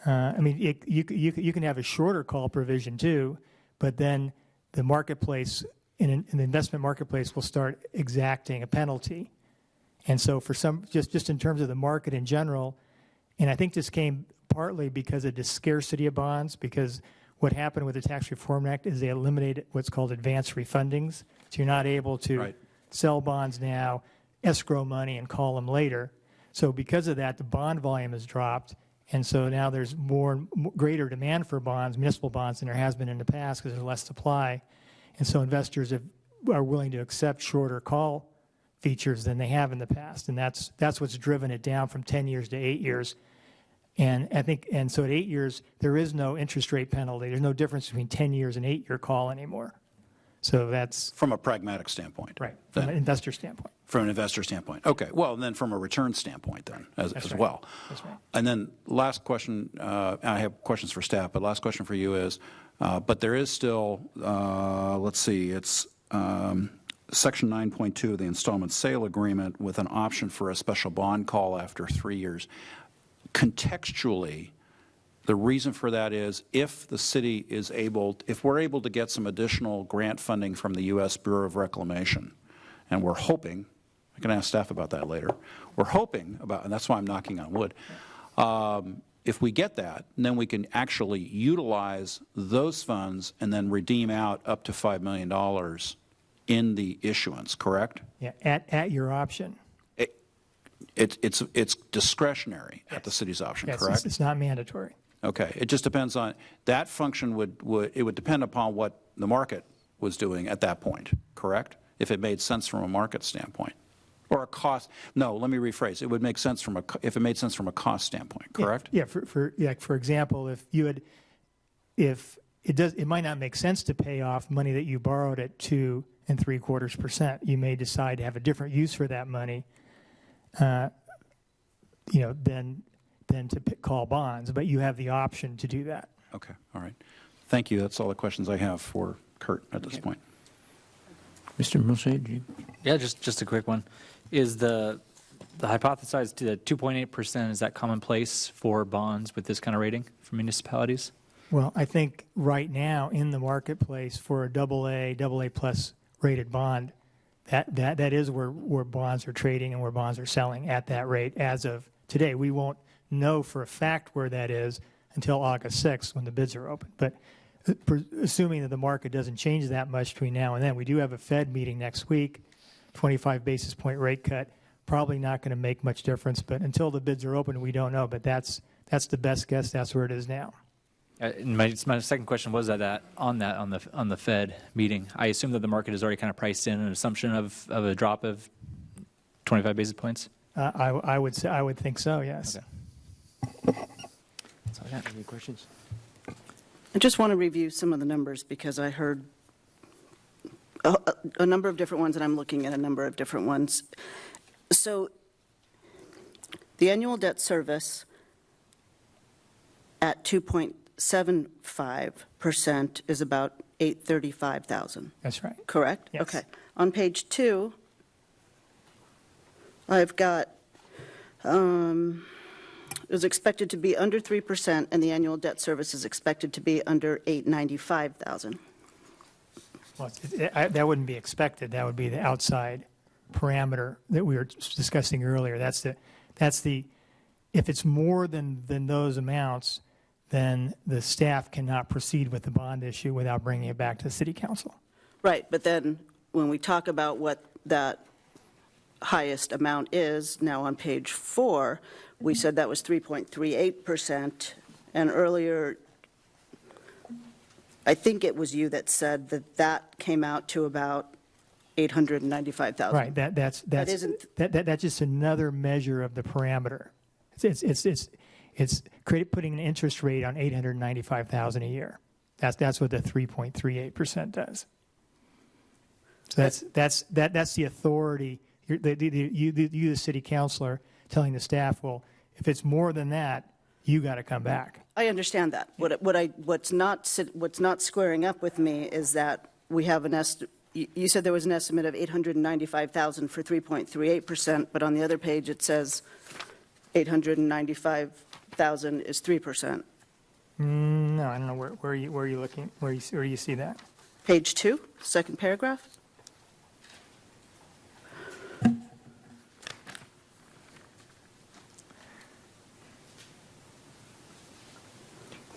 I mean. You can have a shorter call provision too, but then the marketplace in the investment marketplace will start exacting a penalty, and so for some, just in terms of the market in general. And I think this came partly because of the scarcity of bonds, because what happened with the Tax Reform Act is they eliminated what's called advance refundings. So you're not able to sell bonds now, escrow money, and call them later. So because of that, the bond volume has dropped. And so now there's greater demand for bonds, municipal bonds, than there has been in the past because there's less supply. And so investors are willing to accept shorter call features than they have in the past. And that's what's driven it down from 10 years to 8 years. And I think, and so at 8 years, there is no interest rate penalty. There's no difference between 10 years and 8-year call anymore. So that's from a pragmatic standpoint, right? From an investor standpoint. From an investor standpoint, okay. Well, and then from a return standpoint, then as right. well. That's right. And then last question. I have questions for staff, but last question for you is, but there is still, let's see, it's Section 9.2 of the installment sale agreement with an option for a special bond call after 3 years. Contextually, the reason for that is if the city is able, if we're able to get some additional grant funding from the U.S. Bureau of Reclamation, and we're hoping, I can ask staff about that later, we're hoping about, and that's why I'm knocking on wood, if we get that, then we can actually utilize those funds and then redeem out up to $5 million in the issuance, correct? Yeah, at your option. It's discretionary at the city's option, Yes, correct? it's not mandatory. Okay. It just depends on, that function would depend upon what the market was doing at that point, correct? If it made sense from a market standpoint. Or a cost, no, let me rephrase. It would make sense from if it made sense from a cost standpoint, correct? Yeah, for example, if you had, it might not make sense to pay off money that you borrowed at 2 3/4%. You may decide to have a different use for that money, than to call bonds, but you have the option to do that. Okay, all right. Thank you. That's all the questions I have for Kurt at this point. Mr. Milche? Yeah, just a quick one. Is the hypothesized 2.8%, is that commonplace for bonds with this kind of rating for municipalities? Well, I think right now in the marketplace for a AA plus rated bond, that is where bonds are trading and where bonds are selling at that rate as of today. We won't know for a fact where that is until August 6th when the bids are open. But assuming that the market doesn't change that much between now and then, we do have a Fed meeting next week, 25 basis point rate cut, probably not going to make much difference. But until the bids are open, we don't know. But that's the best guess. That's where it is now. My second question was on the Fed meeting. I assume that the market has already kind of priced in an assumption of a drop of 25 basis points. I would think so. Yes. Okay. That's all I got. Any questions? I just want to review some of the numbers because I heard a number of different ones, and I'm looking at a number of different ones. So the annual debt service at 2.75% is about $835,000. That's right. Correct? Yes. Okay. On page 2, I've got it was expected to be under 3%, and the annual debt service is expected to be under $895,000. Well, that wouldn't be expected. That would be the outside parameter that we were discussing earlier. That's the if it's more than those amounts, then the staff cannot proceed with the bond issue without bringing it back to the city council. Right, but then when we talk about what that highest amount is, now on page 4, we said that was 3.38%, and earlier I think it was you that said that that came out to about 895,000. Right, that's just another measure of the parameter. It's putting an interest rate on 895,000 a year. That's what the 3.38% does. So that's the authority. You, the city councilor, telling the staff, well, if it's more than that, you got to come back. I understand that. What's not squaring up with me is that we have an estimate. You said there was an estimate of 895,000 for 3.38%, but on the other page it says 895,000 is 3%. No, I don't know where are you looking? Where do you see that? Page 2, second paragraph.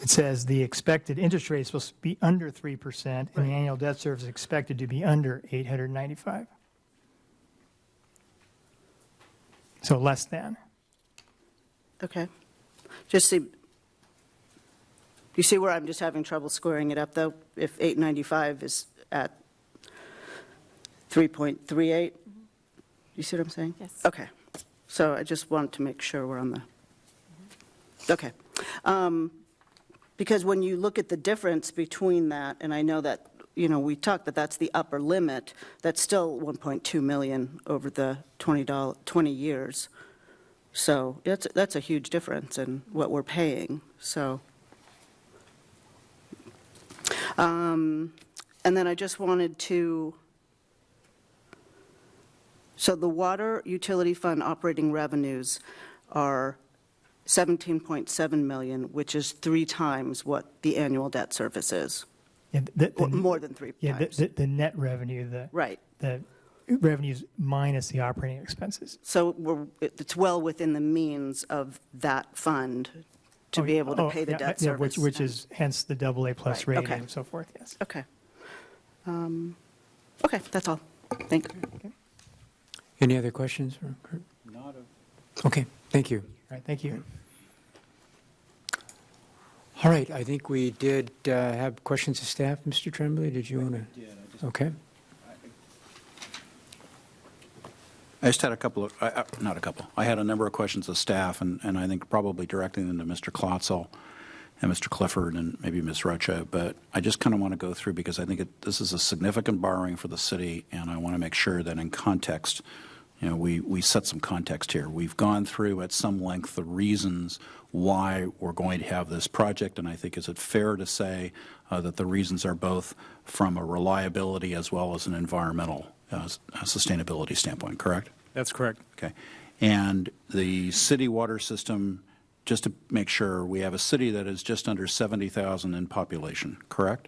It says the expected interest rate is supposed to be under 3%, and the annual debt service is expected to be under 895. So less than. Okay. You see where I'm just having trouble squaring it up, though? If 895 is at 3.38? You see what I'm saying? Yes. Okay. So I just wanted to make sure we're on the... Okay. Because when you look at the difference between that, and I know that, we talked that that's the upper limit, that's still 1.2 million over the 20 years. So that's a huge difference in what we're paying. So, and then I just wanted to, so the water utility fund operating revenues are 17.7 million, which is 3 times what the annual debt service is. Yeah, more than 3 times. The net revenue, right. The revenues minus the operating expenses. So it's well within the means of that fund to be able to pay the debt service. Which is hence the AA+ rating Okay. and so forth, yes. Okay. Okay, that's all. Thank you. Okay. Any other questions? Okay, thank you. All right, thank you. All right, I think we did have questions of staff. Mr. Tremblay, did you want to? Okay. I just had a couple of, not a couple, I had a number of questions of staff, and I think probably directing them to Mr. Klotzel and Mr. Clifford and maybe Ms. Rocha, but I just kind of want to go through because I think this is a significant borrowing for the city, and I want to make sure that in context, we set some context here. We've gone through at some length the reasons why we're going to have this project, and I think is it fair to say that the reasons are both from a reliability as well as an environmental sustainability standpoint, correct? That's correct. Okay. And the city water system, just to make sure, we have a city that is just under 70,000 in population, correct?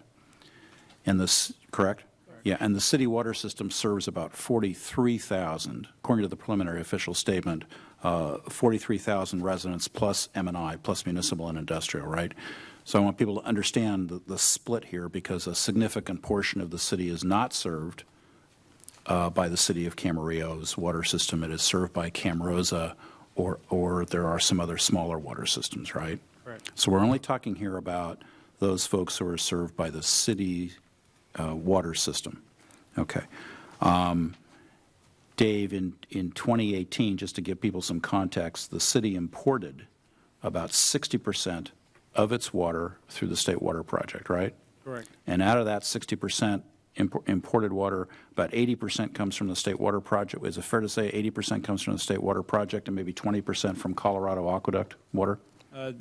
And this, correct? Yeah, and the city water system serves about 43,000, according to the preliminary official statement, 43,000 residents plus M&I, plus municipal and industrial, right? So I want people to understand the split here because a significant portion of the city is not served by the city of Camarillo's water system. It is served by Camarosa or there are some other smaller water systems, right? Right. So we're only talking here about those folks who are served by the city water system. Okay. Dave, in 2018, just to give people some context, the city imported about 60% of its water through the State Water Project, right? Correct. And out of that 60% imported water, about 80% comes from the State Water Project. Is it fair to say 80% comes from the State Water Project and maybe 20% from Colorado Aqueduct water?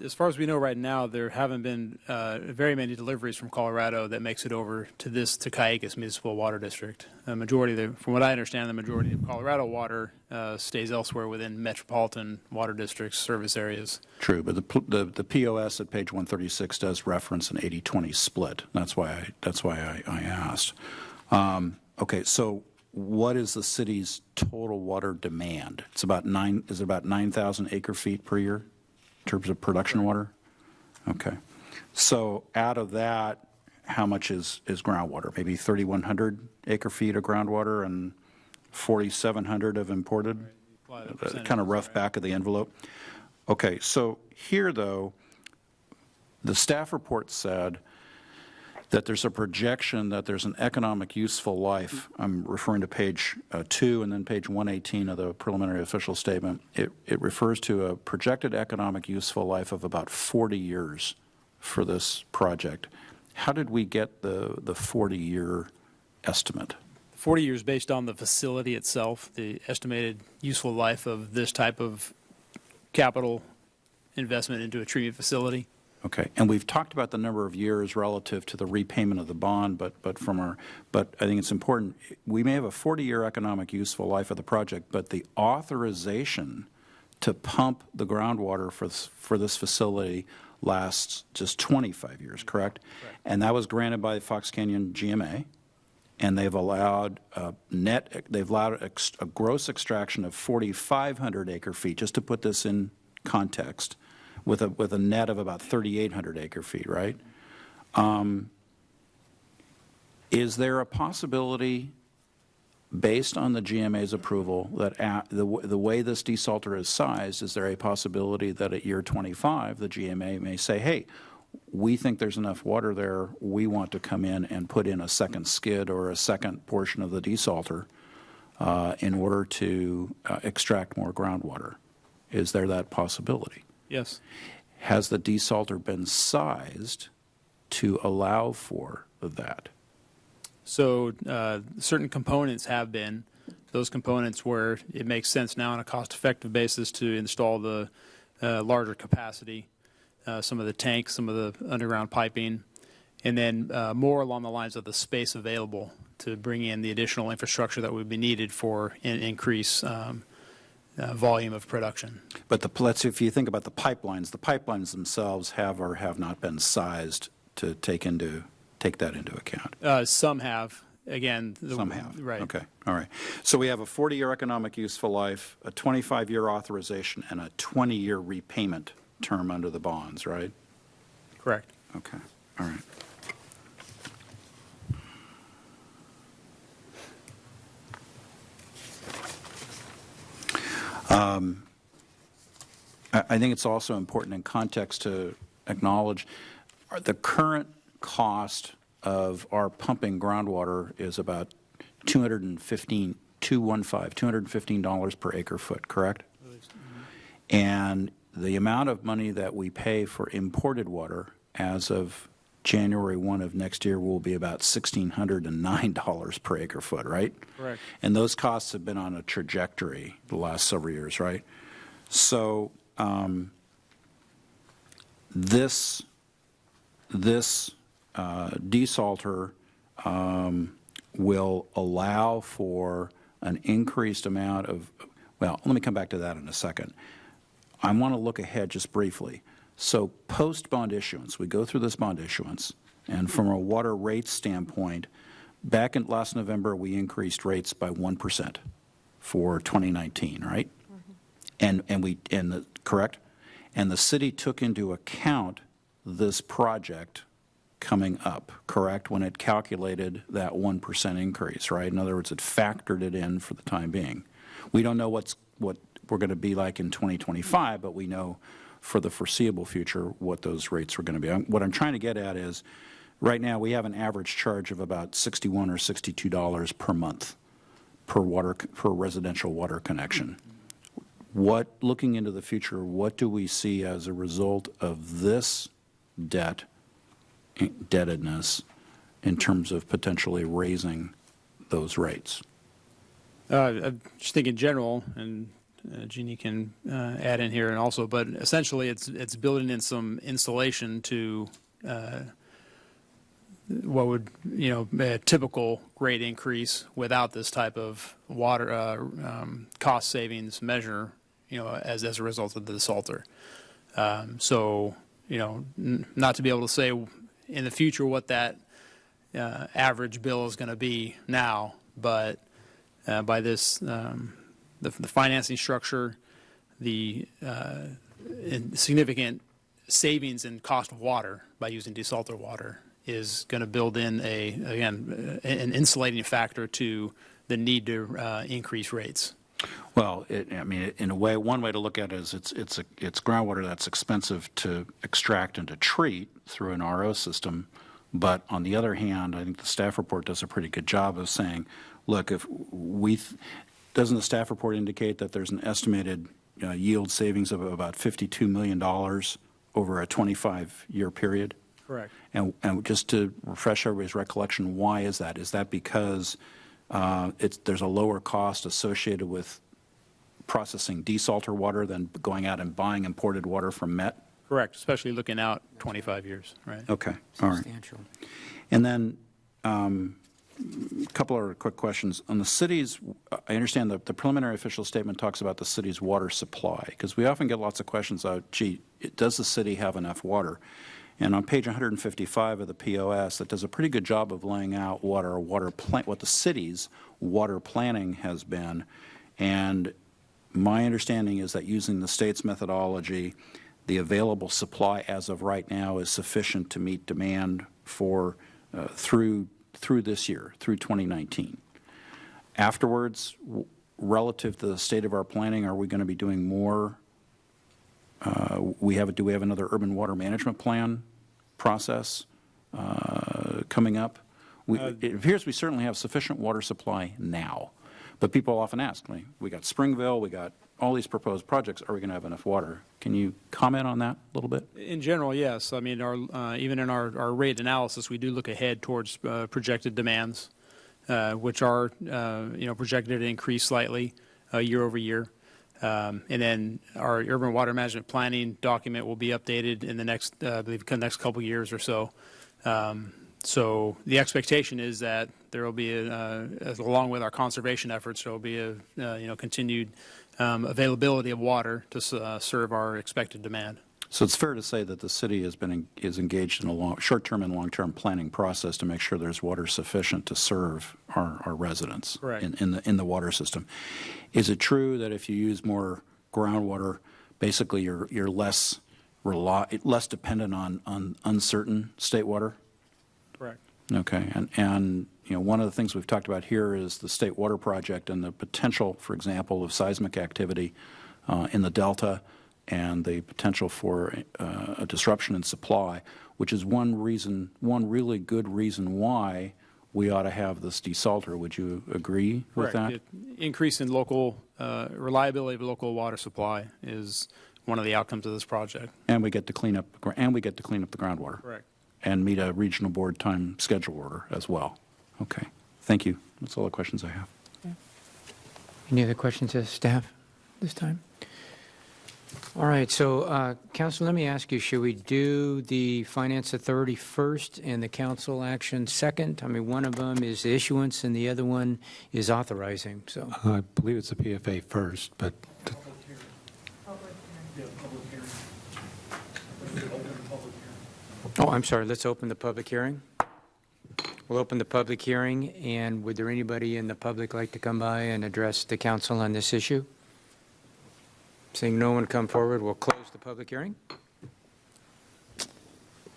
As far as we know right now, there haven't been very many deliveries from Colorado that makes it over to Cayugas Municipal Water District. From what I understand, the majority of Colorado water stays elsewhere within metropolitan water districts service areas. True, but the POS at page 136 does reference an 80-20 split. That's why I asked. Okay, so what is the city's total water demand? It's about 9,000 acre feet per year? In terms of production water? Okay. So out of that, how much is groundwater? Maybe 3,100 acre feet of groundwater and 4,700 of imported? Kind of rough back of the envelope. Okay, so here, though, the staff report said that there's a projection that there's an economic useful life. I'm referring to page 2 and then page 118 of the preliminary official statement. It refers to a projected economic useful life of about 40 years for this project. How did we get the 40-year estimate? 40 years based on the facility itself, the estimated useful life of this type of capital investment into a treatment facility. Okay, and we've talked about the number of years relative to the repayment of the bond, but I think it's important. We may have a 40-year economic useful life of the project, but the authorization to pump the groundwater for this facility lasts just 25 years, correct? And that was granted by the Fox Canyon GMA, and they've allowed a gross extraction of 4,500 acre feet, just to put this in context, with a net of about 3,800 acre feet, right? Is there a possibility, based on the GMA's approval, that the way this desalter is sized, is there a possibility that at year 25 the GMA may say, hey, we think there's enough water there, we want to come in and put in a second skid or a second portion of the desalter in order to extract more groundwater? Is there that possibility? Yes. Has the desalter been sized to allow for that? So certain components have been. Those components where it makes sense now on a cost-effective basis to install the larger capacity, some of the tanks, some of the underground piping, and then more along the lines of the space available to bring in the additional infrastructure that would be needed for an increase volume of production. But if you think about the pipelines themselves have or have not been sized to take that into account. Some have. Again, some have. Right. Okay. All right. So we have a 40-year economic useful life, a 25-year authorization, and a 20-year repayment term under the bonds, right? Correct. Okay. All right. I think it's also important in context to acknowledge the current cost of our pumping groundwater is about $215 per acre foot, correct? And the amount of money that we pay for imported water as of January 1 of next year will be about $1,609 per acre foot, right? Correct. And those costs have been on a trajectory the last several years, right? So this desalter will allow for an increased amount of, well, let me come back to that in a second. I want to look ahead just briefly. So post-bond issuance, we go through this bond issuance, and from a water rates standpoint, back in last November, we increased rates by 1% for 2019, right? Mm-hmm. Correct? And the city took into account this project coming up, correct, when it calculated that 1% increase, right? In other words, it factored it in for the time being. We don't know what we're going to be like in 2025, but we know for the foreseeable future what those rates are going to be. What I'm trying to get at is, right now we have an average charge of about $61 or $62 per month per residential water connection. Looking into the future, what do we see as a result of this indebtedness in terms of potentially raising those rates? I just think in general, and Jeannie can add in here and also, but essentially it's building in some insulation to what would, be a typical rate increase without this type of water cost savings measure, as a result of the desalter. So, not to be able to say in the future what that average bill is going to be now, but by this, the financing structure, the significant savings in cost of water by using desalter water is going to build in an insulating factor to the need to increase rates. Well, in a way, one way to look at it is it's groundwater that's expensive to extract and to treat through an RO system, But on the other hand, I think the staff report does a pretty good job of saying, look, if we, doesn't the staff report indicate that there's an estimated yield savings of about $52 million over a 25-year period? Correct. And just to refresh everybody's recollection, why is that? Is that because there's a lower cost associated with processing desalter water than going out and buying imported water from Met? Correct, especially looking out 25 years, right? Okay, all right. Substantial. And then a couple of quick questions. On the city's, I understand that the preliminary official statement talks about the city's water supply, because we often get lots of questions about, gee, does the city have enough water? And on page 155 of the POS, it does a pretty good job of laying out what the city's water planning has been. And my understanding is that using the state's methodology, the available supply as of right now is sufficient to meet demand for through this year, through 2019. Afterwards, relative to the state of our planning, are we going to be doing more? Do we have another urban water management plan process coming up? It appears we certainly have sufficient water supply now. But people often ask me, we got Springville, we got all these proposed projects, are we going to have enough water? Can you comment on that a little bit? In general, yes. I mean, even in our rate analysis, we do look ahead towards projected demands, which are projected to increase slightly year over year. And then our urban water management planning document will be updated in the next, I believe, next couple of years or so. So the expectation is that there will be, along with our conservation efforts, there will be a continued availability of water to serve our expected demand. So it's fair to say that the city is engaged in a short-term and long-term planning process to make sure there's water sufficient to serve our residents in the water system. Is it true that if you use more groundwater, basically you're less dependent on uncertain state water? Correct. Okay, and one of the things we've talked about here is the State Water Project and the potential, for example, of seismic activity in the Delta and the potential for a disruption in supply, which is one really good reason why we ought to have this desalter. Would you agree with that? Increase in local reliability of local water supply is one of the outcomes of this project. And we get to clean up the groundwater. Correct. And meet a regional board time schedule order as well. Okay, thank you. That's all the questions I have. Any other questions of staff this time? All right, so Council, let me ask you, should we do the Finance Authority first and the council action second? I mean, one of them is issuance and the other one is authorizing, so. I believe it's the PFA first, but Oh, I'm sorry, let's open the public hearing. We'll open the public hearing, and would there anybody in the public like to come by and address the council on this issue? Seeing no one come forward, we'll close the public hearing.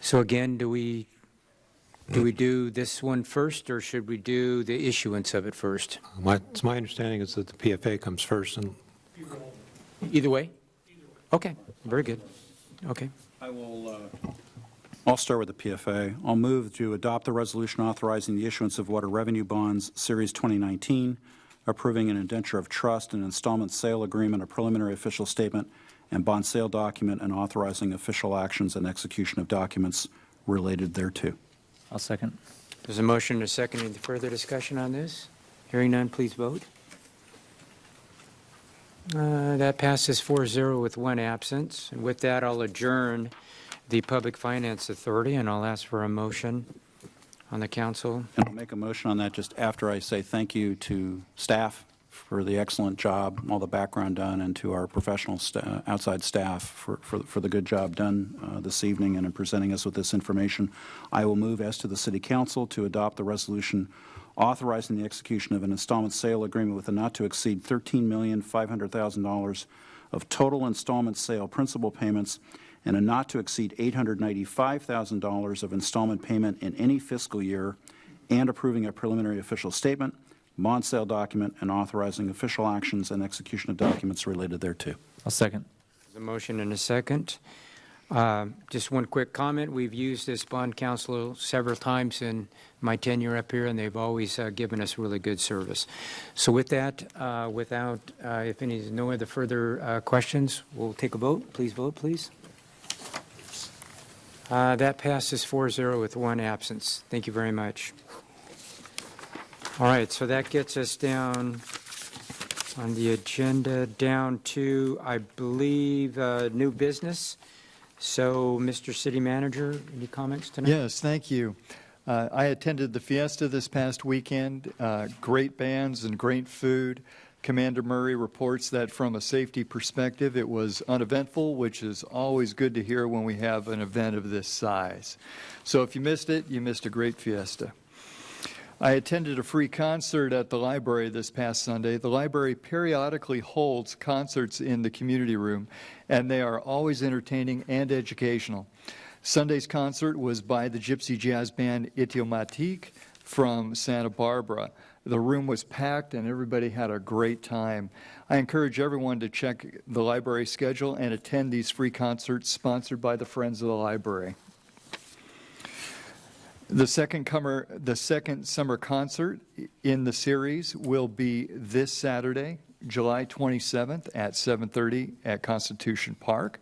So again, do we do this one first, or should we do the issuance of it first? my understanding is that the PFA comes first. And Either way? Okay, very good. Okay. I'll start with the PFA. I'll move to adopt the resolution authorizing the issuance of water revenue bonds, Series 2019, approving an indenture of trust, an installment sale agreement, a preliminary official statement, and bond sale document, and authorizing official actions and execution of documents related thereto. I'll second. There's a motion and a second. Any further discussion on this? Hearing none, please vote. That passes 4-0 with one absence. And with that, I'll adjourn the Public Finance Authority, and I'll ask for a motion on the council. And I'll make a motion on that just after I say thank you to staff for the excellent job, all the background done, and to our professional outside staff for the good job done this evening and in presenting us with this information. I will move as to the City Council to adopt the resolution authorizing the execution of an installment sale agreement with a not to exceed $13,500,000 of total installment sale principal payments and a not to exceed $895,000 of installment payment in any fiscal year, and approving a preliminary official statement, bond sale document, and authorizing official actions and execution of documents related thereto. I'll second. There's a motion and a second. Just one quick comment. We've used this bond council several times in my tenure up here, and they've always given us really good service. So with that, if no other further questions, we'll take a vote. Please vote, please. That passes 4-0 with one absence. Thank you very much. All right, so that gets us down on the agenda down to, I believe, new business. So, Mr. City Manager, any comments tonight? Yes, thank you. I attended the fiesta this past weekend. Great bands and great food. Commander Murray reports that from a safety perspective, it was uneventful, which is always good to hear when we have an event of this size. So if you missed it, you missed a great fiesta. I attended a free concert at the library this past Sunday. The library periodically holds concerts in the community room, and they are always entertaining and educational. Sunday's concert was by the Gypsy Jazz Band Idiomatique from Santa Barbara. The room was packed, and everybody had a great time. I encourage everyone to check the library schedule and attend these free concerts sponsored by the Friends of the Library. The second summer concert in the series will be this Saturday, July 27th at 7:30 at Constitution Park.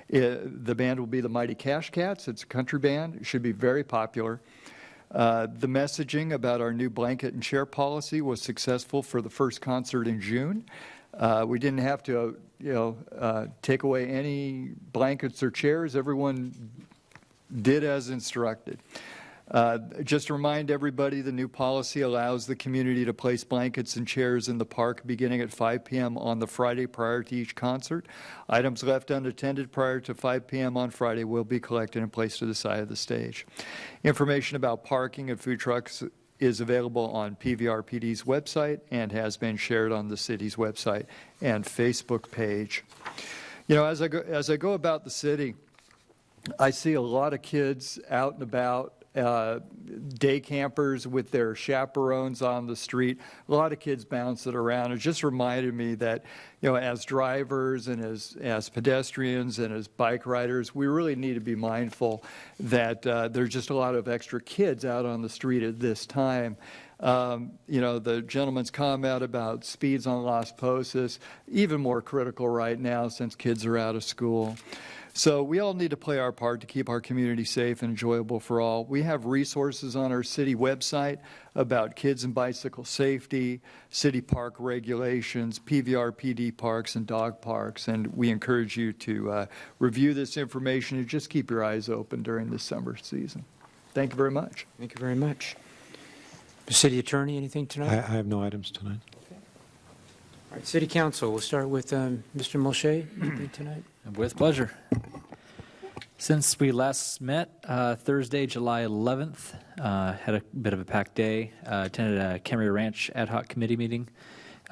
The band will be the Mighty Cash Cats. It's a country band. It should be very popular. The messaging about our new blanket and chair policy was successful for the first concert in June. We didn't have to, take away any blankets or chairs. Everyone did as instructed. Just to remind everybody, the new policy allows the community to place blankets and chairs in the park beginning at 5 p.m. on the Friday prior to each concert. Items left unattended prior to 5 p.m. on Friday will be collected and placed to the side of the stage. Information about parking and food trucks is available on PVRPD's website and has been shared on the city's website and Facebook page. As I go about the city, I see a lot of kids out and about, day campers with their chaperones on the street, a lot of kids bouncing around. It just reminded me that, as drivers and as pedestrians and as bike riders, we really need to be mindful that there's just a lot of extra kids out on the street at this time. The gentleman's comment about speeds on Las Posas, even more critical right now since kids are out of school. So we all need to play our part to keep our community safe and enjoyable for all. We have resources on our city website about kids and bicycle safety, city park regulations, PVRPD parks and dog parks, and we encourage you to review this information and just keep your eyes open during the summer season. Thank you very much. Thank you very much. The City Attorney, anything tonight? I have no items tonight. All right, City Council, we'll start with Mr. Mulchay. Anything tonight? With pleasure. Since we last met, Thursday, July 11th, had a bit of a packed day. Attended a Camarillo Ranch ad hoc committee meeting.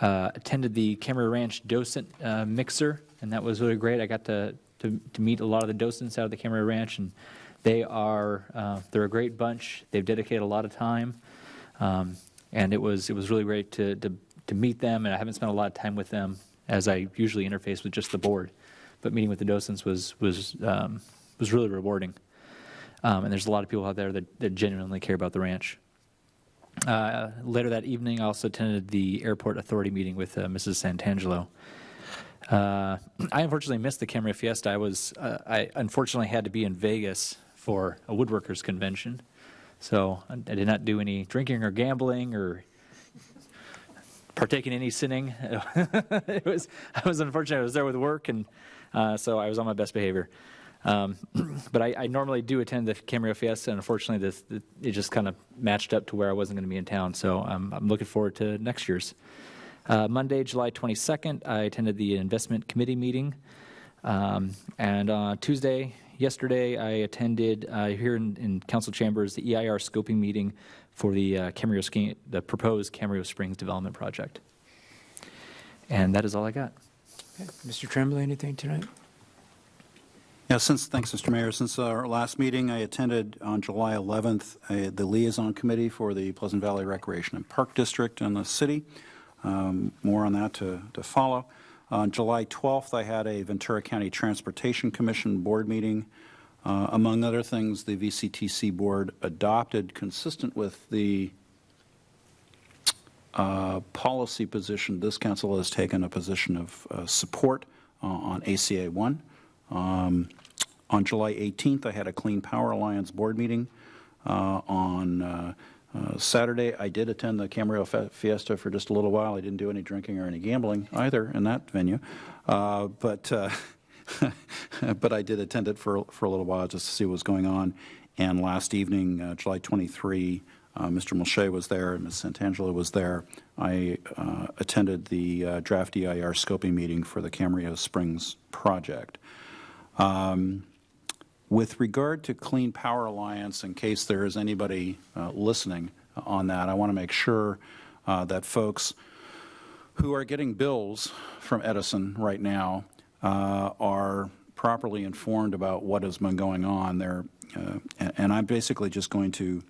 Attended the Camarillo Ranch docent mixer, and that was really great. I got to meet a lot of the docents out of the Camarillo Ranch, and they're a great bunch. They've dedicated a lot of time, and it was really great to meet them. And I haven't spent a lot of time with them as I usually interface with just the board. But meeting with the docents was really rewarding. And there's a lot of people out there that genuinely care about the ranch. Later that evening, I also attended the Airport Authority meeting with Mrs. Santangelo. I unfortunately missed the Camarillo Fiesta. I unfortunately had to be in Vegas for a woodworkers convention. So I did not do any drinking or gambling or partake in any sinning. I was unfortunate. I was there with work, and so I was on my best behavior. But I normally do attend the Camarillo Fiesta, and unfortunately, it just kind of matched up to where I wasn't going to be in town. So I'm looking forward to next year's. Monday, July 22nd, I attended the investment committee meeting, and Tuesday, yesterday, I attended here in council chambers the EIR scoping meeting for the proposed Camarillo Springs development project. And that is all I got. Okay. Mr. Tremblay, anything tonight? Yeah, thanks, Mr. Mayor. Since our last meeting, I attended on July 11th the liaison committee for the Pleasant Valley Recreation and Park District in the city. More on that to follow. On July 12th, I had a Ventura County Transportation Commission board meeting. Among other things, the VCTC board adopted, consistent with the policy position, this council has taken a position of support on ACA 1. On July 18th, I had a Clean Power Alliance board meeting. On Saturday, I did attend the Camarillo Fiesta for just a little while. I didn't do any drinking or any gambling either in that venue, but I did attend it for a little while just to see what was going on. And last evening, July 23, Mr. Mulchay was there and Ms. Santangelo was there. I attended the draft EIR scoping meeting for the Camarillo Springs project. With regard to Clean Power Alliance, in case there is anybody listening on that, I want to make sure that folks who are getting bills from Edison right now are properly informed about what has been going on there. And I'm basically just going to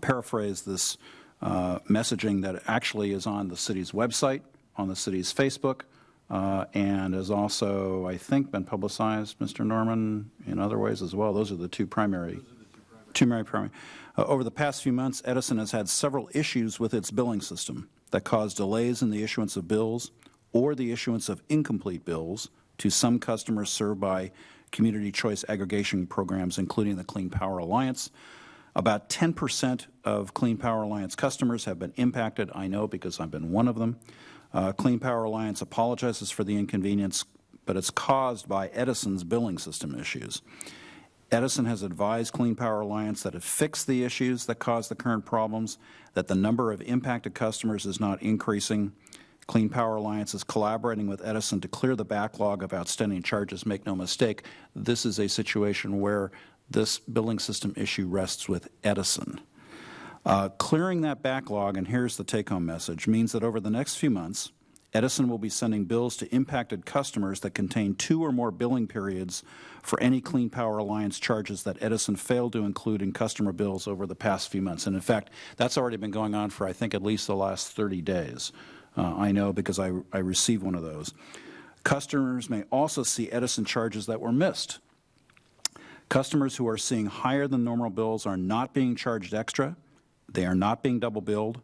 paraphrase this messaging that actually is on the city's website, on the city's Facebook, and has also, I think, been publicized, Mr. Norman, in other ways as well. Those are the two primary. Over the past few months, Edison has had several issues with its billing system that caused delays in the issuance of bills or the issuance of incomplete bills to some customers served by community choice aggregation programs, including the Clean Power Alliance. About 10% of Clean Power Alliance customers have been impacted. I know because I've been one of them. Clean Power Alliance apologizes for the inconvenience, but it's caused by Edison's billing system issues. Edison has advised Clean Power Alliance that it fixed the issues that caused the current problems, that the number of impacted customers is not increasing. Clean Power Alliance is collaborating with Edison to clear the backlog of outstanding charges. Make no mistake, this is a situation where this billing system issue rests with Edison. Clearing that backlog, and here's the take-home message, means that over the next few months, Edison will be sending bills to impacted customers that contain 2 or more billing periods for any Clean Power Alliance charges that Edison failed to include in customer bills over the past few months. And in fact, that's already been going on for, I think, at least the last 30 days. I know because I received one of those. Customers may also see Edison charges that were missed. Customers who are seeing higher than normal bills are not being charged extra. They are not being double billed.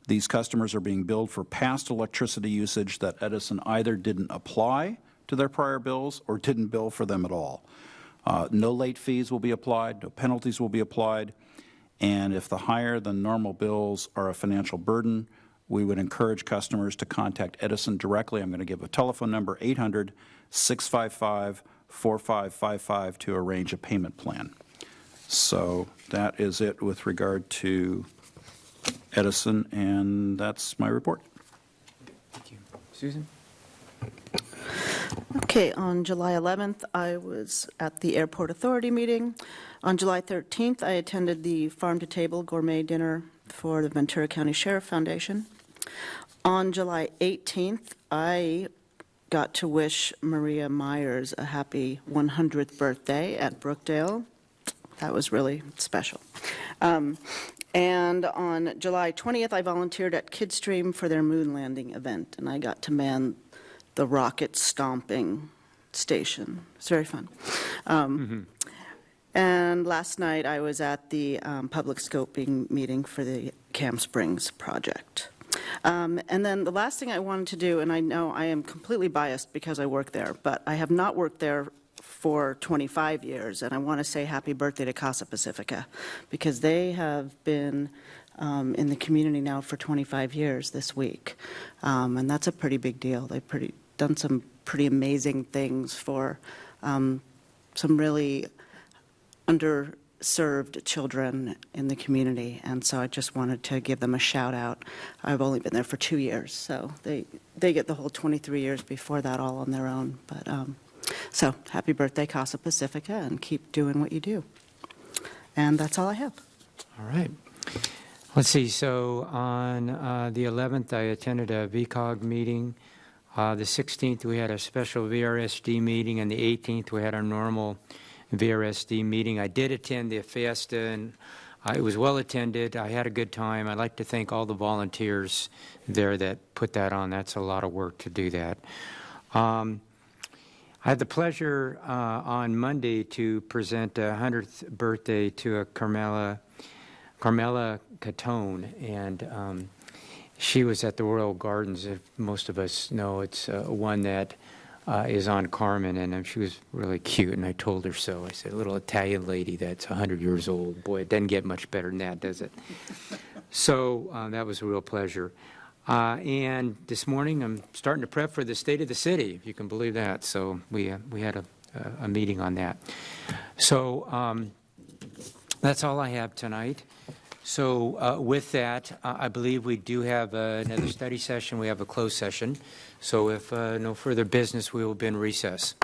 These customers are being billed for past electricity usage that Edison either didn't apply to their prior bills or didn't bill for them at all. No late fees will be applied, no penalties will be applied, and if the higher than normal bills are a financial burden, we would encourage customers to contact Edison directly. I'm going to give a telephone number, 800-655-4555, to arrange a payment plan. So that is it with regard to Edison, and that's my report. Thank you. Susan? Okay, on July 11th, I was at the Airport Authority meeting. On July 13th, I attended the Farm to Table Gourmet Dinner for the Ventura County Sheriff Foundation. On July 18th, I got to wish Maria Myers a happy 100th birthday at Brookdale. That was really special. And on July 20th, I volunteered at Kidstream for their moon landing event, and I got to man the rocket stomping station. It's very fun. And last night, I was at the public scoping meeting for the Cam Springs project. And then the last thing I wanted to do, and I know I am completely biased because I work there, but I have not worked there for 25 years, and I want to say happy birthday to Casa Pacifica, because they have been in the community now for 25 years this week, and that's a pretty big deal. They've done some pretty amazing things for some really underserved children in the community, and so I just wanted to give them a shout out. I've only been there for 2 years, so they get the whole 23 years before that all on their own, but so happy birthday, Casa Pacifica, and keep doing what you do. And that's all I have. All right. Let's see. So on the 11th, I attended a VCOG meeting. The 16th, we had a special VRSD meeting, and the 18th, we had our normal VRSD meeting. I did attend the Fiesta, and it was well attended. I had a good time. I'd like to thank all the volunteers there that put that on. That's a lot of work to do that. I had the pleasure on Monday to present a 100th birthday to a Carmela Catone, and she was at the Royal Gardens. If most of us know, it's one that is on Carmen, and she was really cute, and I told her so. I said, a little Italian lady that's 100 years old. Boy, it doesn't get much better than that, does it? So that was a real pleasure. And this morning, I'm starting to prep for the State of the City, if you can believe that. So we had a meeting on that. So that's all I have tonight. So with that, I believe we do have another study session. We have a closed session. So if no further business, we will be in recess.